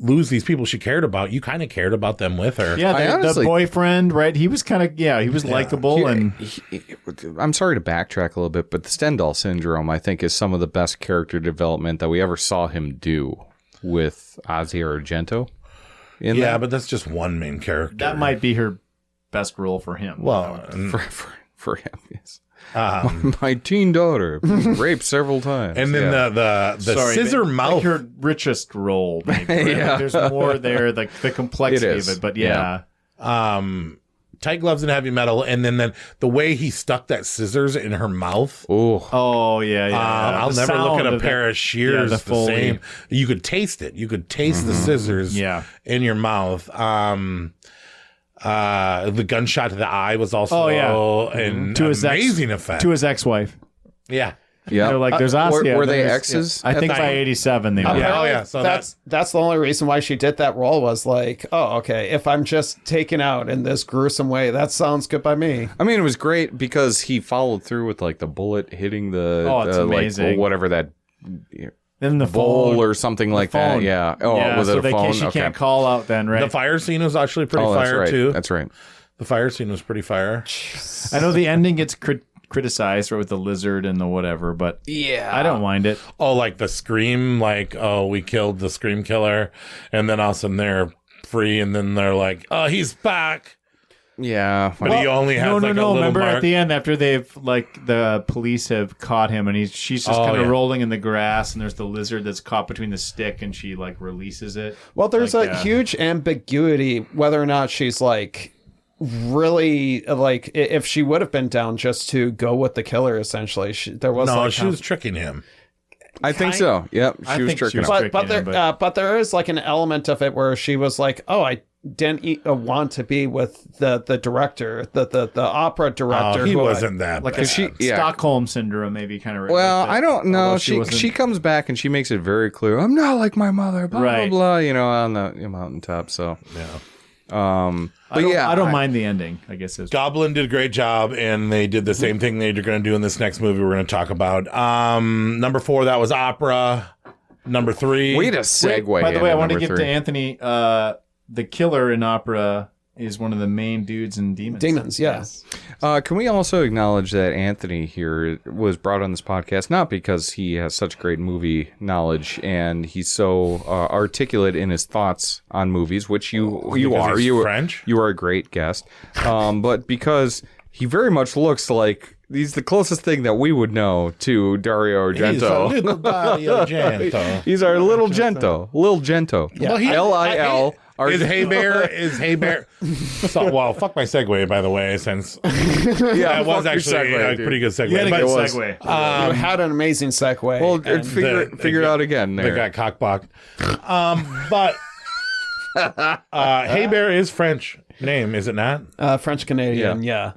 lose these people she cared about, you kind of cared about them with her. Yeah, the boyfriend, right? He was kind of, he was likable. I'm sorry to backtrack a little bit, but the Stendahl Syndrome, I think, is some of the best character development that we ever saw him do with Dario Argento. But that's just one main character. That might be her best role for him. Well, for him, yes. My teen daughter raped several times, and then the scissor mouth, like her richest role. Maybe, right? Like there's more there, like the complexity of it. But tight gloves and heavy metal, and then the way he stuck that scissors in her mouth. Oh yeah. I'll never look at a pair of shears the same. You could taste it. You could taste the scissors. In your mouth. The gunshot to the eye was also an amazing effect. To his ex-wife. Yeah. Yeah. They're like, there's Oscar. Were they exes? I think by 87 they were. So that's the only reason why she did that role was like, oh, okay, if I'm just taken out in this gruesome way, that sounds good by me. I mean, it was great because he followed through with like the bullet hitting the it's amazing. Like, whatever that then the bowl phone, or something like that. Yeah. Was it a phone? She can't call out then, right? The fire scene was actually pretty fire too. That's right. The fire scene was pretty fire. I know the ending gets criticized, right, with the lizard and the whatever, but I don't mind it. Oh, like the scream, like, oh, we killed the scream killer, and then all of a sudden they're free, and then they're like, oh, he's back. Yeah, but he only has a little Remember mark. at the end after they've the police have caught him and she's just kind of rolling in the grass and there's the lizard that's caught between the stick and she like releases it. Well, there's a huge ambiguity whether or not she's like really like if she would have been down just to go with the killer. Essentially, she was tricking him. I think so. Yep, she was tricking him. But there is like an element of it where she was like, oh, I didn't want to be with the director, the opera director. He wasn't that like bad. Stockholm syndrome, maybe kind of. Well, I don't know. She comes back and she makes it very clear. I'm not like my mother. Blah blah blah. You know, on the mountaintop. So I don't mind the ending. I guess Goblin did a great job, and they did the same thing they're going to do in this next movie we're going to talk about. Number 4, that was opera. Number 3, way to segue. By the way, I want to give to Anthony. The killer in opera is one of the main dudes in Demons. Demons, yes. Can we also acknowledge that Anthony here was brought on this podcast not because he has such great movie knowledge and he's so articulate in his thoughts on movies, which you are. French? You are a great guest, but because he very much looks like. He's the closest thing that we would know to Dario Argento. He's a little Dario Argento. He's our little Gento. Lil Gento. Yeah. Lil. Is Hey Bear? Well, fuck my segue, by the way, since that was actually a pretty good segue. You had a good segue. You had an amazing segue. Well, figure it out again. They got cockblocked. But Hey Bear is French name, is it not? French Canadian, yeah.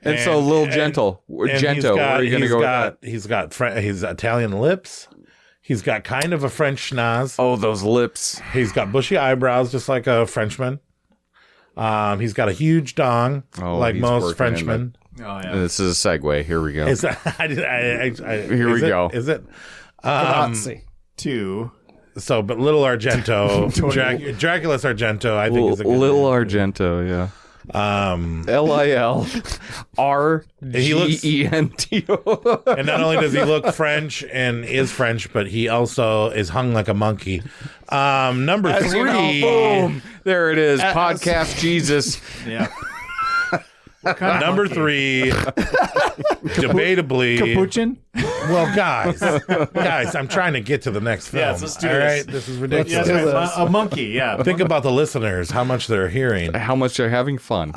And so Lil Gento, where are you going to go with that? He's got his Italian lips. He's got kind of a French schnoz. Oh, those lips. He's got bushy eyebrows, just like a Frenchman. He's got a huge dong, like most Frenchmen. Oh yeah. This is a segue. Here we go. Here we go. Is it? Grazie. 2. So, but Little Argento, Dracula's Argento, I think is a good Little name. Argento, yeah. LILRGENTO. And not only does he look French and is French, but he also is hung like a monkey. Number 3. You know, boom. There it is. Podcast Jesus. Yeah. Number 3, debatably. Capuchin? Well, guys, I'm trying to get to the next film. Yes, let's do all this. right, this is ridiculous. Yes, a monkey, yeah. Think about the listeners, how much they're hearing. How much they're having fun.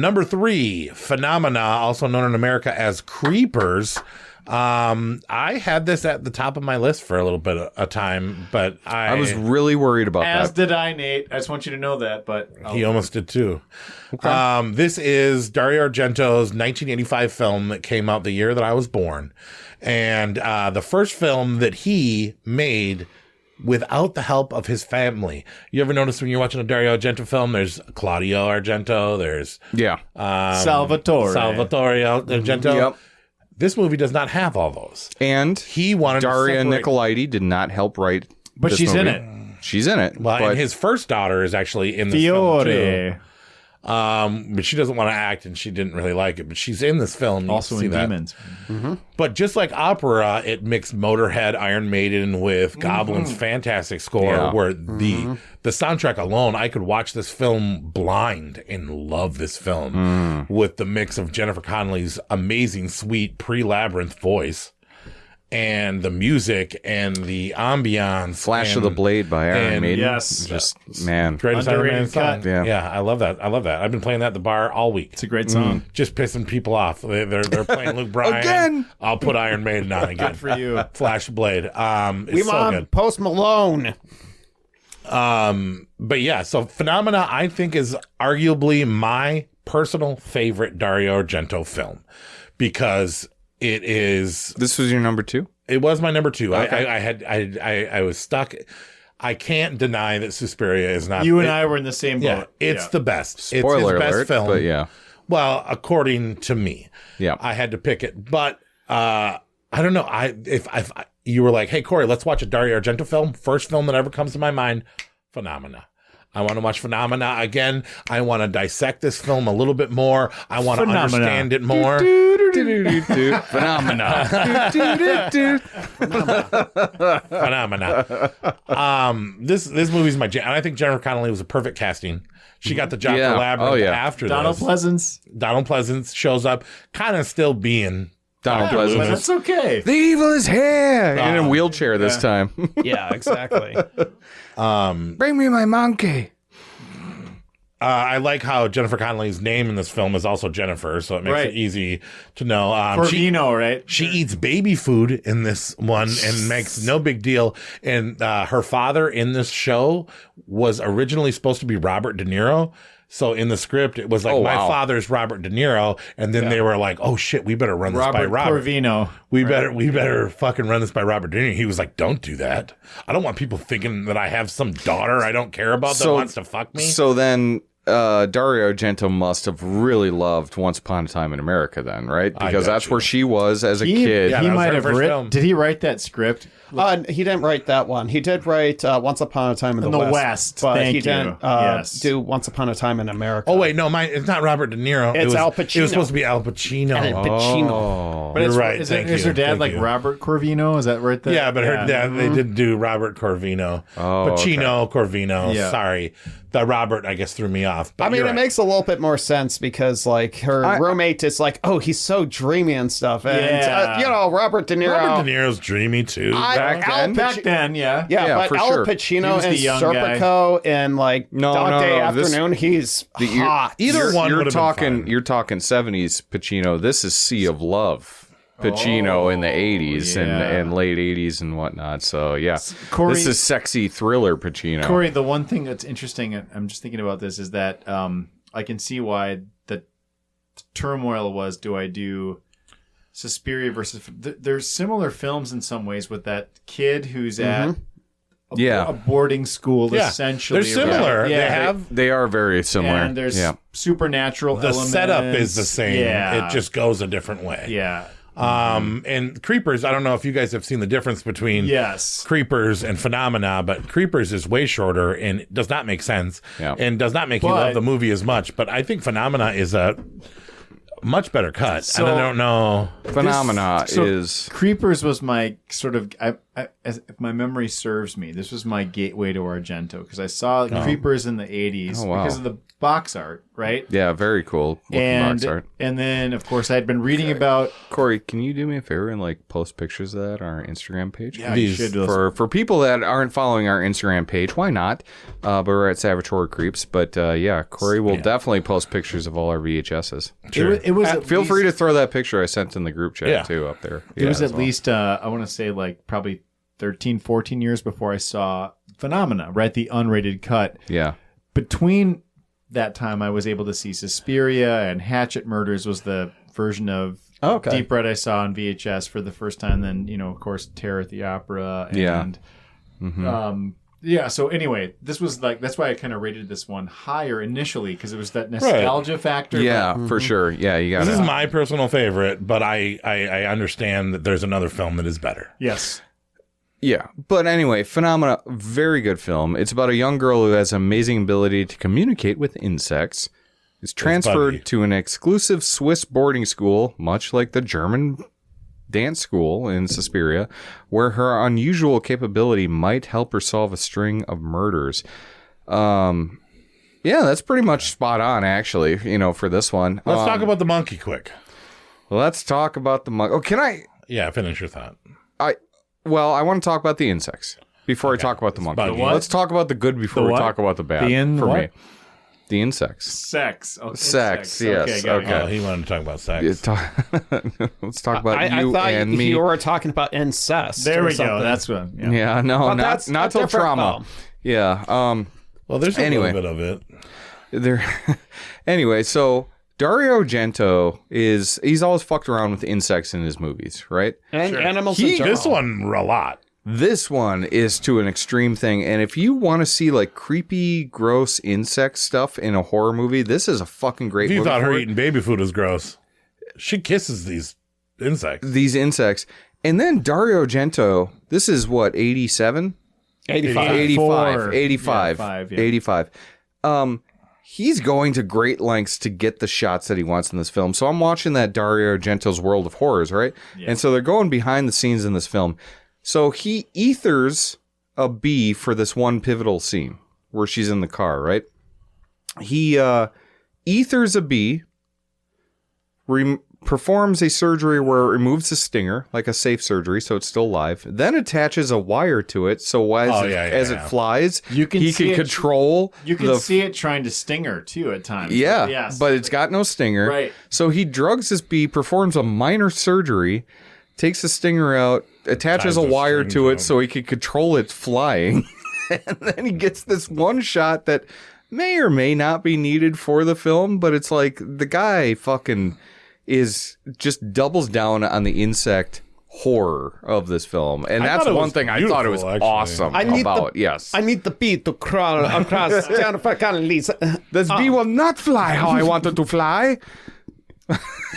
Number 3, Phenomena, also known in America as Creepers. I had this at the top of my list for a little bit of time, but I was really worried about As that. did I, Nate. I just want you to know that, but He almost did too. Okay. This is Dario Argento's 1985 film that came out the year that I was born. And the first film that he made without the help of his family. You ever notice when you're watching a Dario Argento film, there's Claudio Argento, there's Salvatore Argento. Yep. This movie does not have all those. And he wanted Daria to separate... Nicolaides did not help write But this she's movie. in it. She's in it. Well, and his first daughter is actually in this film too. But she doesn't want to act, and she didn't really like it. But she's in this film. You Also see in that. Demons. Mm-hmm. But just like opera, it mixed Motorhead, Iron Maiden with Goblin's fantastic score, where the soundtrack alone, I could watch this film blind and love this film with the mix of Jennifer Connelly's amazing, sweet pre-Labyrinth voice and the music and the ambiance. Flash of the Blade by Iron Maiden. Yes. Just, man. Greatest Iron Maiden Underrated song. cut. Yeah, I love that. I've been playing that at the bar all week. It's a great song. Just pissing people off. They're playing Luke Bryan. Again! I'll put Iron Maiden on again. Good for you. Flash Blade. It's We so want good. Post Malone. But yeah, so Phenomena, I think, is arguably my personal favorite Dario Argento film because it is. This was your number 2? It was my number 2. Okay. I was stuck. I can't deny that Suspiria is not. You and I were in the same boat. Yeah, it's the best. Spoiler it's his alert, best film. but yeah. Well, according to me, Yeah. I had to pick it. But I don't know. If you were like, hey, Corey, let's watch a Dario Argento film. First film that ever comes to my mind, Phenomena. I want to watch Phenomena again. I want to dissect this film a little bit more. I want to understand it more. Phenomena. Phenomena. This movie's my jam. And I think Jennifer Connelly was a perfect casting. She got the job for Labyrinth after Donald this. Donald Pleasance shows up, kind of still being Donald Pleasance. That's okay. The evil is here. In a wheelchair this time. Yeah, exactly. Bring me my monkey. I like how Jennifer Connelly's name in this film is also Jennifer, so it makes it easy to know. Corvino, right? She eats baby food in this one and makes no big deal. And her father in this show was originally supposed to be Robert De Niro. So in the script, it was like, my father's Robert De Niro. And then they were like, oh shit, we better run this by Robert. Corvino. We better fucking run this by Robert De Niro. He was like, don't do that. I don't want people thinking that I have some daughter I don't care about that wants to fuck me. So then Dario Argento must have really loved Once Upon a Time in America then, right? Because that's where she was as a kid. Yeah, He that was might her have first written. film. Did he write that script? He didn't write that one. He did write Once Upon a Time in the West. But He Thank didn't you. Yes. do Once Upon a Time in America. Oh, wait, no, it's not Robert De Niro. It's Al Pacino. It was supposed to be Al Pacino. And Pacino. But You're it's, right. Is Thank her you. dad Thank like you. Robert Corvino? Is that right there? Yeah, but her dad, they did do Robert Corvino. Pacino, Corvino. Yeah. Sorry. The Robert, I guess, threw me off. But I mean, you're it right. makes a little bit more sense because, like, her roommate is like, oh, he's so dreamy and stuff. And, Robert De Niro. Robert De Niro's dreamy, too. Back then, yeah. Yeah, but for Al sure. He Pacino was the and young Serpico and, like, Dog Day Afternoon, he's hot. Either one would have been fine. You're talking 70s Pacino. This is Sea of Love. Pacino in the 80s and late 80s and whatnot. So, yeah. Corey, this is sexy thriller Pacino. Corey, the one thing that's interesting, I'm just thinking about this, is that I can see why the turmoil was, do I do Suspiria versus... There's similar films in some ways with that kid who's at a boarding school essentially. They're similar. Yeah. They are very similar. And there's supernatural the elements. setup is the same. Yeah. It just goes a different way. Yeah. And Creepers, I don't know if you guys have seen the difference between Creepers and Phenomena, but Creepers is way shorter and does not make sense and does not make you love the movie as much. But I think Phenomena is a much better cut. So, and I don't know. Phenomena is... Creepers was my sort of... if my memory serves me, this was my gateway to Argento because I saw Creepers in the 80s because of the box art, right? Yeah, very cool box art. And then, of course, I had been reading about... Corey, can you do me a favor and post pictures of that on our Instagram page? Yeah, you should. For people that aren't following our Instagram page, why not? But we're at Savage Horror Creeps. But Corey will definitely post pictures of all our VHSs. Sure. It was feel free to throw that picture I sent in the group chat too up there. It was at least, I want to say probably 13, 14 years before I saw Phenomena, right? The unrated cut. Yeah. Between that time, I was able to see Suspiria and Hatchet Murders was the version of Deep Red I saw on VHS for the first time. Then, of course, Terror at the Opera. And, so anyway, this was that's why I kind of rated this one higher initially because it was that nostalgia factor. Yeah, for sure. Yeah, you got it. This is my personal favorite, but I understand that there's another film that is better. Yes. Yeah, but anyway, Phenomena, very good film. It's about a young girl who has amazing ability to communicate with insects. Is transferred to an exclusive Swiss boarding school, much like the German dance school in Suspiria, where her unusual capability might help her solve a string of murders. Yeah, that's pretty much spot on, actually, for this one. Let's talk about the monkey quick. Let's talk about the monkey. Oh, can I? Yeah, finish your thought. Well, I want to talk about the insects before I talk about the monkey. Let's talk about the good before we talk about the bad. Me. The insects. Sex. Okay, sex, yes. Okay. Oh, he wanted to talk about sex. Let's talk about you and me. You were talking about incest. There we go. That's what. Yeah, no, not till trauma. Film. Yeah. Well, there's a little bit of it. Anyway, so Dario Argento he's always fucked around with insects in his movies, right? And animals in general. This one a lot. This one is to an extreme thing, and if you want to see creepy, gross insect stuff in a horror movie, this is a fucking great movie. You thought her eating baby food was gross. She kisses these insects. And then Dario Argento, this is what, 87? 85. He's going to great lengths to get the shots that he wants in this film. So I'm watching that Dario Argento's World of Horrors, right? Yeah. And so they're going behind the scenes in this film. So he ethers a bee for this one pivotal scene where she's in the car, right? He ethers a bee, performs a surgery where it removes the stinger, like a safe surgery, so it's still alive. Then attaches a wire to it, so as it flies, he can control. You can see it trying to sting her too at times. Yeah, but it's got no stinger. Right. So he drugs this bee, performs a minor surgery, takes the stinger out, attaches a wire to it so he can control it flying, and then he gets this one shot that may or may not be needed for the film, but it's like the guy fucking is just doubles down on the insect horror of this film, and that's one thing I thought it was awesome about. Yes, I need the bee to crawl across Jennifer Connelly's. This bee will not fly how I want it to fly.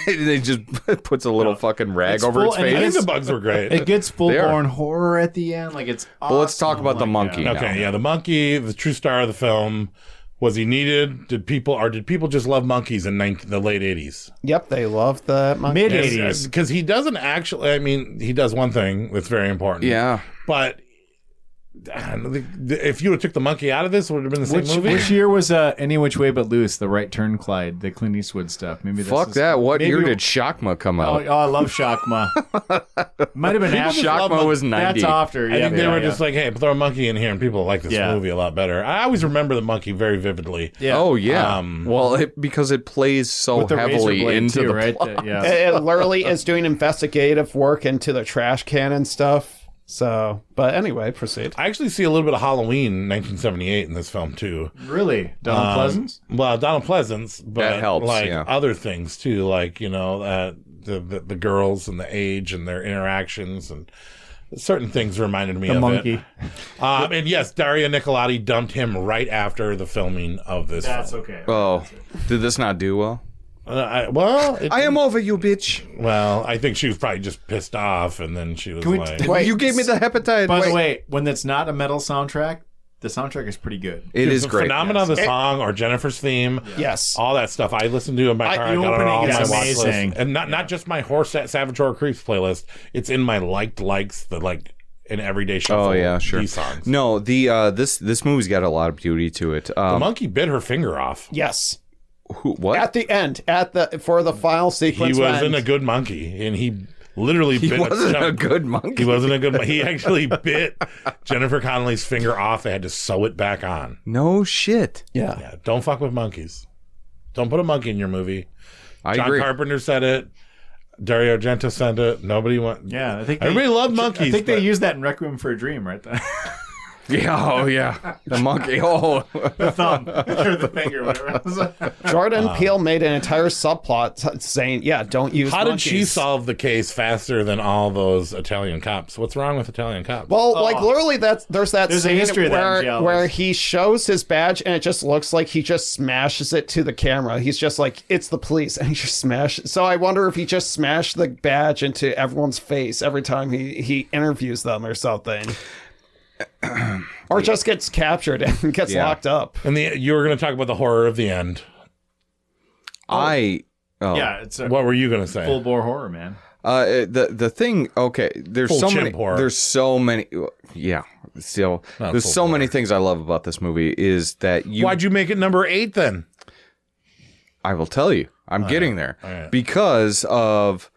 They just puts a little fucking rag over its face. I think the bugs were great. It gets full-blown horror at the end. It's awesome. Well, let's talk about the monkey now. Okay, the monkey, the true star of the film. Was he needed? Did people just love monkeys in the late 80s? Yep, they loved the monkeys. Mid-80s. Because he doesn't actually, he does one thing that's very important. Yeah. But if you would have took the monkey out of this, it would have been the same movie. Which year was Any Which Way But Loose, The Right Turn, Clyde, the Clint Eastwood stuff? Maybe fuck that. What year did Shakma come out? Oh, I love Shakma. Might have been after. Shakma was 90. That's after. I think they were just like, hey, throw a monkey in here, and people like this movie a lot better. I always remember the monkey very vividly. Yeah. Oh, yeah. Because it plays so heavily into the plot. It literally is doing investigative work into the trash can and stuff. So, but anyway, proceed. I actually see a little bit of Halloween 1978 in this film, too. Really? Donald Pleasance? Well, Donald Pleasance, but that helps, other things, too, the girls and the age and their interactions and Certain things reminded me The of monkey. it. And yes, Daria Nicolodi dumped him right after the filming of this. That's film. okay. Oh, did this not do well? I am over you, bitch. Well, I think she was probably just pissed off, and then she was like, Wait, you gave me the hepatitis. By the way, when it's not a metal soundtrack, the soundtrack is pretty good. It is the great. Phenomena, the song, or Jennifer's theme. Yes. All that stuff. I listened to in my car. I the got it on all opening my is watch list. amazing. And not just my Horse at Savage Horror Creeps playlist. It's in my likes, an everyday shuffle. Oh yeah, sure. These songs. No, this movie's got a lot of beauty to it. The monkey bit her finger off. Yes. What? At the end, for the final sequence. He wasn't a good monkey, and he literally He bit wasn't a good monkey. He wasn't a good monkey. He actually bit Jennifer Connelly's finger off. They had to sew it back on. No shit. Yeah. Don't fuck with monkeys. Don't put a monkey in your movie. I John agree. Carpenter said it. Dario Argento said it. Nobody went. Yeah, I think everybody loved monkeys. I think they used that in Requiem for a Dream right there. Yeah, oh yeah. The monkey. Oh. The thumb. Or the finger, whatever it was. Jordan Peele made an entire subplot saying, yeah, don't use How monkeys. did she solve the case faster than all those Italian cops? What's wrong with Italian cops? Well, literally, there's that There's a scene history of that in where, giallos. where he shows his badge and it just looks like he just smashes it to the camera. He's just like, it's the police, and he just smashes. So I wonder if he just smashed the badge into everyone's face every time he interviews them or something. Or just gets captured and gets locked up. And you were going to talk about the horror of the end. Yeah, it's a What were you going to say? full bore horror, man. The thing. Okay, there's Full so chimp many. horror. There's so many. Yeah. Still, Not there's full so many horror. things I love about this movie. Is that you? Why'd you make it number 8 then? I will tell you. I'm getting there right. because of.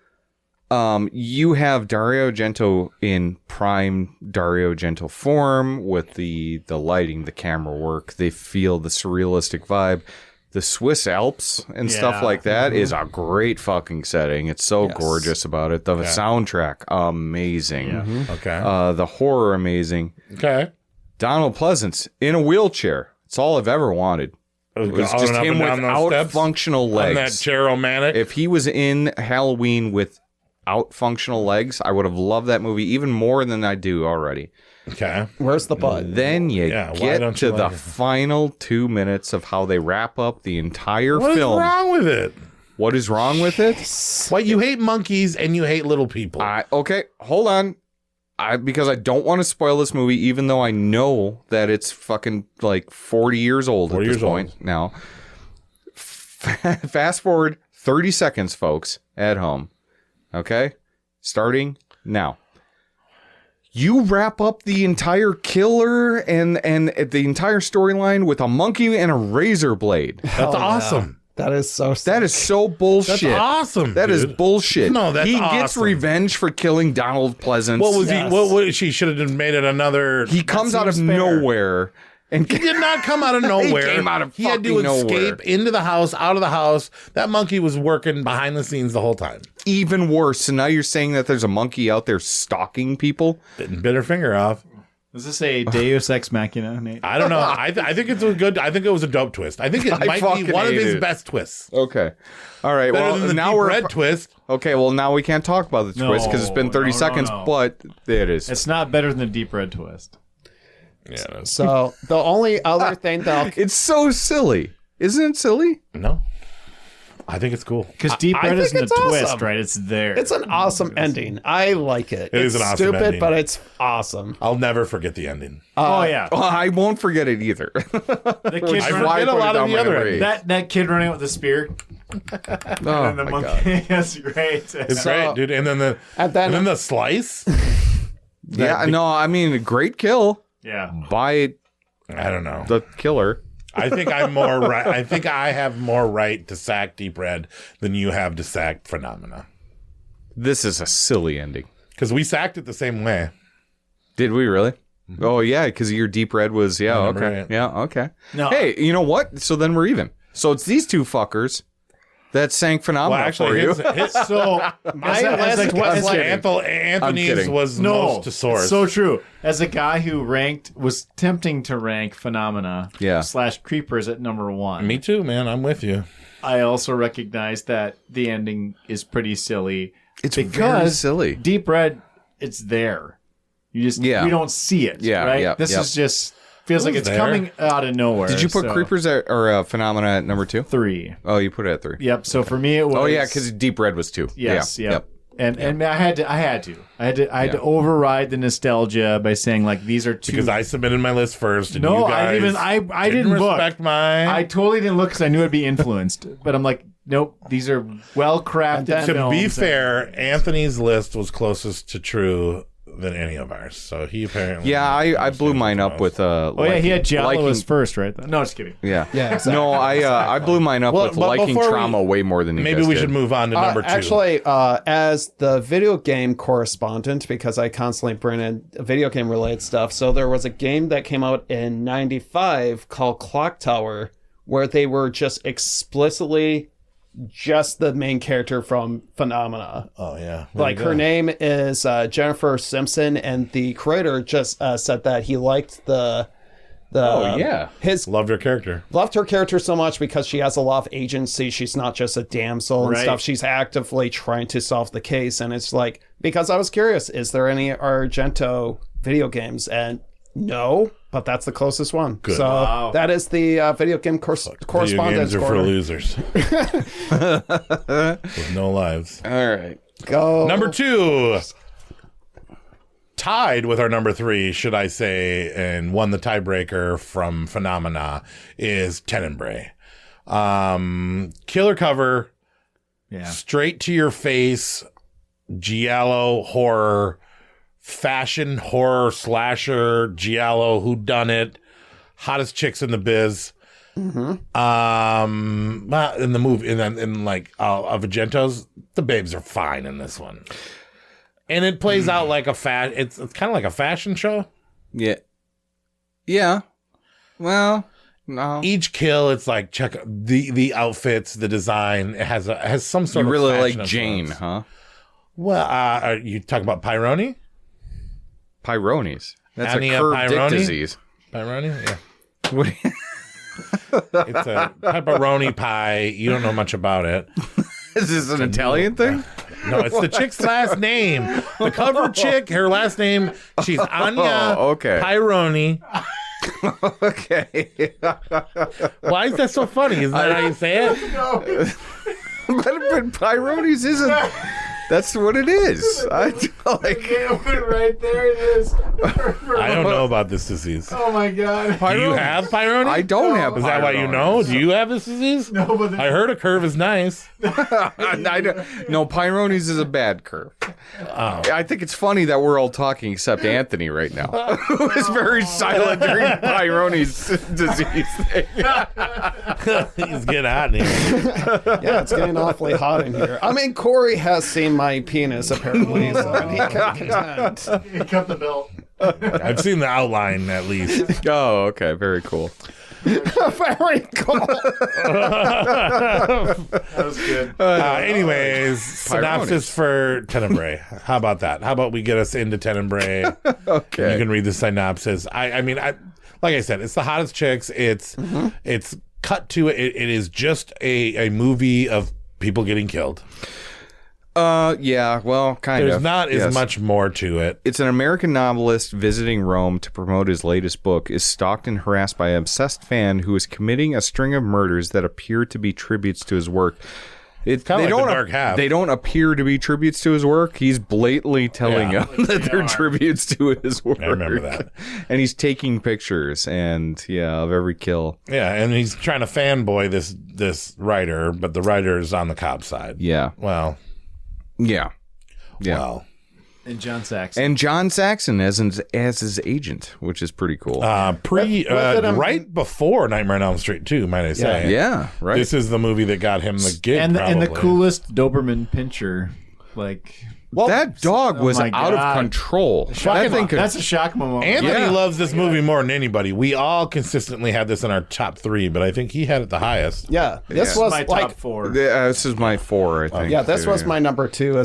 You have Dario Argento in prime Dario Argento form with the lighting, the camera work. They feel the surrealistic vibe. The Swiss Alps and stuff like that is a great fucking setting. It's so gorgeous about it. The soundtrack, amazing. Okay. The horror, amazing. Okay. Donald Pleasance in a wheelchair. It's all I've ever wanted. It was On just and up him and down those without steps? functional legs. On that chair-o-matic? If he was in Halloween without functional legs, I would have loved that movie even more than I do already. Okay. Where's the butt? Then you why get don't to you the like it? final 2 minutes of how they wrap up the entire What is film. wrong with it? What is wrong with it? Why you hate monkeys and you hate little people? Okay, hold on. Because I don't want to spoil this movie, even though I know that it's fucking like 40 years old at this point now. Fast forward 30 seconds, folks, at home. Okay? Starting now. You wrap up the entire killer and the entire storyline with a monkey and a razor blade. That's awesome. That is so sick. That is so bullshit. That's awesome. That is dude. bullshit. No, that's he awesome. gets revenge for killing Donald Pleasance. What was he? What she should have made it another. He comes out of nowhere and He did not come out of nowhere. He came out of He had to fucking nowhere. escape into the house, out of the house. That monkey was working behind the scenes the whole time. Even worse. So now you're saying that there's a monkey out there stalking people? Didn't bit her finger off. Is this a Deus Ex Machina, Nate? I don't know. I think it's a good. I think it was a dope twist. I think it I might be fucking one of hate his it. best twists. Okay. All right. Better well, than the now deep we're red twist. Okay. Well, now we can't talk about the twist because it's been 30 seconds, but it is. It's not better than the Deep Red twist. Yeah. So the only other thing that It's so silly. Isn't it silly? No. I think it's cool. Because Deep I Red think isn't the it's twist, awesome. right? It's there. it's an awesome ending. I like it. It It's is an awesome stupid, ending. but it's awesome. I'll never forget the ending. Oh yeah, Well, I won't forget it either. the kid I running, forget a put it lot of down the my other memory. that kid running out with the spear. Oh, And the my monkey. God. That's great. It's great, dude. And then the slice. Yeah, no, I mean, great kill Yeah. by I don't know. the killer. I think I'm more right. I think I have more right to sack Deep Red than you have to sack Phenomena. This is a silly ending. Because we sacked it the same way. Did we really? Oh, yeah, because your Deep Red was, I remember okay. it. Yeah, okay. No. Hey, you know what? So then we're even. So it's these two fuckers that sang Phenomena Well, actually, for you. So My as list a- was as like- a- Anthony's kidding. was no, most to source. it's so true. As a guy who was tempting to rank Phenomena Yeah. / Creepers at number 1. Me too, man. I'm with you. I also recognize that the ending is pretty silly. It's because very silly. Deep Red, it's there. You we don't see it. Yeah, right. yeah, This yep. is just feels like it's there? coming out of nowhere. Did you put creepers or phenomena at number 2? 3? Oh, you put it at 3. Yep. So for me, it was. Oh yeah, because Deep Red was 2. Yes. Yeah. Yep. And I had to override the nostalgia by saying like these are 2 Because I submitted my list first. And no, you guys I didn't respect look. mine. I totally didn't look because I knew I'd be influenced. But I'm like, nope, these are well crafted. To be fair, Anthony's list was closest to true than any of ours. So he apparently. Yeah, I blew mine up with he had giallo as first, right? No, just kidding. Yeah, exactly. No, I blew mine up with but liking before trauma way more than you Maybe guys we did. should move on to number 2. Actually, as the video game correspondent, because I constantly bring in video game related stuff, so there was a game that came out in '95 called Clock Tower, where they were just explicitly just the main character from Phenomena. Oh yeah, Like her name is Jennifer Simpson, and the creator just said that he liked the loved her character. Loved her character so much because she has a lot of agency. She's not just a damsel and stuff. She's actively trying to solve the case. And it's like, because I was curious, is there any Argento video games? And no, but that's the closest one. Good. So that is the video game correspondence. Video games are for corner. losers with no lives. All right, go number 2. Tied with our number 3, should I say, and won the tiebreaker from Phenomena is Tenebre. Killer cover, straight to your face, giallo horror, fashion horror slasher, giallo whodunit, hottest chicks in the biz. In the movie, in like of Argento's, the babes are fine in this one. And it plays out like it's kind of like a fashion show. Yeah. Well, no. Each kill, it's like check the outfits, the design. It has some sort You of. really fashion like Jane, influence. huh? Well, are you talking about Pyrone? Pyrones. That's Ania a curved Pyrone? dick disease. Pyrone, yeah. What? It's a pepperoni pie. You don't know much about it. Is this an Italian thing? No, it's the chick's last name. The cover chick, her last name, she's Anya Pyrone. Okay. Why is that so funny? Isn't that how you say it? But Pyrones isn't. That's what it is. I like. Right there it is. I don't know about this disease. Oh my god. Do you have Pyrone? I don't have. Is that why you know? Do you have this disease? No, but I heard a curve is nice. I don't, no, Pyrones is a bad curve. I think it's funny that we're all talking except Anthony right now, who is very silent during Pyrones disease thing. He's getting hot in here. Yeah, it's getting awfully hot in here. I mean, Corey has seen my penis, apparently, so he can contend. He cut the belt. I've seen the outline at least. Oh, okay. Very cool. Very cool. That was good. Anyways, synopsis for Tenebre. How about that? How about we get us into Tenebre? Okay. You can read the synopsis. I mean, like I said, it's the hottest chicks. It's cut to it. It is just a movie of people getting killed. Yeah, well, kind of. There's not as much more to it. It's an American novelist visiting Rome to promote his latest book, is stalked and harassed by an obsessed fan who is committing a string of murders that appear to be tributes to his work. It's kind of like The Dark Half. They don't appear to be tributes to his work. He's blatantly telling them that they're tributes to his work. I remember that. And he's taking pictures of every kill. Yeah, and he's trying to fanboy this writer, but the writer is on the cop side. Yeah. Well. Yeah. Well. And John Saxon. And John Saxon as his agent, which is pretty cool. Right before Nightmare on Elm Street 2, might I say. Yeah, right. This is the movie that got him the gig, and the coolest Doberman pincher, like... Well, that dog was out of control. That's a shock moment. Anthony loves this movie more than anybody. We all consistently had this in our top 3, but I think he had it the highest. Yeah, this was my top 4. This is my 4, I think. Yeah, this was my number 2.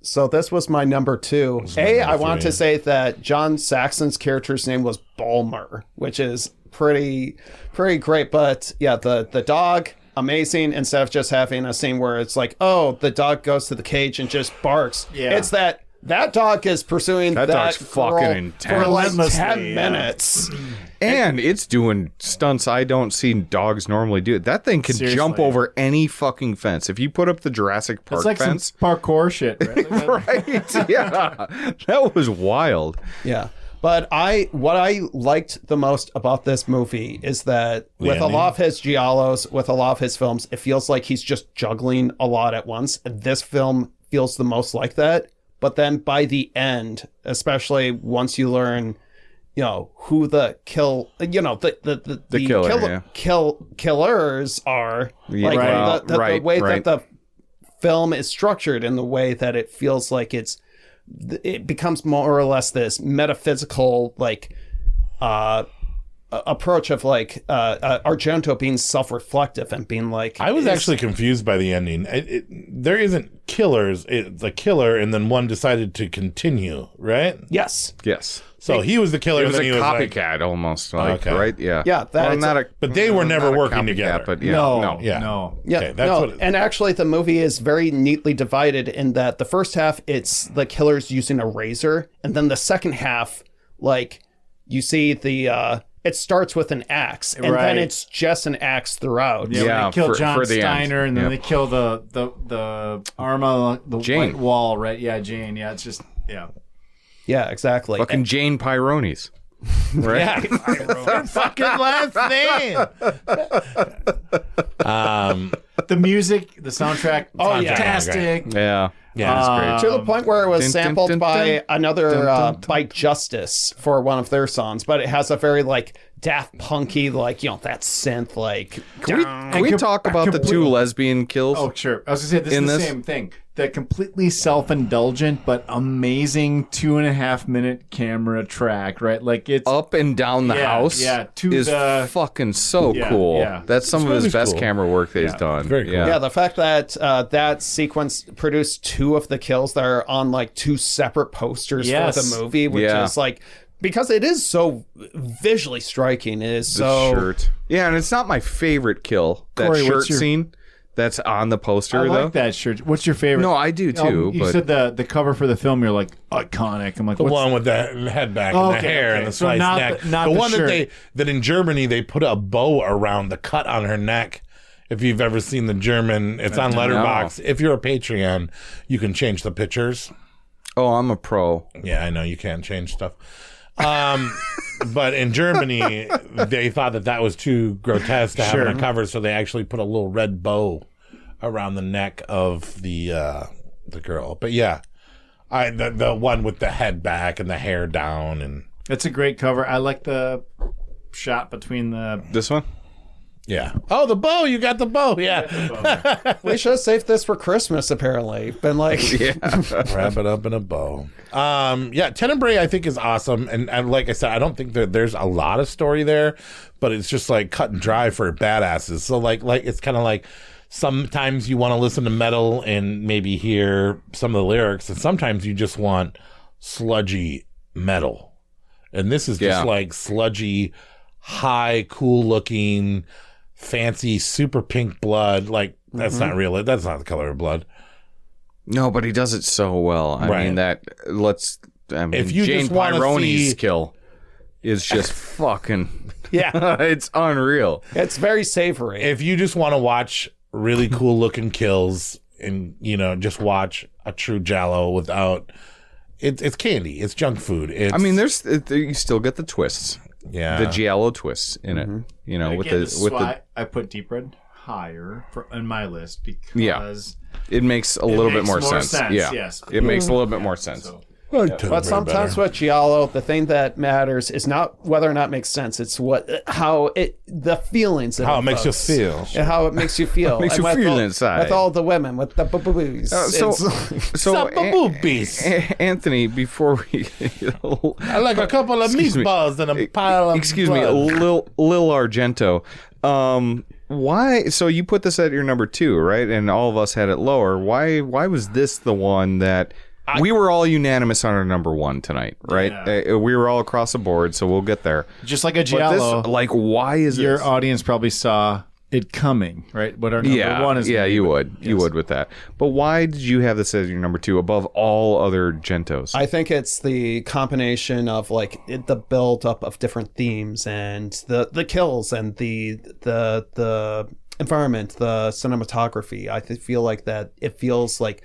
So this was my number 2. I want to say that John Saxon's character's name was Bulmer, which is pretty great. But yeah, the dog, amazing. Instead of just having a scene where it's like, oh, the dog goes to the cage and just barks. Yeah. It's that That dog is pursuing that dog's girl fucking intense. for like Relentlessly, 10 minutes. And it's doing stunts I don't see dogs normally do. That thing can jump over any fucking fence. If you put up the Jurassic Park it's like fence. some parkour shit, right? Right? Yeah. That was wild. Yeah. But what I liked the most about this movie is that with a lot of his giallos, with a lot of his films, it feels like he's just juggling a lot at once. This film feels the most like that. But then by the end, especially once you learn, you know, who the killers are, like the way that the film is structured and the way that it feels like it becomes more or less this metaphysical like approach of like Argento being self-reflective and being like, I was actually confused by the ending. There isn't killers, it's a killer, and then one decided to continue, right? Yes. So he was the killer. It was and a then he copycat almost, like, okay. right? Yeah. Yeah, but they were never working together. But yeah, No. Yeah, Okay, that's what and actually the movie is very neatly divided in that the first half it's the killers using a razor, and then the second half, like you see the it starts with an axe, and then it's just an axe throughout. Yeah, they kill John for the Steiner, end. and then they kill the Arma, the Jane. white wall, right? Yeah, Jane. Yeah, it's just Yeah, exactly. Fucking Jane Pyrones. Right? Her fucking last name. the music, the soundtrack, fantastic. Yeah. Yeah, it's great. To the point where it was sampled by another dun. by Justice for one of their songs, but it has a very like Daft Punky, like, you know, that synth, like. Can we talk about the two lesbian kills? Oh, sure. I was gonna say this is the same thing. The completely self-indulgent but amazing 2.5 minute camera track, right? Like it's up and down the house. Yeah, is fucking so cool. Yeah. That's some of his best camera work that he's done. Very cool. Yeah, the fact that that sequence produced 2 of the kills that are on like 2 separate posters for the movie, which is like, because it is so visually striking. It is the shirt. Yeah, and it's not my favorite kill. That Corey, shirt scene that's on the poster, I though. like that shirt. What's your favorite? No, I do too. You said the cover for the film. You're like iconic. I'm like the one with the head back and the hair and the sliced neck. Not the the one shirt. that in Germany they put a bow around the cut on her neck. If you've ever seen the German, it's on Letterboxd. If you're a Patreon, you can change the pictures. Oh, I'm a pro. Yeah, I know you can't change stuff. But in Germany, they thought that was too grotesque to have on a cover, so they actually put a little red bow around the neck of the girl. But yeah, the one with the head back and the hair down, and it's a great cover. I like the shot between this one. Yeah. Oh, the bow! You got the bow. Yeah. We should have saved this for Christmas. Apparently, been like, wrap it up in a bow. Yeah, Tenebre I think is awesome, and like I said, I don't think that there's a lot of story there, but it's just like cut and dry for badasses. So like it's kind of like sometimes you want to listen to metal and maybe hear some of the lyrics, and sometimes you just want sludgy metal, and this is just like sludgy, high, cool looking, fancy, super pink blood. Like that's not real. That's not the color of blood. No, but he does it so well. I mean, if you Jane Pyrone's kill is just fucking it's unreal. It's very savory. If you just want to watch really cool looking kills and just watch a true giallo without it's candy, it's junk food. I mean, you still get the twists. Yeah, the giallo twists in it. I put Deep Red higher in my list because it makes a little bit more sense. Yeah, yes, it makes a little bit more sense. So. But sometimes with giallo, the thing that matters is not whether or not it makes sense. It's the feelings. How it makes you feel. And how it makes you feel. Makes you feel inside. With all the women, with the boobies. Boobies. Anthony, before we... I like a couple of meatballs and a pile of Excuse me, Lil Argento. Why? So you put this at your number 2, right? And all of us had it lower. Why was this the one that... we were all unanimous on our number 1 tonight, right? Yeah. We were all across the board, so we'll get there. Just like a giallo. Why is your audience probably saw it coming, right? What our number one is. Yeah, you would. Yes. You would with that. But why did you have this as your number 2 above all other Gentos? I think it's the combination of like the build up of different themes and the kills and the environment, the cinematography. I feel like that it feels like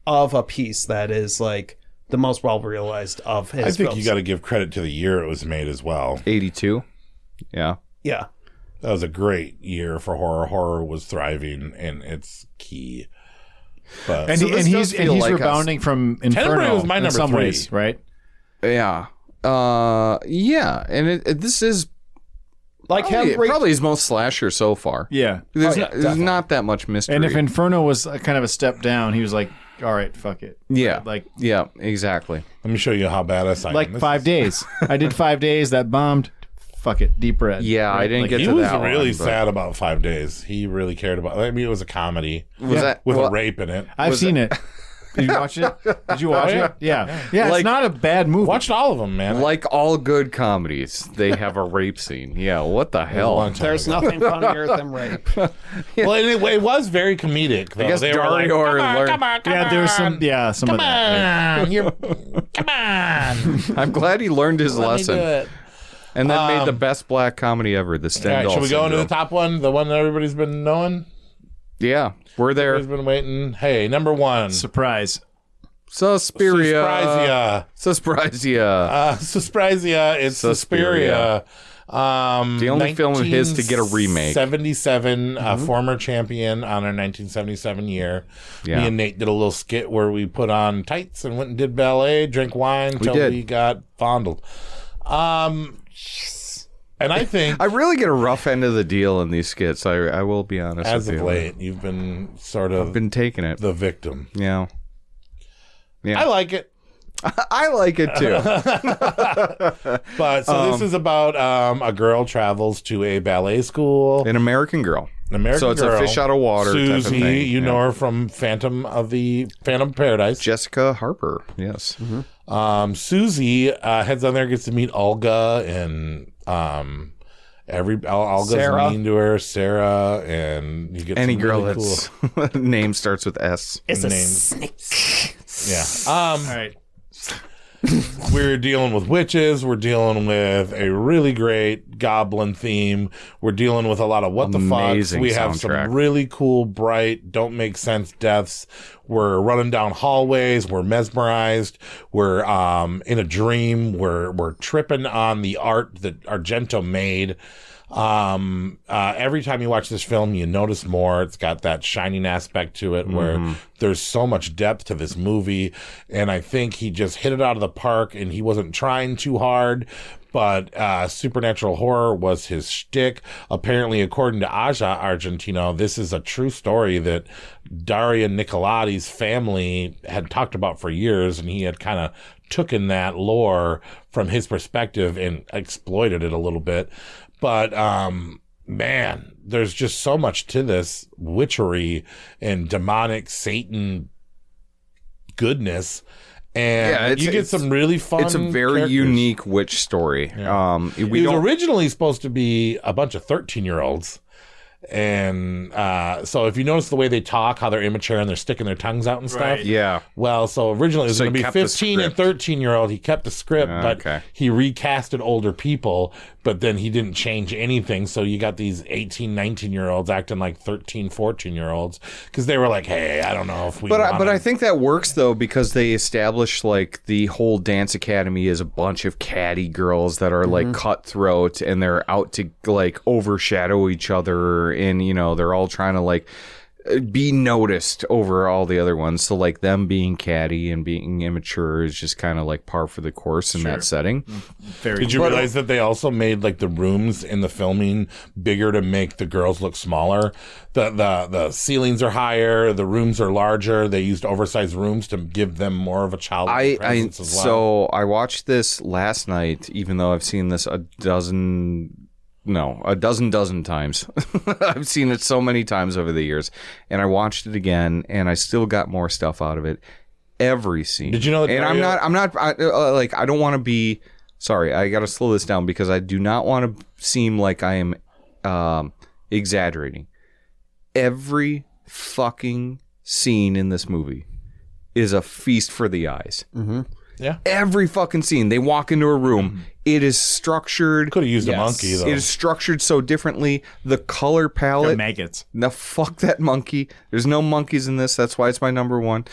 of a piece that is like the most well realized of his. I think films. you got to give credit to the year it was made as well. 82. Yeah. Yeah. That was a great year for horror. Horror was thriving, and it's key. But And, he's rebounding from Inferno Tenebre was my in number some 3. ways, right? Yeah. Yeah. And this is Like probably his most slasher so far. Yeah. There's not that much mystery. And if Inferno was kind of a step down, he was like, all right, fuck it. Yeah. Right? Like, yeah, exactly. Let me show you how badass I am. like 5 days. I did 5 days. That bombed. Fuck it. Deep red. Yeah, right? I didn't get He to was that really one, but- sad about 5 days. He really cared about. I mean, it was a comedy Was that with well, a rape in it. I've seen it. Did you watch it? Did you watch it? Yeah. Yeah, Like- it's not a bad movie. Watched all of them, man. like all good comedies, they have a rape scene. Yeah, what the hell? long time There's ago. nothing funnier than rape. Well, anyway, it was very comedic. Though. I guess They were like, Dario come on, learned- come on, come Yeah, there's on. some of that. Come on, come on. I'm glad he learned his Let me lesson. do it. And then made the best black comedy ever, the Stendahl All right, should we go into the Syndrome. top one? The one that everybody's been knowing? Yeah, we're there. Everybody's been waiting. Hey, number 1. Surprise. Suspiria. Suspiria. Suspiria. It's Suspiria. Suspiria. The only film of his to get a remake. 77, former champion on our 1977 year. Yeah. Me and Nate did a little skit where we put on tights and went and did ballet, drank wine until did. we got fondled. And I think I really get a rough end of the deal in these skits. I will be honest as with of you. late, you've been sort of I've been taking it. the victim. Yeah. Yeah. I like it. I like it too. But so this is about a girl travels to a ballet school. An American girl. An American So it's girl. a fish out of water type of Susie, thing. you Yeah. know her from Phantom of Paradise. Jessica Harper. Yes. Susie heads on there, gets to meet Olga, and Olga's Sarah. mean to her, Sarah, and you get Any some girl really that's name starts with S. It's a names. snake. Yeah. All right. We're dealing with witches. We're dealing with a really great goblin theme. We're dealing with a lot of what the fucks. Amazing We have soundtrack. some really cool, bright, don't make sense deaths. We're running down hallways. We're mesmerized. We're in a dream. We're tripping on the art that Argento made. Every time you watch this film, you notice more. It's got that shining aspect to it where there's so much depth to this movie. And I think he just hit it out of the park, and he wasn't trying too hard. But supernatural horror was his shtick. Apparently, according to Dario Argento, this is a true story that Daria Nicolati's family had talked about for years, and he had kind of taken that lore from his perspective and exploited it a little bit. But man, there's just so much to this witchery and demonic Satan goodness. And you get some really fun. It's a very characters. unique witch story. Yeah. It was originally supposed to be a bunch of 13-year-olds. And so if you notice the way they talk, how they're immature and they're sticking their tongues out and stuff. Right. Yeah. Well, so originally it was So going to he be kept the 15 and script. 13-year-old. He kept the script, but Okay. he recasted older people, but then he didn't change anything. So you got these 18, 19-year-olds acting like 13, 14-year-olds because they were like, hey, I don't know if we But want I think that works though because they established like the whole dance academy is a bunch of catty girls that are like cutthroat and they're out to like overshadow each other and you know they're all trying to like be noticed over all the other ones. So like them being catty and being immature is just kind of like par for the course in that setting. Did you realize that they also made like the rooms in the filming bigger to make the girls look smaller? The ceilings are higher, the rooms are larger. They used oversized rooms to give them more of a childhood presence as well. So I watched this last night, even though I've seen this a dozen times. I've seen it so many times over the years, and I watched it again, and I still got more stuff out of it. Every scene. Did you know that And I don't want to be. Sorry, I got to slow this down because I do not want to seem like I am exaggerating. every fucking scene in this movie is a feast for the eyes. Mm-hmm. Yeah. Every fucking scene. They walk into a room. It is structured. Could have used a monkey, though. It is structured so differently. The color palette. They're maggots. No, fuck that monkey. There's no monkeys in this. That's why it's my number one.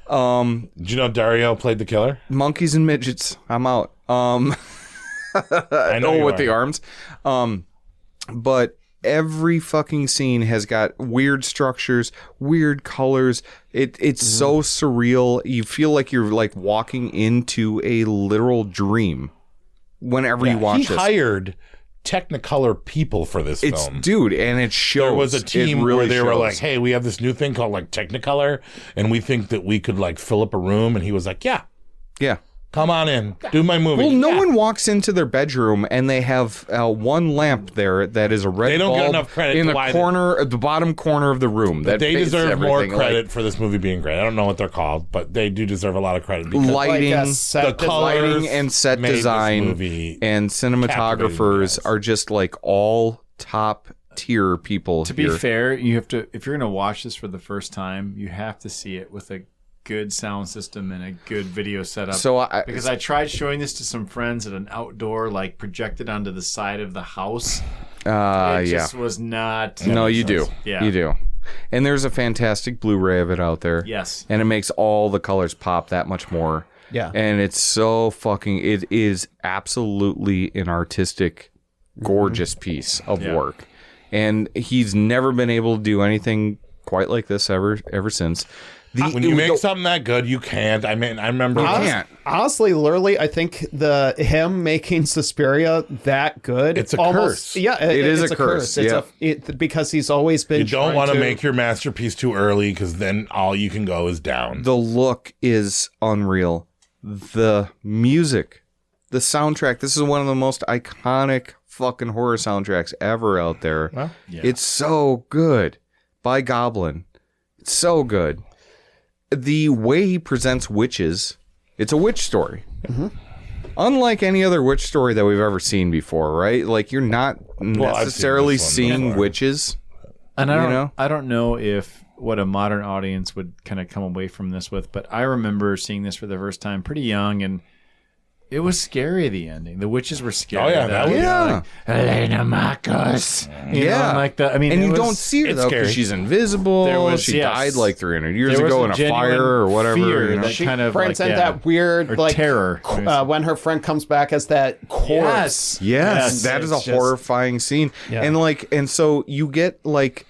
Did you know Dario played the killer? Monkeys and midgets. I'm out. I know with the arms. But every fucking scene has got weird structures, weird colors. It's so surreal. You feel like you're like walking into a literal dream whenever you watch this. He hired Technicolor people for this film. Dude, and it shows. There was a team really where they were shows. like, hey, we have this new thing called like Technicolor, and we think that we could like fill up a room. And he was like, yeah, come on in, do my movie. Well, no one walks into their bedroom and they have one lamp there that is a red They don't bulb get enough credit in to the why corner, at the bottom corner of the room. That they fits deserve more everything. credit for this movie being great. I don't know what they're called, but they do deserve a lot of credit. Because Lighting, the colors lighting and set made this design movie and cinematographers are just like all top tier people. To be fair, you have to, if you're going to watch this for the first time, you have to see it with a good sound system and a good video setup. Because I tried showing this to some friends at an outdoor, like projected onto the side of the house. It just was not. No, you do. Yeah. You do. And there's a fantastic Blu-ray of it out there. Yes. And it makes all the colors pop that much more. Yeah. And it's so fucking, it is absolutely an artistic, gorgeous piece of work. And he's never been able to do anything quite like this ever since. When you make something that good, you can't. I mean, I remember. Honestly, literally, I think him making Suspiria that good. It's a curse. Yeah, it is a curse. Because he's always been. You don't want to make your masterpiece too early because then all you can go is down. The look is unreal. The music, the soundtrack. This is one of the most iconic fucking horror soundtracks ever out there. Well, It's so good. By Goblin. It's so good. The way he presents witches, it's a witch story. Mm-hmm. Unlike any other witch story that we've ever seen before, right? Like you're not necessarily seeing witches. And I don't know if what a modern audience would kind of come away from this with, but I remember seeing this for the first time pretty young, and it was scary, the ending. The witches were scary. Oh, yeah. That was like, Elena Marcos. You know, like the, I mean, and you don't see her, though, because she's invisible. She died like 300 years ago in a fire or whatever. Fear, you know? she kind of friends and that weird like terror when her friend comes back as that corpse. Yes, that is a horrifying scene. Yeah. And so you get like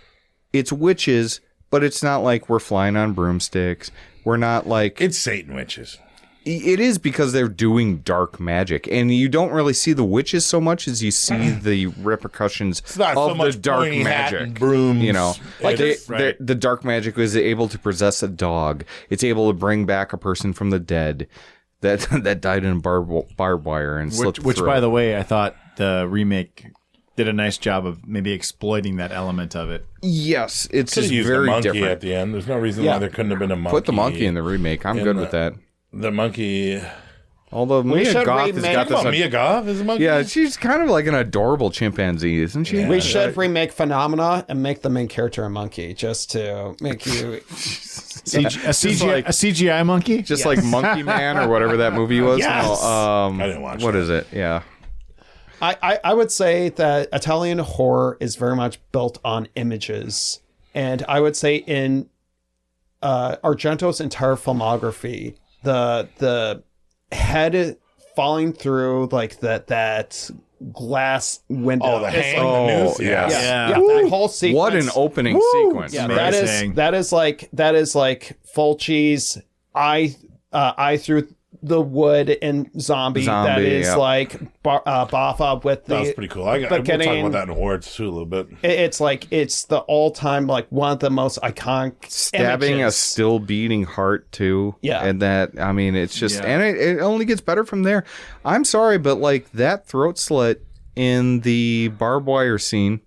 it's witches, but it's not like we're flying on broomsticks. We're not like it's Satan witches. It is because they're doing dark magic, and you don't really see the witches so much as you see the repercussions of the dark magic. Brooms. You know, like the dark magic is able to possess a dog. It's able to bring back a person from the dead that died in barbed wire and slipped which through. By the way, I thought the remake did a nice job of maybe exploiting that element of it. Yes, it's just used very a monkey different. At the end, there's no reason why there couldn't have been a monkey. Put the monkey in the remake. I'm good with that. The monkey. Although Mia Goth has got this. Mia Goth is a monkey. Yeah, she's kind of like an adorable chimpanzee, isn't she? Yeah. We should remake Phenomena and make the main character a monkey, just to make you a CGI monkey, just like Monkey Man or whatever that movie was. Yes. No, I didn't watch. What is it? Yeah. I would say that Italian horror is very much built on images, and I would say in Argento's entire filmography, the head falling through like that glass window. Oh, the hang news. Yeah. That whole sequence. What an opening sequence. Yeah, that is like Fulci's eye through the wood in Zombie that is like Baffa with the. That was pretty cool. We'll talk about that in Hordes too a little bit. It's like it's the all-time like one of the most iconic stabbing images. a still beating heart too. Yeah, and that I mean it's just and it only gets better from there. I'm sorry, but like that throat slit in the barbed wire scene,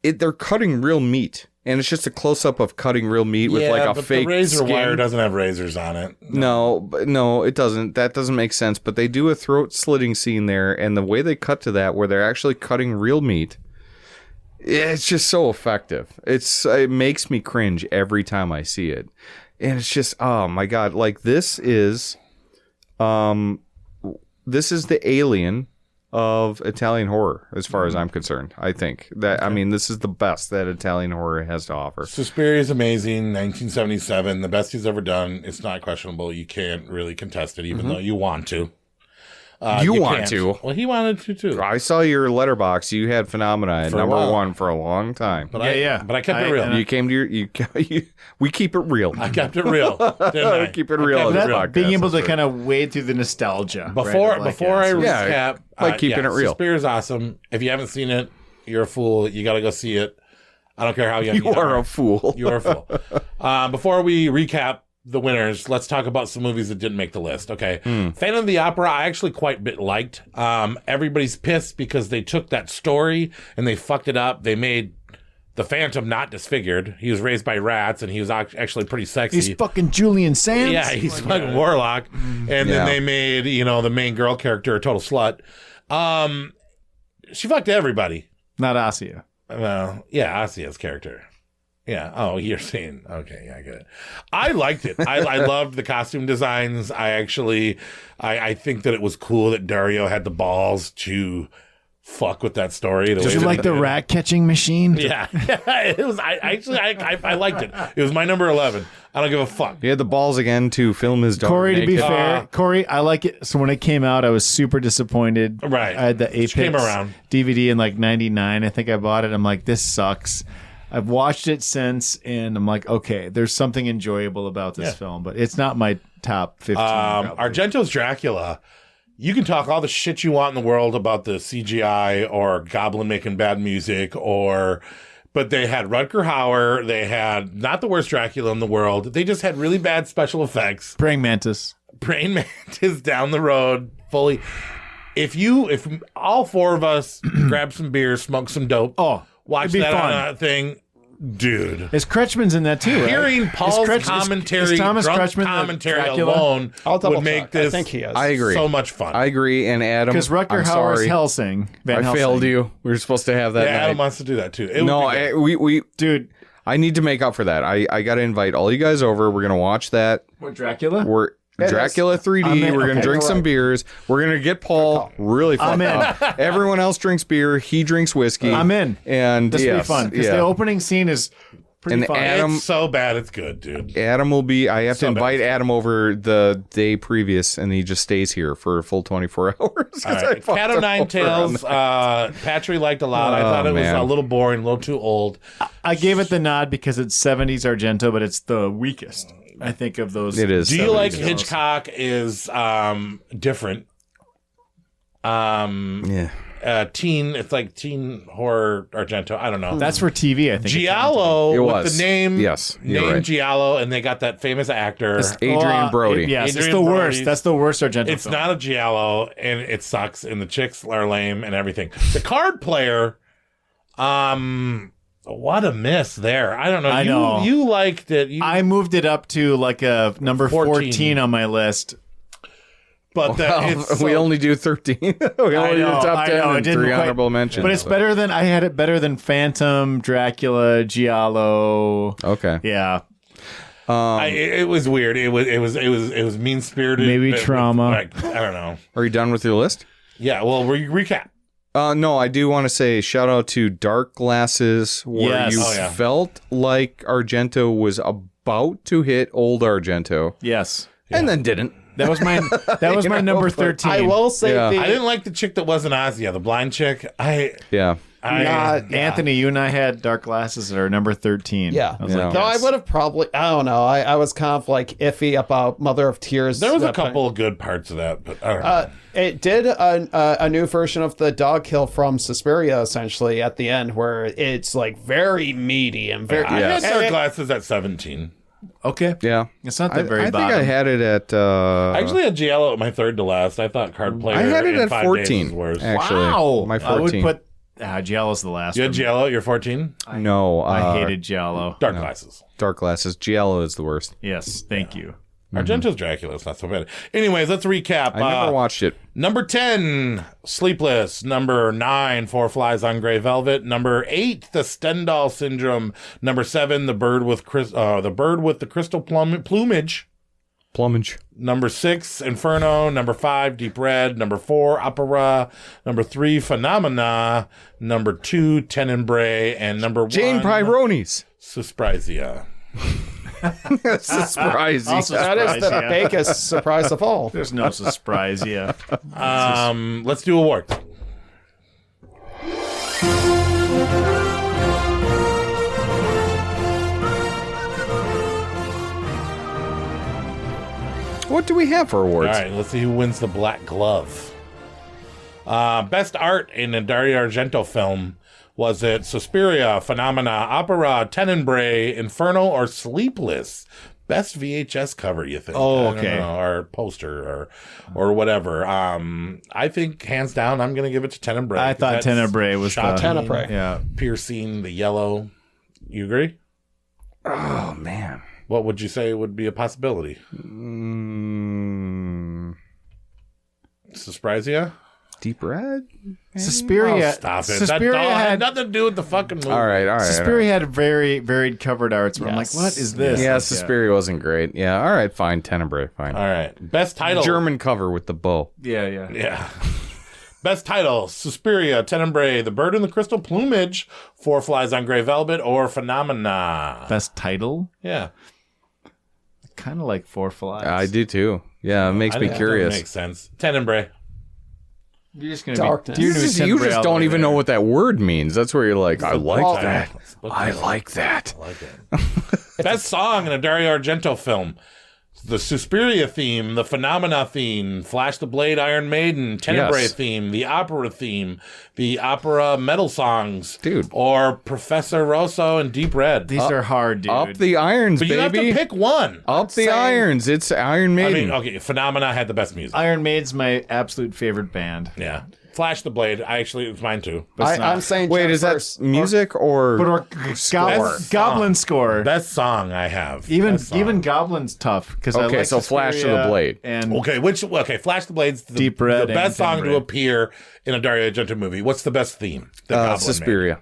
they're cutting real meat. And it's just a close up of cutting real meat with like a fake the razor skin. wire doesn't have razors on it. No, it doesn't. That doesn't make sense. But they do a throat slitting scene there, and the way they cut to that, where they're actually cutting real meat, It's just so effective. It makes me cringe every time I see it. And it's just, oh my God, like this is the Alien of Italian horror, as far as I'm concerned. I think that, I mean, this is the best that Italian horror has to offer. Suspiria is amazing. 1977, the best he's ever done. It's not questionable. You can't really contest it, even though you want to. You want can't. to? Well, he wanted to too. I saw your letterbox. You had Phenomena at number one for a long time. But But I kept it real. You came to we keep it real. I kept it real. Didn't I? Keep it real. Being able to kind of wade through the nostalgia. Before I recap, keeping it real. Suspiria is awesome. If you haven't seen it, you're a fool. You got to go see it. I don't care how young you are. A fool. You are a fool. Before we recap the winners, let's talk about some movies that didn't make the list. Okay. Phantom of the Opera, I actually quite a bit liked. Everybody's pissed because they took that story and they fucked it up. They made the Phantom not disfigured. He was raised by rats and he was actually pretty sexy. He's fucking Julian Sands. Yeah, he's fucking Warlock. And then they made, the main girl character a total slut. She fucked everybody. Not Asia. Well, yeah, Asia's character. Yeah. Oh, you're saying, okay, yeah, I get it. I liked it. I loved the costume designs. I think that it was cool that Dario had the balls to fuck with that story. Did you like the rat catching machine? Yeah. It was, I liked it. It was my number 11. I don't give a fuck. He had the balls again to film his daughter Corey, naked. to be fair, Corey, I like it. So when it came out, I was super disappointed. Right. I had the Apex DVD in like 99. I think I bought it. I'm like, this sucks. I've watched it since, and I'm like, okay, there's something enjoyable about this film, but it's not my top 15. Argento's Dracula. You can talk all the shit you want in the world about the CGI or Goblin making bad music, but they had Rutger Hauer. They had not the worst Dracula in the world. They just had really bad special effects. Praying Mantis down the road fully. If all four of us grab some beer, smoke some dope. Watch that on a thing, dude. Is Kretschmann's in that too? Hearing Paul's commentary, Thomas drunk Kretschmann commentary alone would make this. I think he is. I agree. So much fun. I agree. And Adam, because Rutger Hauer's Helsing. I failed you. We were supposed to have that. Yeah, Adam wants to do that too. Dude. I need to make up for that. I got to invite all you guys over. We're gonna watch that. What, Dracula? Dracula 3D. We're going to drink some beers. We're going to get Paul really fucked up. Everyone else drinks beer. He drinks whiskey. I'm in. And this will be fun because the opening scene is pretty fun. Adam, it's so bad it's good, dude. Adam will be. I have to invite Adam over the day previous, and he just stays here for a full 24 hours. All right. Cat o' Nine Tails. Patry liked a lot. I thought it was a little boring, a little too old. I gave it the nod because it's 70s Argento, but it's the weakest. I think of those. It is. Do you like Hitchcock is different? Teen. It's like teen horror Argento. I don't know. That's for TV. I think giallo. It was with the name. Yes, name right. Giallo, and they got that famous actor Adrian Brody. Yes, it's the worst. That's the worst Argento. It's film. not a giallo, and it sucks. And the chicks are lame and everything. The Card Player. What a miss there. I don't know. I know. You liked it. I moved it up to like a number 14 on my list. But we only do 13. we only do top 10 and 3 honorable mentions. But it's better than, I had it better than Phantom, Dracula, Giallo. Okay. Yeah. It was weird. It was mean spirited. Maybe Trauma. I don't know. Are you done with your list? Yeah. Well, recap. No, I do want to say shout out to Dark Glasses, where you felt like Argento was about to hit old Argento. Yes. And then didn't. That was my number 13. I will say I didn't like the chick that wasn't Asia, the blind chick. Anthony, you and I had Dark Glasses at our number 13. Yeah. I was like, I would have probably, I don't know. I was kind of like iffy about Mother of Tears. There was a couple of good parts of that, but I don't know. It did a new version of the dog kill from Suspiria, essentially, at the end, where it's like very meaty and very. I had Dark Glasses at 17. Okay. Yeah. It's not that very I bottom. think I had it at... I actually had Giallo at my third to last. I thought Card Player I had it at 14, worse. actually. Wow. My 14. I would put... Giallo's the last You had one. Giallo at your 14? No. I hated Giallo. Dark Glasses. Dark Glasses. Giallo is the worst. Yes, thank you. Argento's Dracula. It's not so bad. Anyways, let's recap. I never watched it. Number 10, Sleepless. Number 9, Four Flies on Grey Velvet. Number 8, The Stendahl Syndrome. Number 7, The Bird with the Crystal Plumage. Number 6, Inferno. Number 5, Deep Red. Number 4, Opera. Number 3, Phenomena. Number 2, Tenebre. And number 1, Jane Pyrones. Suspiria. Surprise. That is the biggest surprise of all. There's no surprise, yeah. Let's do awards. What do we have for awards? All right, let's see who wins the Black Glove. Best art in a Dario Argento film. Was it Suspiria, Phenomena, Opera, Tenebre, Inferno, or Sleepless? Best VHS cover, you think? Oh, okay. Or poster, or whatever. I think, hands down, I'm going to give it to Tenebre. I thought Tenebre was Tenebre. Yeah. Piercing, the yellow. You agree? Oh, man. What would you say would be a possibility? Suspiria? Deep Red? Suspiria. Oh, stop it. Suspiria that had nothing to do with the fucking movie. All right. Suspiria had very varied covered arts where I'm like, what is this? Yeah, Suspiria wasn't great. Yeah, all right, fine. Tenebre, fine. All right. Best title. German cover with the bow. Yeah. Best title: Suspiria, Tenebre, The Bird in the Crystal Plumage, Four Flies on Grey Velvet, or Phenomena. Best title? Yeah. Kind of like Four Flies. I do too. Yeah, it makes me curious. Makes sense. Tenebre. You're just gonna Darkness. You just don't even know what that word means. That's where you're like, I like that. I like that. I like it. Best song in a Dario Argento film: the Suspiria theme, the Phenomena theme, Flash the Blade, Iron Maiden, Tenebre theme, the Opera theme, the Opera metal songs, dude, or Professor Rosso and Deep Red. These are hard, dude. Up the irons, but baby. you have to pick one. Up the irons. It's Iron Maiden. I mean, okay, Phenomena had the best music. Iron Maiden's my absolute favorite band. Yeah. Flash the Blade. It's mine too. I'm saying. Wait, is that music or Goblin score? Best song I have. Even Goblin's tough because I like so Flash to the Blade. And Flash the Blade's Deep Red the best song to appear in a Dario Argento movie. What's the best theme? The Goblin Suspiria.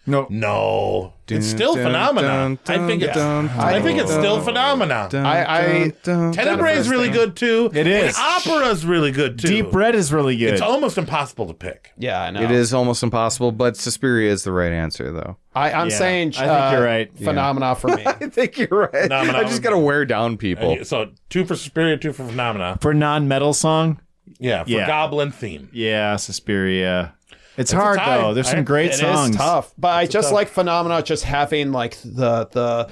No, it's still Phenomena. I think it's still Phenomena. Tenebre is really good too. It is. Opera's really good too. Deep Red is really good. It's almost impossible to pick. Yeah, I know. It is almost impossible, but Suspiria is the right answer, though. I'm saying. I think you're right. Phenomena for me. I think you're right. Phenomena. I just got to wear down people. So 2 for Suspiria, 2 for Phenomena. For non-metal song. Yeah, for Goblin theme. Yeah, Suspiria. It's hard though. There's some great songs. It is tough, but I just like Phenomena just having like the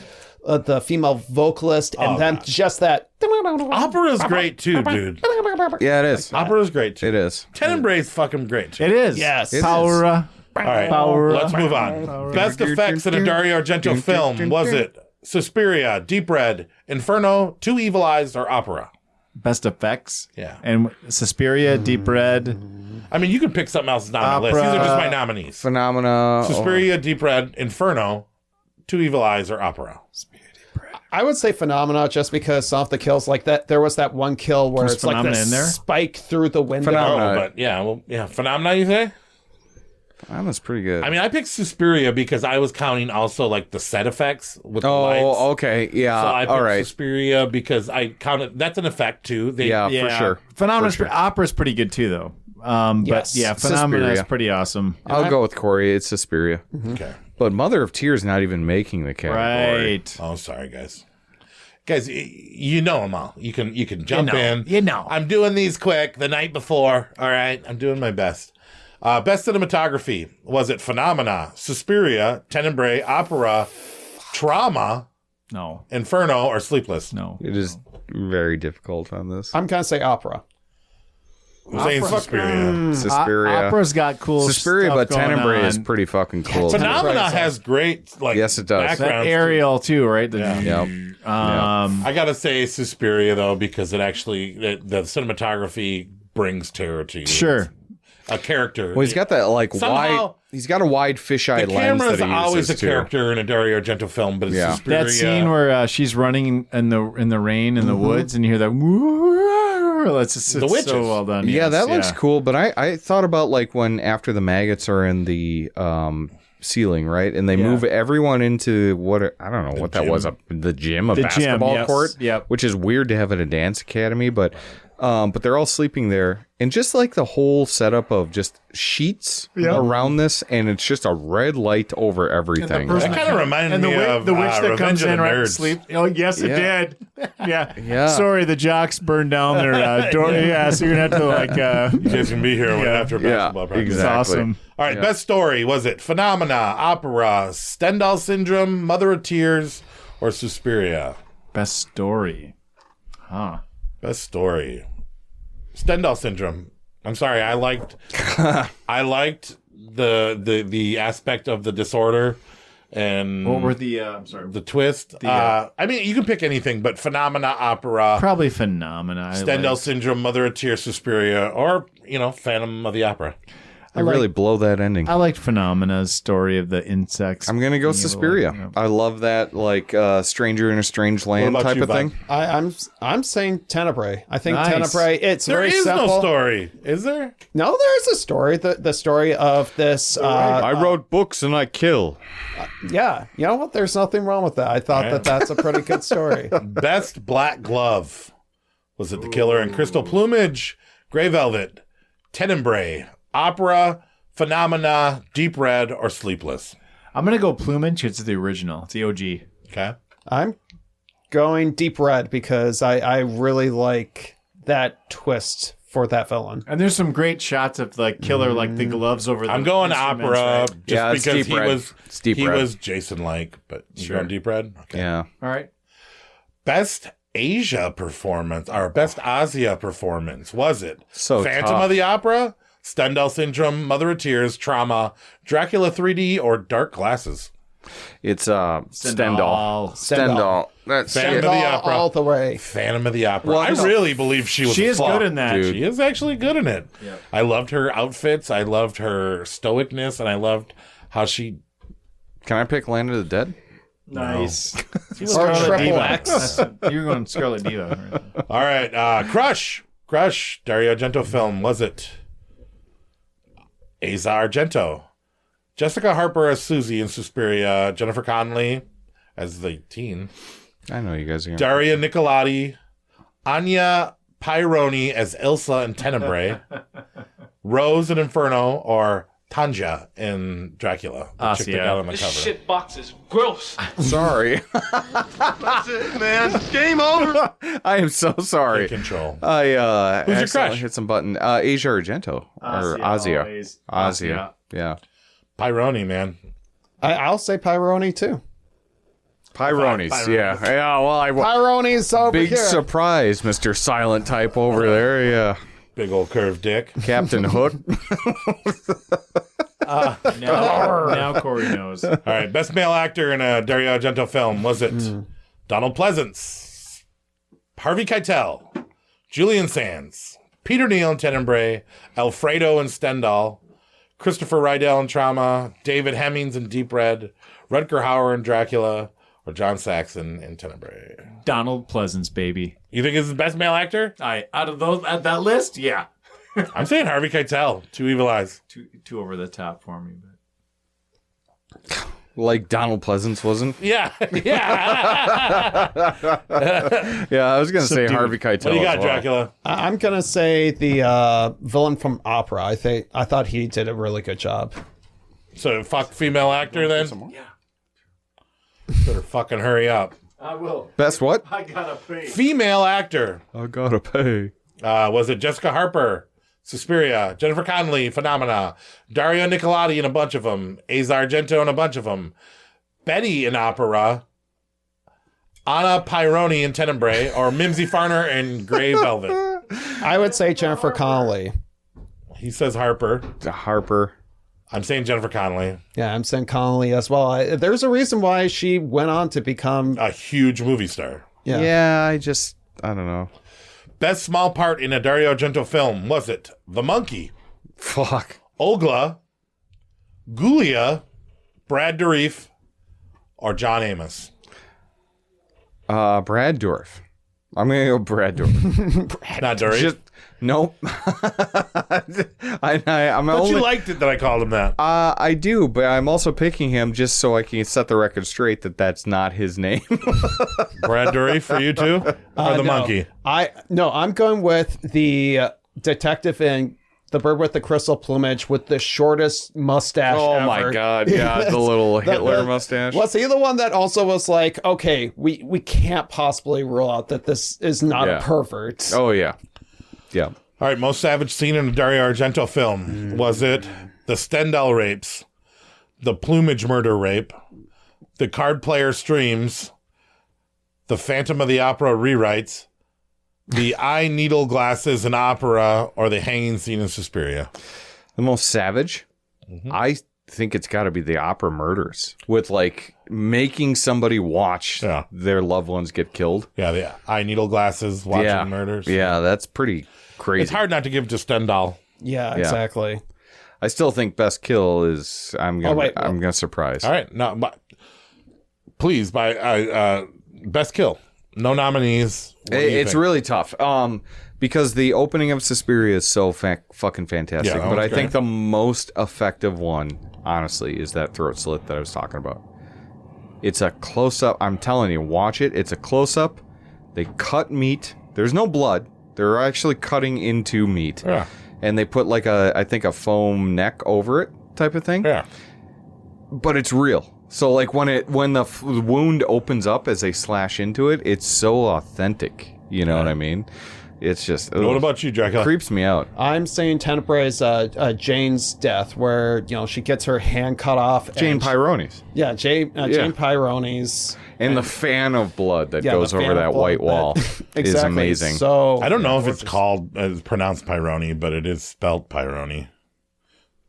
female vocalist and then just that. Opera's great too, dude. Yeah, it is. Opera's great too. It is. Tenebre's fucking great too. It is. Yes. Power. All right, let's move on. Best effects in a Dario Argento film. Was it Suspiria, Deep Red, Inferno, Two Evil Eyes, or Opera? Best effects. Yeah. And Suspiria, Deep Red. I mean, you could pick something else that's not on my list. These are just my nominees. Phenomena. Suspiria, Deep Red, Inferno, Two Evil Eyes, or Opera. I would say Phenomena just because some of the kills like that. There was that one kill where it's like this in there? spike through the window. Phenomena, you say? Phenomena pretty good. I mean, I picked Suspiria because I was counting also like the set effects with the lights. Oh, okay. Yeah. So I picked Suspiria because I counted. That's an effect too. For sure. Opera's pretty good too, though. But yeah, Phenomena is pretty awesome. I'll go with Corey. It's Suspiria. Okay. But Mother of Tears not even making the category. Right. Oh, sorry, guys. Guys, you know them all. You can jump in. You know. I'm doing these quick the night before. All right. I'm doing my best. Best cinematography. Was it Phenomena, Suspiria, Tenebre, Opera, Trauma, No. Inferno, or Sleepless? No. It is very difficult on this. I'm gonna say Opera. I'm saying Suspiria. Suspiria. Opera's got cool Suspiria, stuff but Tenebre going is on. pretty fucking cool. Phenomena has great yes, it does. That backgrounds. aerial too, right? Yep. I gotta say Suspiria though because it actually the cinematography brings terror to you. Sure. a character. Well, he's got that like Somehow, wide. He's got a wide fisheye the lens. camera's that he always a uses, too. character in a Dario Argento film, but it's Suspiria. That scene where she's running in the rain in the woods, and you hear that. It's The witches. so well done. Yeah, that looks cool. But I thought about like when after the maggots are in the ceiling, right, and they move everyone into what I don't know what that was, the gym, a basketball court, which is weird to have at a dance academy, but they're all sleeping there, and just like the whole setup of just sheets around this, and it's just a red light over everything. That kind of reminded me of the witch that Revenge comes of in the right to Nerds. sleep. Oh, yes, it did. Yeah. Sorry, the jocks burned down their door. Yeah, so you're gonna have to like. You guys can be here after basketball practice. Exactly. It's awesome. All right, best story, was it Phenomena, Opera, Stendahl Syndrome, Mother of Tears, or Suspiria? Best story. Huh. Best story. Stendahl Syndrome. I'm sorry, I liked the aspect of the disorder and What were the I'm sorry. the twist. I mean, you can pick anything, but Phenomena, Opera, Probably Phenomena. Stendahl Syndrome, Mother of Tears, Suspiria, or, Phantom of the Opera. I really blow that ending. I liked Phenomena's story of the insects. I'm gonna go Suspiria. I love that like stranger in a strange land about type you, of thing. I'm saying Tenebre. I think Nice. Tenebre. It's There very is simple. no story, is there? No, there's a story. The story of this. I wrote books and I kill. Yeah, you know what? There's nothing wrong with that. I thought that's a pretty good story. Best Black Glove. Was it The Killer in Crystal Plumage, Grey Velvet, Tenebre, Opera, Phenomena, Deep Red, or Sleepless? I'm gonna go Plumage. It's the original. It's the OG. Okay. I'm going Deep Red because I really like that twist for that villain. And there's some great shots of like Killer, like the gloves over. I'm the going instruments, Opera right? just it's because Deep Red. It's Deep he Red. was Jason-like, but you're going Deep Red? Okay. Yeah. All right. Best Asia performance, or Best Asia performance, was it So Phantom tough. of the Opera, Stendahl Syndrome, Mother of Tears, Trauma, Dracula 3D, or Dark Glasses? It's Stendhal. Stendhal. That's Phantom it. of the Opera. All the way. Phantom of the Opera. Well, I really believe she was She is fucked, good in that. dude. She is actually good in it. Yep. I loved her outfits. I loved her stoicness, and I loved how she. Can I pick Land of the Dead? Nice. Or Scarlet Triple Diva. X. You're going Scarlet Diva. Right? All right, Crush, Dario Argento film. Was it Asa Argento, Jessica Harper as Susie in Suspiria, Jennifer Connelly as the teen, I know you guys are. Daria Nicolodi, Anya Pironi as Ilsa in Tenebre, Rose in Inferno, or Tanja in Dracula? The chick that got on the cover. Shit box is gross. Sorry. That's it, man. Game over. I am so sorry. Take control. I Who's your accidentally crush? hit some button. Asia Argento or Asia. always. Asia. Yeah. Pironi, man. I'll say Pyrone too. Pyrones. Yeah. Yeah. Well, Pyrone's over big here. surprise, Mr. Silent Type over there. Yeah. Big old curved dick. Captain Hook. Now Corey knows. All right, best male actor in a Dario Argento film. Was it Donald Pleasance, Harvey Keitel, Julian Sands, Peter Neal in Tenebre, Alfredo in Stendahl, Christopher Rydell in Trauma, David Hemmings in Deep Red, Rutger Hauer in Dracula, or John Saxon in Tenebre? Donald Pleasance, baby. You think he's the best male actor? Out of those at that list, yeah. I'm saying Harvey Keitel, Two Evil Eyes. Too over the top for me, but Like Donald Pleasance wasn't? Yeah. Yeah, I was going to say Harvey Keitel. What do you got, as well. Dracula? I'm gonna say the villain from Opera. I thought he did a really good job. So fuck female actor then? yeah, Better fucking hurry up. I will. Best what? I gotta pay. Female actor. I gotta pay. Was it Jessica Harper, Suspiria, Jennifer Connelly, Phenomena, Dario Nicolodi in a bunch of them, Asa Argento in a bunch of them, Betty in Opera, Anna Pironi in Tenebre, or Mimsy Farner in Grey Velvet? I would say Jennifer Connelly. He says Harper. Harper. I'm saying Jennifer Connelly. Yeah, I'm saying Connelly as well. There's a reason why she went on to become a huge movie star. Yeah. I don't know. Best small part in a Dario Argento film. Was it The Monkey, Fuck. Ogla, Gulia, Brad Dourif, or John Amos? Brad Dourif. I'm gonna go Brad Dourif. Not Dourif? Nope. I'm But only, you liked it that I called him that. I do, but I'm also picking him just so I can set the record straight that that's not his name. Brad Dourif for you too? Or the monkey? I'm going with the detective in The Bird with the Crystal Plumage with the shortest mustache ever. My God. Yeah, the little Hitler mustache. Was he the one that also was like, okay, we can't possibly rule out that this is not a pervert? Oh, yeah. Yeah. All right, most savage scene in a Dario Argento film. Was it the Stendahl rapes, the Plumage murder rape, the card player streams, the Phantom of the Opera rewrites, the eye needle glasses in opera, or the hanging scene in Suspiria? The most savage? I think it's got to be the opera murders with like making somebody watch their loved ones get killed. Yeah, the eye needle glasses, watching murders. Yeah, that's pretty crazy. It's hard not to give to Stendahl. Yeah, exactly. I still think best kill is I'm gonna surprise. All right, no, but please best kill. No nominees. It's really tough. Because the opening of Suspiria is so fucking fantastic. Yeah, but I think the most effective one, honestly, is that throat slit that I was talking about. It's a close-up. I'm telling you, watch it. It's a close-up. They cut meat. There's no blood. They're actually cutting into meat. Yeah. And they put like I think a foam neck over it type of thing. Yeah. But it's real. So like when the wound opens up as they slash into it, it's so authentic. You know what I mean? It's just... What about you, Dracula? Creeps me out. I'm saying Tenebre is Jane's death, where she gets her hand cut off. Jane Pyrones. Yeah, Jane Pyrones. And the fan of blood that goes over that white wall is amazing. So I don't know if it's pronounced Pyrone, but it is spelled Pyrone.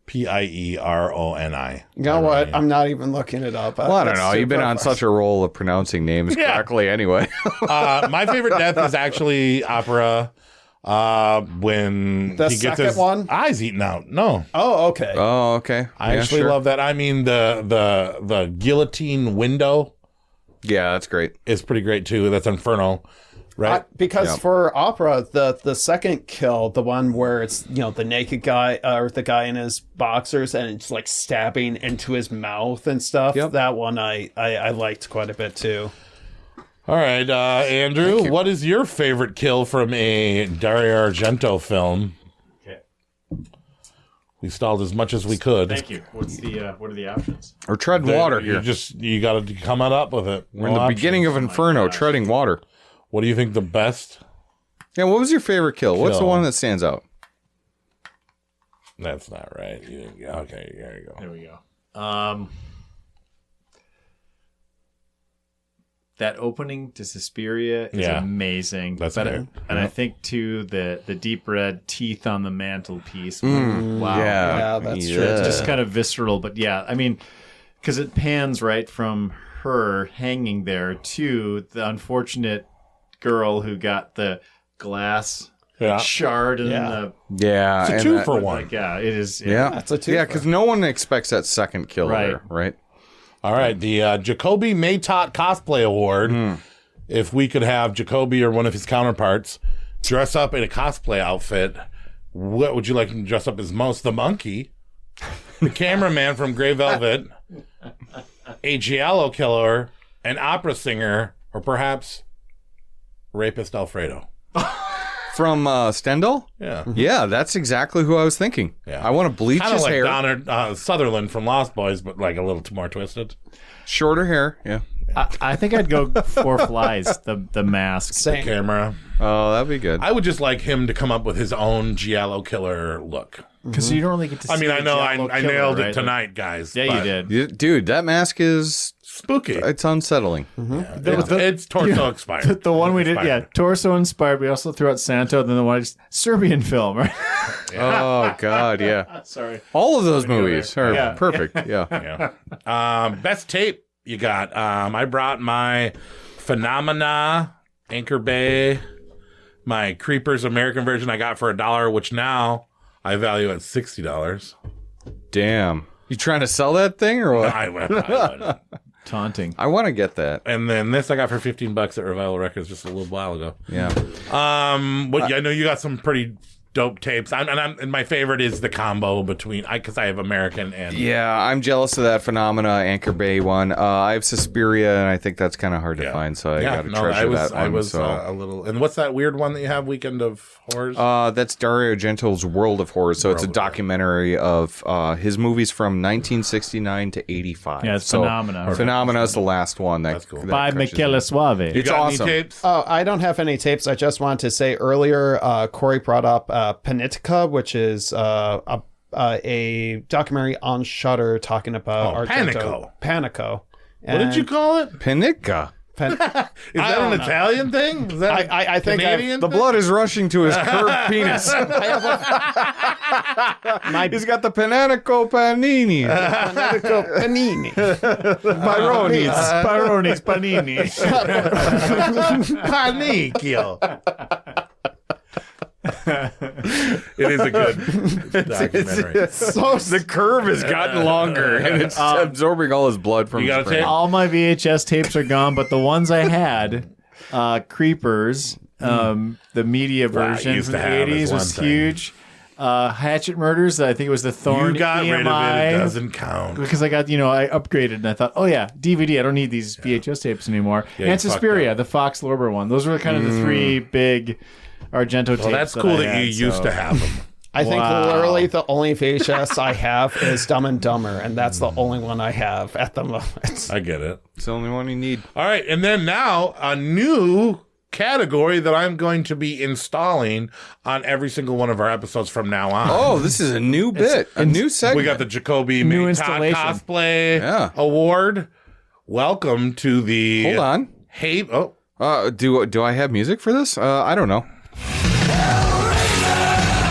Pieroni. You know what? I'm not even looking it up. Well, I don't know. You've been on such a roll of pronouncing names correctly anyway. My favorite death is actually opera. When the he gets second his one? eyes eaten out. No. Oh, okay. Oh, okay. I actually love that. I mean, the guillotine window. Yeah, that's great. Is pretty great too. That's Inferno. Right. Because for opera, the second kill, the one where it's the naked guy or the guy in his boxers and it's like stabbing into his mouth and stuff. Yep. That one I liked quite a bit too. All right, Andrew, what is your favorite kill from a Dario Argento film? Okay. We stalled as much as we could. Thank you. What are the options? We're treading water here. You got to come on up with it. We're in the beginning of Inferno, treading water. What do you think the best? Yeah, what was your favorite kill? What's the one that stands out? That's not right. Okay, there you go. There we go. That opening to Suspiria is amazing. That's great. And I think too the deep red teeth on the mantelpiece. Wow. Yeah, that's true. It's just kind of visceral, but yeah, I mean, because it pans right from her hanging there to the unfortunate girl who got the glass shard in the... Yeah. It's a two for one. Like, it is. Yeah. That's a two. Yeah, because no one expects that second kill there, right? All right. The Jacoby Maytot Cosplay Award. If we could have Jacoby or one of his counterparts dress up in a cosplay outfit, what would you like him to dress up as most? The monkey, the cameraman from Grey Velvet, a giallo killer, an opera singer, or perhaps rapist Alfredo. From Stendahl? Yeah. Yeah, that's exactly who I was thinking. Yeah. I want to bleach his hair. Kind of like Donald Sutherland from Lost Boys, but like a little more twisted. Shorter hair, yeah. I think I'd go Four Flies, the mask. The camera. Oh, that'd be good. I would just like him to come up with his own giallo killer look. Because you don't really get to see I know I nailed it tonight, guys. Yeah, you did. Dude, that mask is... spooky. It's unsettling. It's torso inspired. The one we did, torso inspired. We also threw out Santo, and then the one Serbian film, right? Oh God, yeah. Sorry. All of those movies are perfect. Yeah. Best tape you got. I brought my Phenomena Anchor Bay, my Creepers American version I got for $1, which now I value at $60. Damn. You trying to sell that thing or what? I wouldn't. Taunting. I want to get that. And then this I got for $15 at Revival Records just a little while ago. Yeah. But I know you got some pretty dope tapes. And my favorite is the combo between, because I have American and... Yeah, I'm jealous of that Phenomena Anchor Bay one. I have Suspiria, and I think that's kind of hard to find, so I got to treasure that one. I was a little... And what's that weird one that you have, Weekend of Horrors? That's Dario Argento's World of Horrors, so it's a documentary of his movies from 1969 to 85. Yeah, it's Phenomena. Phenomena is the last one. That's cool. By Michele Suave. It's awesome. Tapes? Oh, I don't have any tapes. I just wanted to say earlier, Corey brought up Panitka, which is a documentary on Shudder talking about Argento. Panico. What did you call it? Panica. Is that an Italian thing? Is that I think Canadian the blood is rushing to his curved penis. He's got the Pananico Panini. Panico Panini. Pyronis, panini. Panicchio. It is a good documentary. The curve has gotten longer, and it's absorbing all his blood from his brain. All my VHS tapes are gone, but the ones I had, Creepers, the media version from the 80s was huge. Hatchet Murders, I think it was the Thorn. You got EMI, rid of it. It doesn't count. Because I got, I upgraded and I thought, oh yeah, DVD. I don't need these VHS tapes anymore. Yeah, and Suspiria, the Fox Lorber one. Those were kind of the three big Argento tapes. Well, that's cool that you used to have them. I think literally the only VHS I have is Dumb and Dumber, and that's the only one I have at the moment. I get it. It's the only one you need. All right, and then now a new category that I'm going to be installing on every single one of our episodes from now on. Oh, this is a new bit, a new segment. We got the Jacoby New Made Todd installation. Cosplay Award. Welcome to the... Hold on. Hey, do I have music for this? I don't know.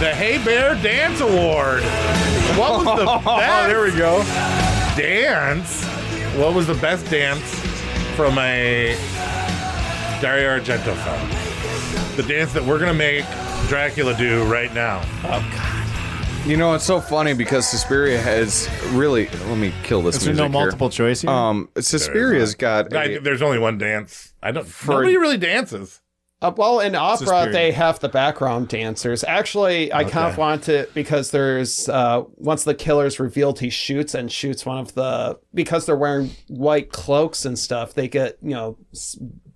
The Hey Bear Dance Award. What was the best there we go. dance? What was the best dance from a Dario Argento film? The dance that we're going to make Dracula do right now. Oh, God. You know, it's so funny because Suspiria has really... Let me kill this music no here. multiple choice here? Suspiria's got... There's only one dance. Nobody really dances. Well, in opera, Suspiria. they have the background dancers. Actually, I kind of want to, because there's, once the killer's revealed, he shoots one of the, because they're wearing white cloaks and stuff, they get,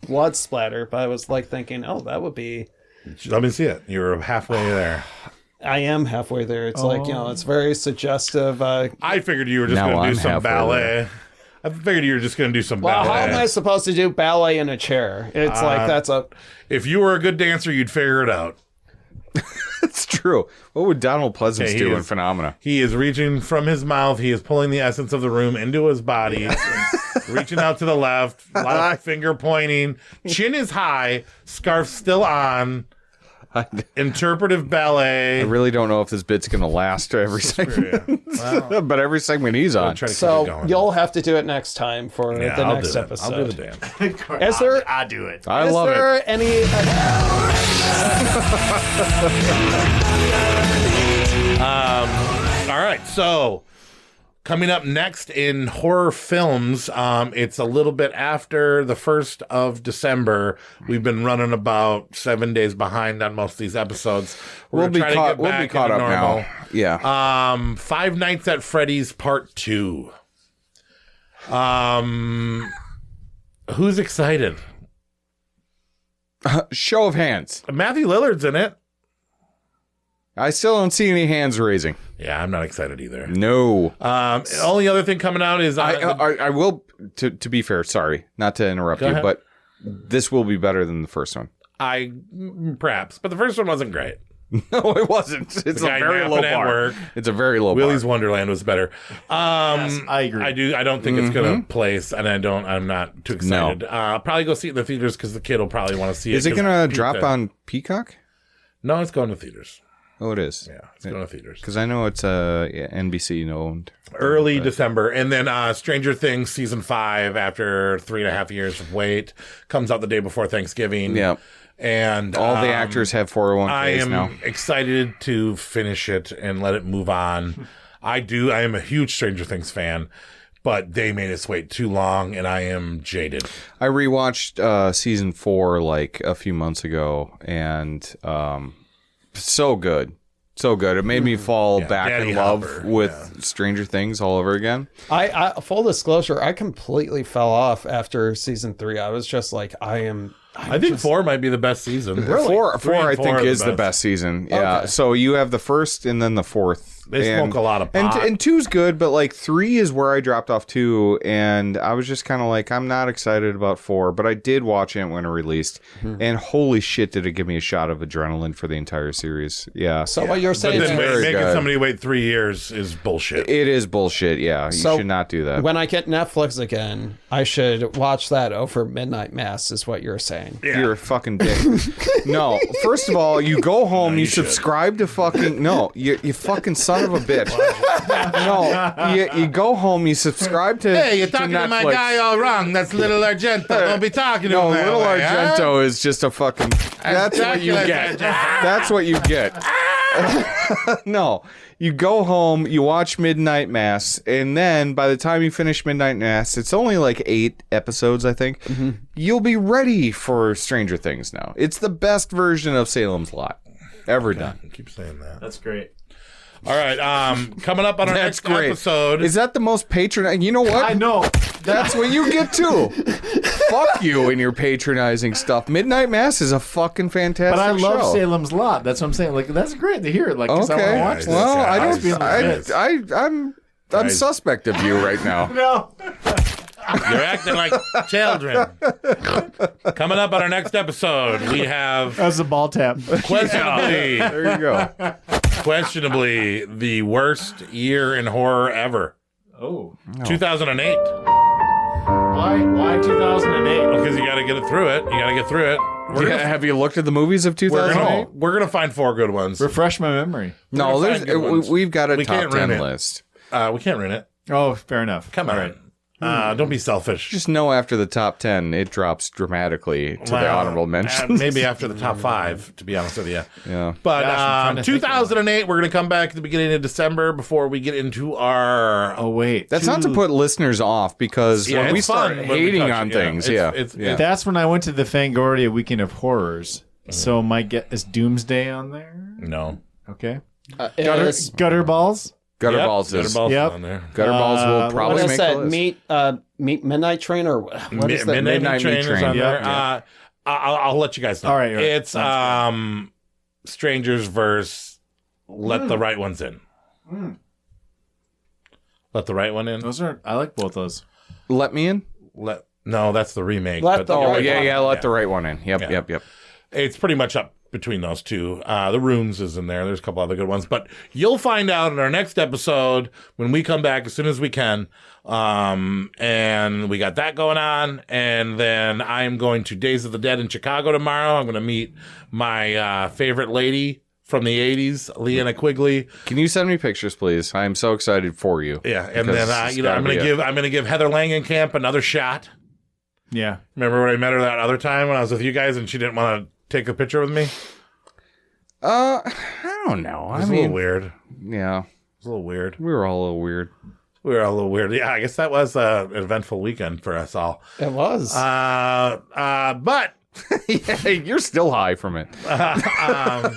blood splatter. But I was thinking, that would be... Let me see it. You're halfway there. I am halfway there. It's it's very suggestive. I figured you were just going to do some ballet. There. I figured you were just going to do some ballet. Well, how am I supposed to do ballet in a chair? It's that's a... If you were a good dancer, you'd figure it out. It's true. What would Donald Pleasance do in Phenomena? He is reaching from his mouth. He is pulling the essence of the room into his body. Reaching out to the left. A lot of finger pointing. Chin is high. Scarf still on. Interpretive ballet. I really don't know if this bit's going to last every segment. But every segment he's on. So you'll have to do it next time for the next episode. I'll do the dance. Is there... I do it. I love it. Is there any... All right, so coming up next in horror films, it's a little bit after the 1st of December. We've been running about 7 days behind on most of these episodes. We'll be caught up now. Yeah. Five Nights at Freddy's Part 2. Who's excited? Show of hands. Matthew Lillard's in it. I still don't see any hands raising. Yeah, I'm not excited either. No. Only other thing coming out is... I will, to be fair, sorry, not to interrupt you, but this will be better than the first one. Perhaps, but the first one wasn't great. No, it wasn't. It's a very low bar. It's a very low bar. Willy's Wonderland was better. Yes, I agree. I don't think it's going to place, and I'm not too excited. No. Probably go see it in the theaters because the kid will probably want to see it. Is it going to drop on Peacock? No, it's going to theaters. Oh, it is. Yeah, it's going to theaters. Because I know it's NBC owned. Early December. And then Stranger Things Season 5, after 3.5 years of wait, comes out the day before Thanksgiving. Yeah. And all the actors have 401ks I am now. excited to finish it and let it move on. I am a huge Stranger Things fan, but they made us wait too long, and I am jaded. I rewatched season 4 like a few months ago, and so good. So good. It made me fall back Daddy in love Hopper, with Stranger Things all over again. I full disclosure, I completely fell off after season 3. I was just like, I think 4 might be the best season. Really? Four, I think, are is the best season. Yeah. Okay. So you have the first and then the fourth. They smoke a lot of pot. And 2's good, but like 3 is where I dropped off 2, and I was just kind of like, I'm not excited about 4, but I did watch it when it released, and holy shit, did it give me a shot of adrenaline for the entire series. Yeah. So what you're But saying then is making good. somebody wait 3 years is bullshit. It is bullshit. Yeah. You So should not do that. when I get Netflix again, I should watch that over midnight mass, is what you're saying. You're a fucking dick. No, first of all, you go home, you subscribe to fucking you fucking son of a bitch. No, you go home, you subscribe to. Hey, you're talking to my Netflix. guy all wrong. That's Little Argento. Don't be talking to No, him that Little way, huh? Argento is just a fucking. That's what you Dracula's get. Argento. That's what you get. No, you go home, you watch Midnight Mass, and then by the time you finish Midnight Mass, it's only like 8 episodes, I think. You'll be ready for Stranger Things now. It's the best version of Salem's Lot ever done. I keep saying that. That's great. All right, coming up on our That's next great. episode. Is that the most patronizing? You know what? I know. That's what you get too. Fuck you and your patronizing stuff. Midnight Mass is a fucking fantastic But I love show. Salem's Lot. That's what I'm saying. Like, that's great to hear. Like, 'cause I Okay. want to watch this. Well, I was being legit. I'm Guys. suspect of you right now. No. You're acting like children. Coming up on our next episode, we have That was a ball tap. questionably, There you go. questionably the worst year in horror ever. Oh. 2008. Why 2008? Because you got to get it through it. You got to get through it. Have you looked at the movies of 2008? We're gonna find 4 good ones. Refresh my memory. No, We're gonna find good ones. we've got a We top can't 10 ruin it. list. We can't ruin it. Oh, fair enough. Come on. Don't be selfish. Just know after the top 10, it drops dramatically to the Well, honorable mentions. maybe after the top 5, to be honest with you. Yeah. But Gosh, I'm trying to think 2008, we're going to come back at the beginning of December before we get into our... Oh, wait. That's not to put listeners off, because Yeah, when we it's start fun when we hating touch on it, things, It's- That's when I went to the Fangoria Weekend of Horrors. So my is Doomsday on there? No. Okay. It's- Gutter balls? Gutterballs Yep, is Gutterballs is Yep. on there. Gutterballs will what probably is make that? the list. Meet Midnight Train, or what is that? Midnight Train is Train. on Yep. there. I'll let you guys know. All right. It's Strangers versus Let the Right Ones In. Let the Right One In. Those are, I like both those. Let me in? No, that's the remake. Let the Oh, Right yeah, one. let the right one in. Yep, Yeah. yep. It's pretty much up between those two. The Runes is in there. There's a couple other good ones. But you'll find out in our next episode when we come back as soon as we can. And we got that going on. And then I'm going to Days of the Dead in Chicago tomorrow. I'm going to meet my favorite lady from the 80s, Leanna Quigley. Can you send me pictures, please? I am so excited for you. Yeah, and Because then it's I'm gotta going be to give Heather Langenkamp another shot. Yeah. Remember when I met her that other time when I was with you guys and she didn't want to take a picture with me? I don't know. It was a little weird. Yeah. It was a little weird. We were all a little weird. We were all a little weird. Yeah, I guess that was an eventful weekend for us all. It was. But Yeah, you're still high from it. I'm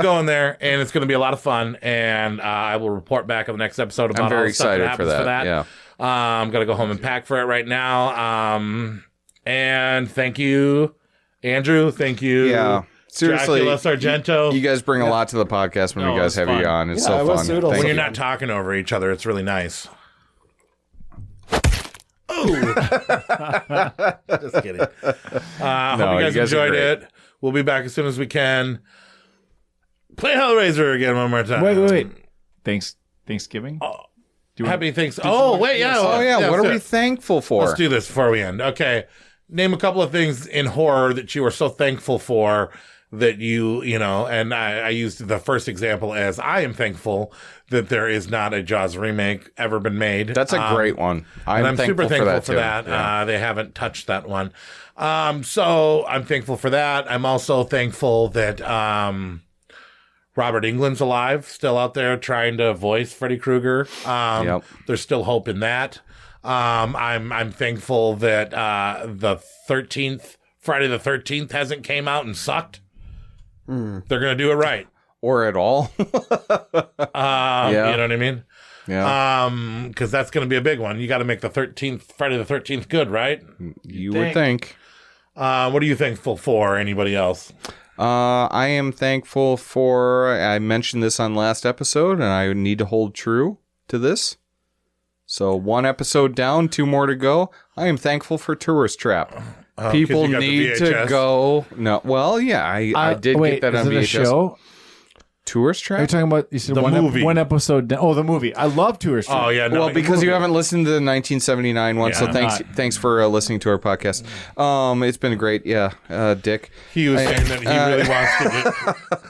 going there, and it's going to be a lot of fun. And I will report back on the next episode about I'm very all the stuff that excited for happens that. Yeah. I'm going to go home and pack for it right now. And thank you, Andrew. Thank you. Yeah. Seriously, Dracula Argento. you guys bring a lot to the podcast when No, we guys it's have fun. you on. It's Yeah, it so was fun. doodles. Thank when you. you're not talking over each other, it's really nice. Oh, just kidding. No, Hope you guys are enjoyed great. it. We'll be back as soon as we can. Play Hellraiser again one more time. Wait. Thanksgiving? Happy thanks. Oh, wait, yeah. Oh, yeah. What let's are do we it. thankful for? Let's do this before we end. Okay. Name a couple of things in horror that you are so thankful for that you know, and I used the first example as I am thankful that there is not a Jaws remake ever been made. That's a great one. I'm super thankful for that. Yeah. They haven't touched that one. So I'm thankful for that. I'm also thankful that Robert Englund's alive, still out there trying to voice Freddy Krueger. There's still hope in that. I'm thankful that the 13th Friday the 13th hasn't came out and sucked. They're gonna do it right, or at all. You know what I mean? Yeah. Because that's gonna be a big one. You got to make the 13th Friday the 13th good, right? You would think. What are you thankful for? Anybody else? I am thankful for. I mentioned this on last episode, and I need to hold true to this. So 1 episode down, 2 more to go. I am thankful for Tourist Trap. People need to go. No, well, yeah, I did get that on VHS. Is it a show? Tourist Trap? Are you talking about? You said the movie. One episode. Oh, the movie. I love Tourist Trap. Oh yeah, no, well, because you haven't listened to the 1979 one, so thanks for listening to our podcast. It's been great. Yeah, Dick. He was saying that he really wants to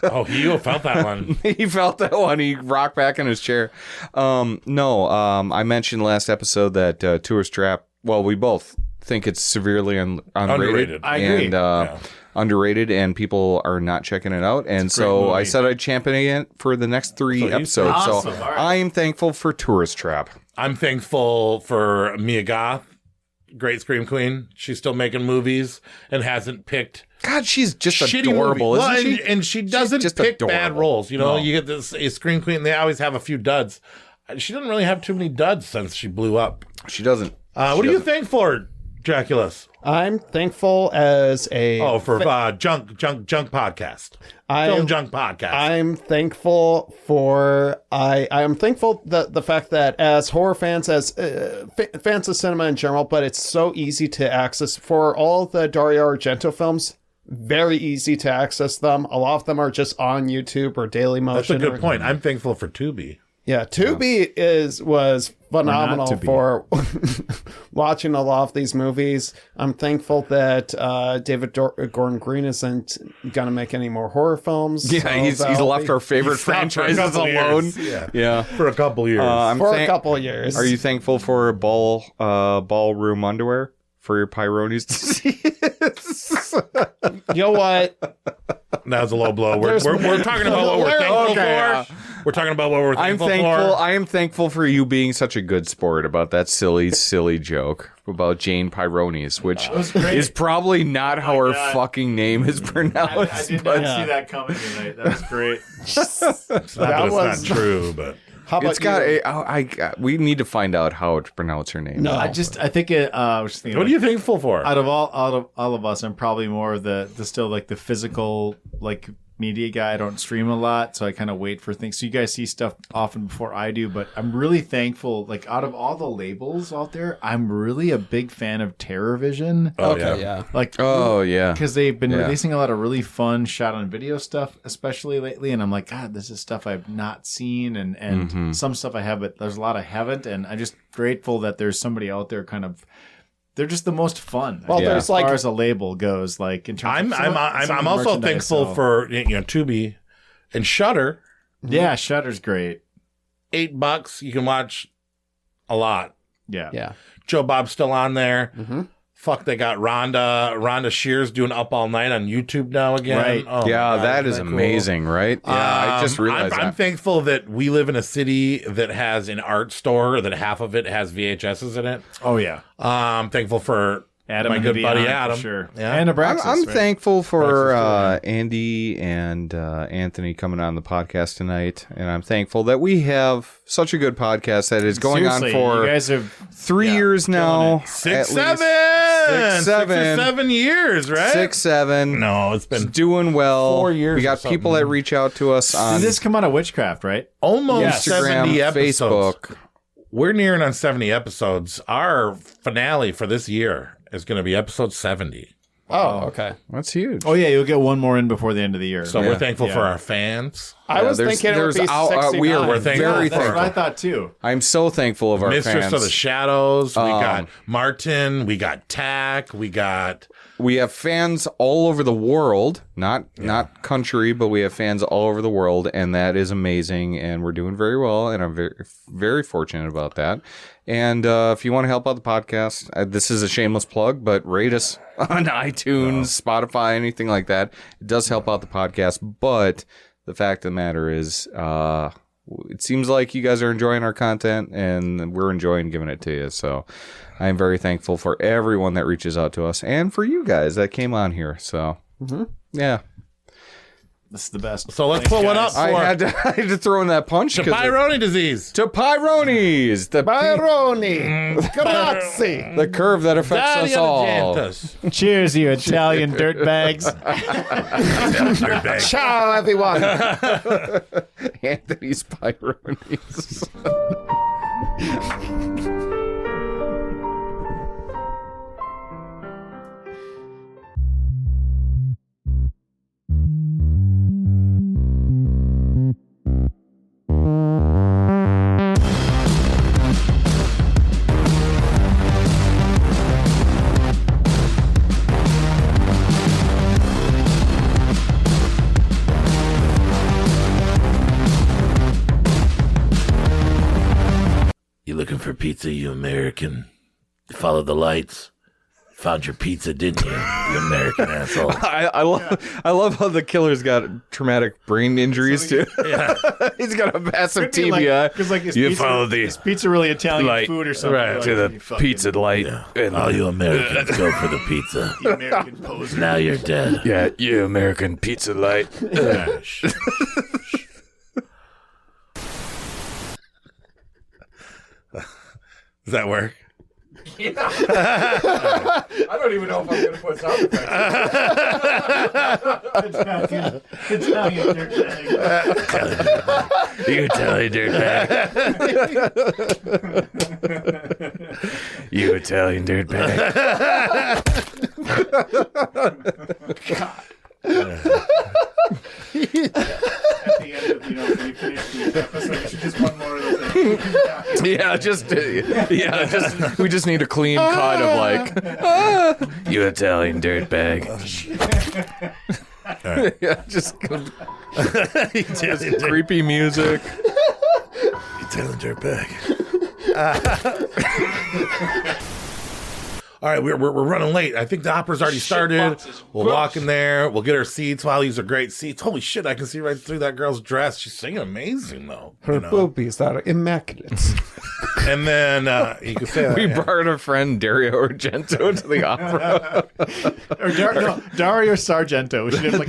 get. Oh, he felt that one. He felt that one. He rocked back in his chair. I mentioned last episode that Tourist Trap. Well, we both think it's severely underrated. I agree. And underrated, and people are not checking it out. And so I said I'd champion it for the next 3 episodes. Awesome. So I am thankful for Tourist Trap. I'm thankful for Mia Goth, great scream queen. She's still making movies and hasn't picked. God, she's just adorable, isn't she? And she doesn't pick bad roles. You know, you get this scream queen. They always have a few duds. She doesn't really have too many duds since she blew up. She doesn't. What do you think for Draculus? I'm thankful as a for junk podcast. Film junk podcast. I'm thankful for I'm thankful the fact that as horror fans, as fans of cinema in general, but it's so easy to access for all the Dario Argento films. Very easy to access them. A lot of them are just on YouTube or Dailymotion. That's a good point. I'm thankful for Tubi. Yeah, Tubi was phenomenal for watching a lot of these movies. I'm thankful that David Gordon Green isn't going to make any more horror films. Yeah, he's left our favorite franchises alone. Yeah, for a couple years. A couple years. Are you thankful for ballroom underwear for your Pyrones to see? You know what? That was a low blow. We're talking about what we're thankful for. We're talking about what we're thankful for. I am thankful for you being such a good sport about that silly joke about Jane Pyrones, which is probably not how her fucking name is pronounced. I did not see that coming tonight. That was great. It's not true, but how about we need to find out how to pronounce her name. No, I think it. I was thinking, what are you thankful for? Out of all of us, I'm probably more of the still like the physical media guy. I don't stream a lot, so I kind of wait for things. So you guys see stuff often before I do, but I'm really thankful. Like out of all the labels out there, I'm really a big fan of TerrorVision. Because they've been releasing a lot of really fun shot on video stuff, especially lately. And I'm like, God, this is stuff I've not seen, and some stuff I have, but there's a lot I haven't. And I'm just grateful that there's somebody out there kind of. They're just the most fun. Well, as far as a label goes, like in terms I'm also thankful for Tubi and Shudder. Yeah, Shudder's great. $8, you can watch a lot. Yeah. Joe Bob's still on there. Mm-hmm. Fuck, they got Rhonda Shears doing Up All Night on YouTube now again. Right. Oh, yeah, that is amazing, right? Yeah, I just realized I'm thankful that we live in a city that has an art store that half of it has VHSs in it. Oh, yeah. I'm thankful for Adam, my good buddy Adam. Sure. Yeah. And Abraxas, I'm thankful for Abraxas, Andy and Anthony coming on the podcast tonight, and I'm thankful that we have such a good podcast that is going on for you guys have 3 years now. 6, 7 years, right? 6, 7. No, it's been doing well. 4 years. We got people that reach out to us on Did this come out of Witchcraft, right? Almost Instagram, 70 episodes. Facebook. We're nearing on 70 episodes. Our finale for this year is going to be episode 70. Oh, okay. That's huge. Oh, yeah, you'll get one more in before the end of the year. So we're thankful for our fans. I was thinking it would be sexy. We are very That's thankful. what I thought too. I'm so thankful of our Mistress fans. of the Shadows. We got Martin. We got Tack. We have fans all over the world, not country, but we have fans all over the world, and that is amazing. And we're doing very well, and I'm very, very fortunate about that. And if you want to help out the podcast, this is a shameless plug, but rate us on iTunes, Spotify, anything like that. It does help out the podcast. But the fact of the matter is, it seems like you guys are enjoying our content, and we're enjoying giving it to you. So I am very thankful for everyone that reaches out to us, and for you guys that came on here. So yeah. This is the best. So let's put one up for... I had to throw in that punch. To Pyrone disease. To Pyronies. The Pyrone. Grazie. The curve that affects us all. Argentos. Cheers, you Italian dirtbags. Ciao, everyone. Anthony's Pyronies. You looking for pizza, you American? You followed the lights. Found your pizza, didn't you? You American asshole. I love how the killer's got traumatic brain injuries too. Yeah. He's got a massive TBI. Because his pizza really Italian light, food or something. right, like, to the pizza light. Yeah. And all you Americans go for the pizza. You American poser. Now you're dead. Yeah, you American pizza light. Does that work? I don't even know if I'm going to put sound effects. Italian dirtbag. You Italian dirtbag. You Italian dirtbag. At the end of, when you finish the episode, you should just one more of those things. We just need a clean cut of like, you Italian dirtbag. Right. Yeah, just creepy music. Italian dirtbag. All right, we're running late. I think the opera's already started. We'll walk in there. We'll get our seats. Wow, these are great seats. Holy shit, I can see right through that girl's dress. She's singing amazing, though. Her boobies are immaculate. And then you can say that. We brought our friend Dario Argento to the opera. Or Dario Sargento. We should have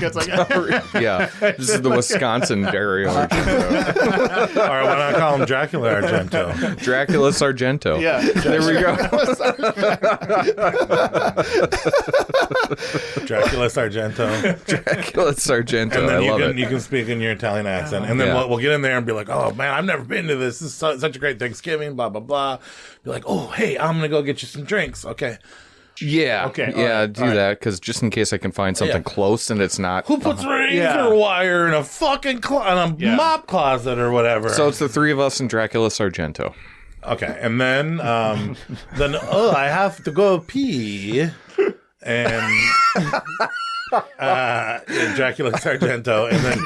Yeah, this is the Wisconsin Dario Argento. All right, why not call him Dracula Argento? Dracula Sargento. Yeah. There we go. Dracula Sargento. Dracula Sargento. And then I love it. You can speak in your Italian accent. And then we'll get in there and be like, oh, man, I've never been to this. This is such a great Thanksgiving, blah, blah, blah. Be like, oh, hey, I'm going to go get you some drinks. Okay. Yeah. Okay. Yeah, right, do that, because just in case I can find something close and it's not. Who puts razor wire in a fucking mop closet or whatever? So it's the three of us and Dracula Sargento. Okay, and then I have to go pee, and Dracula Sargento, and then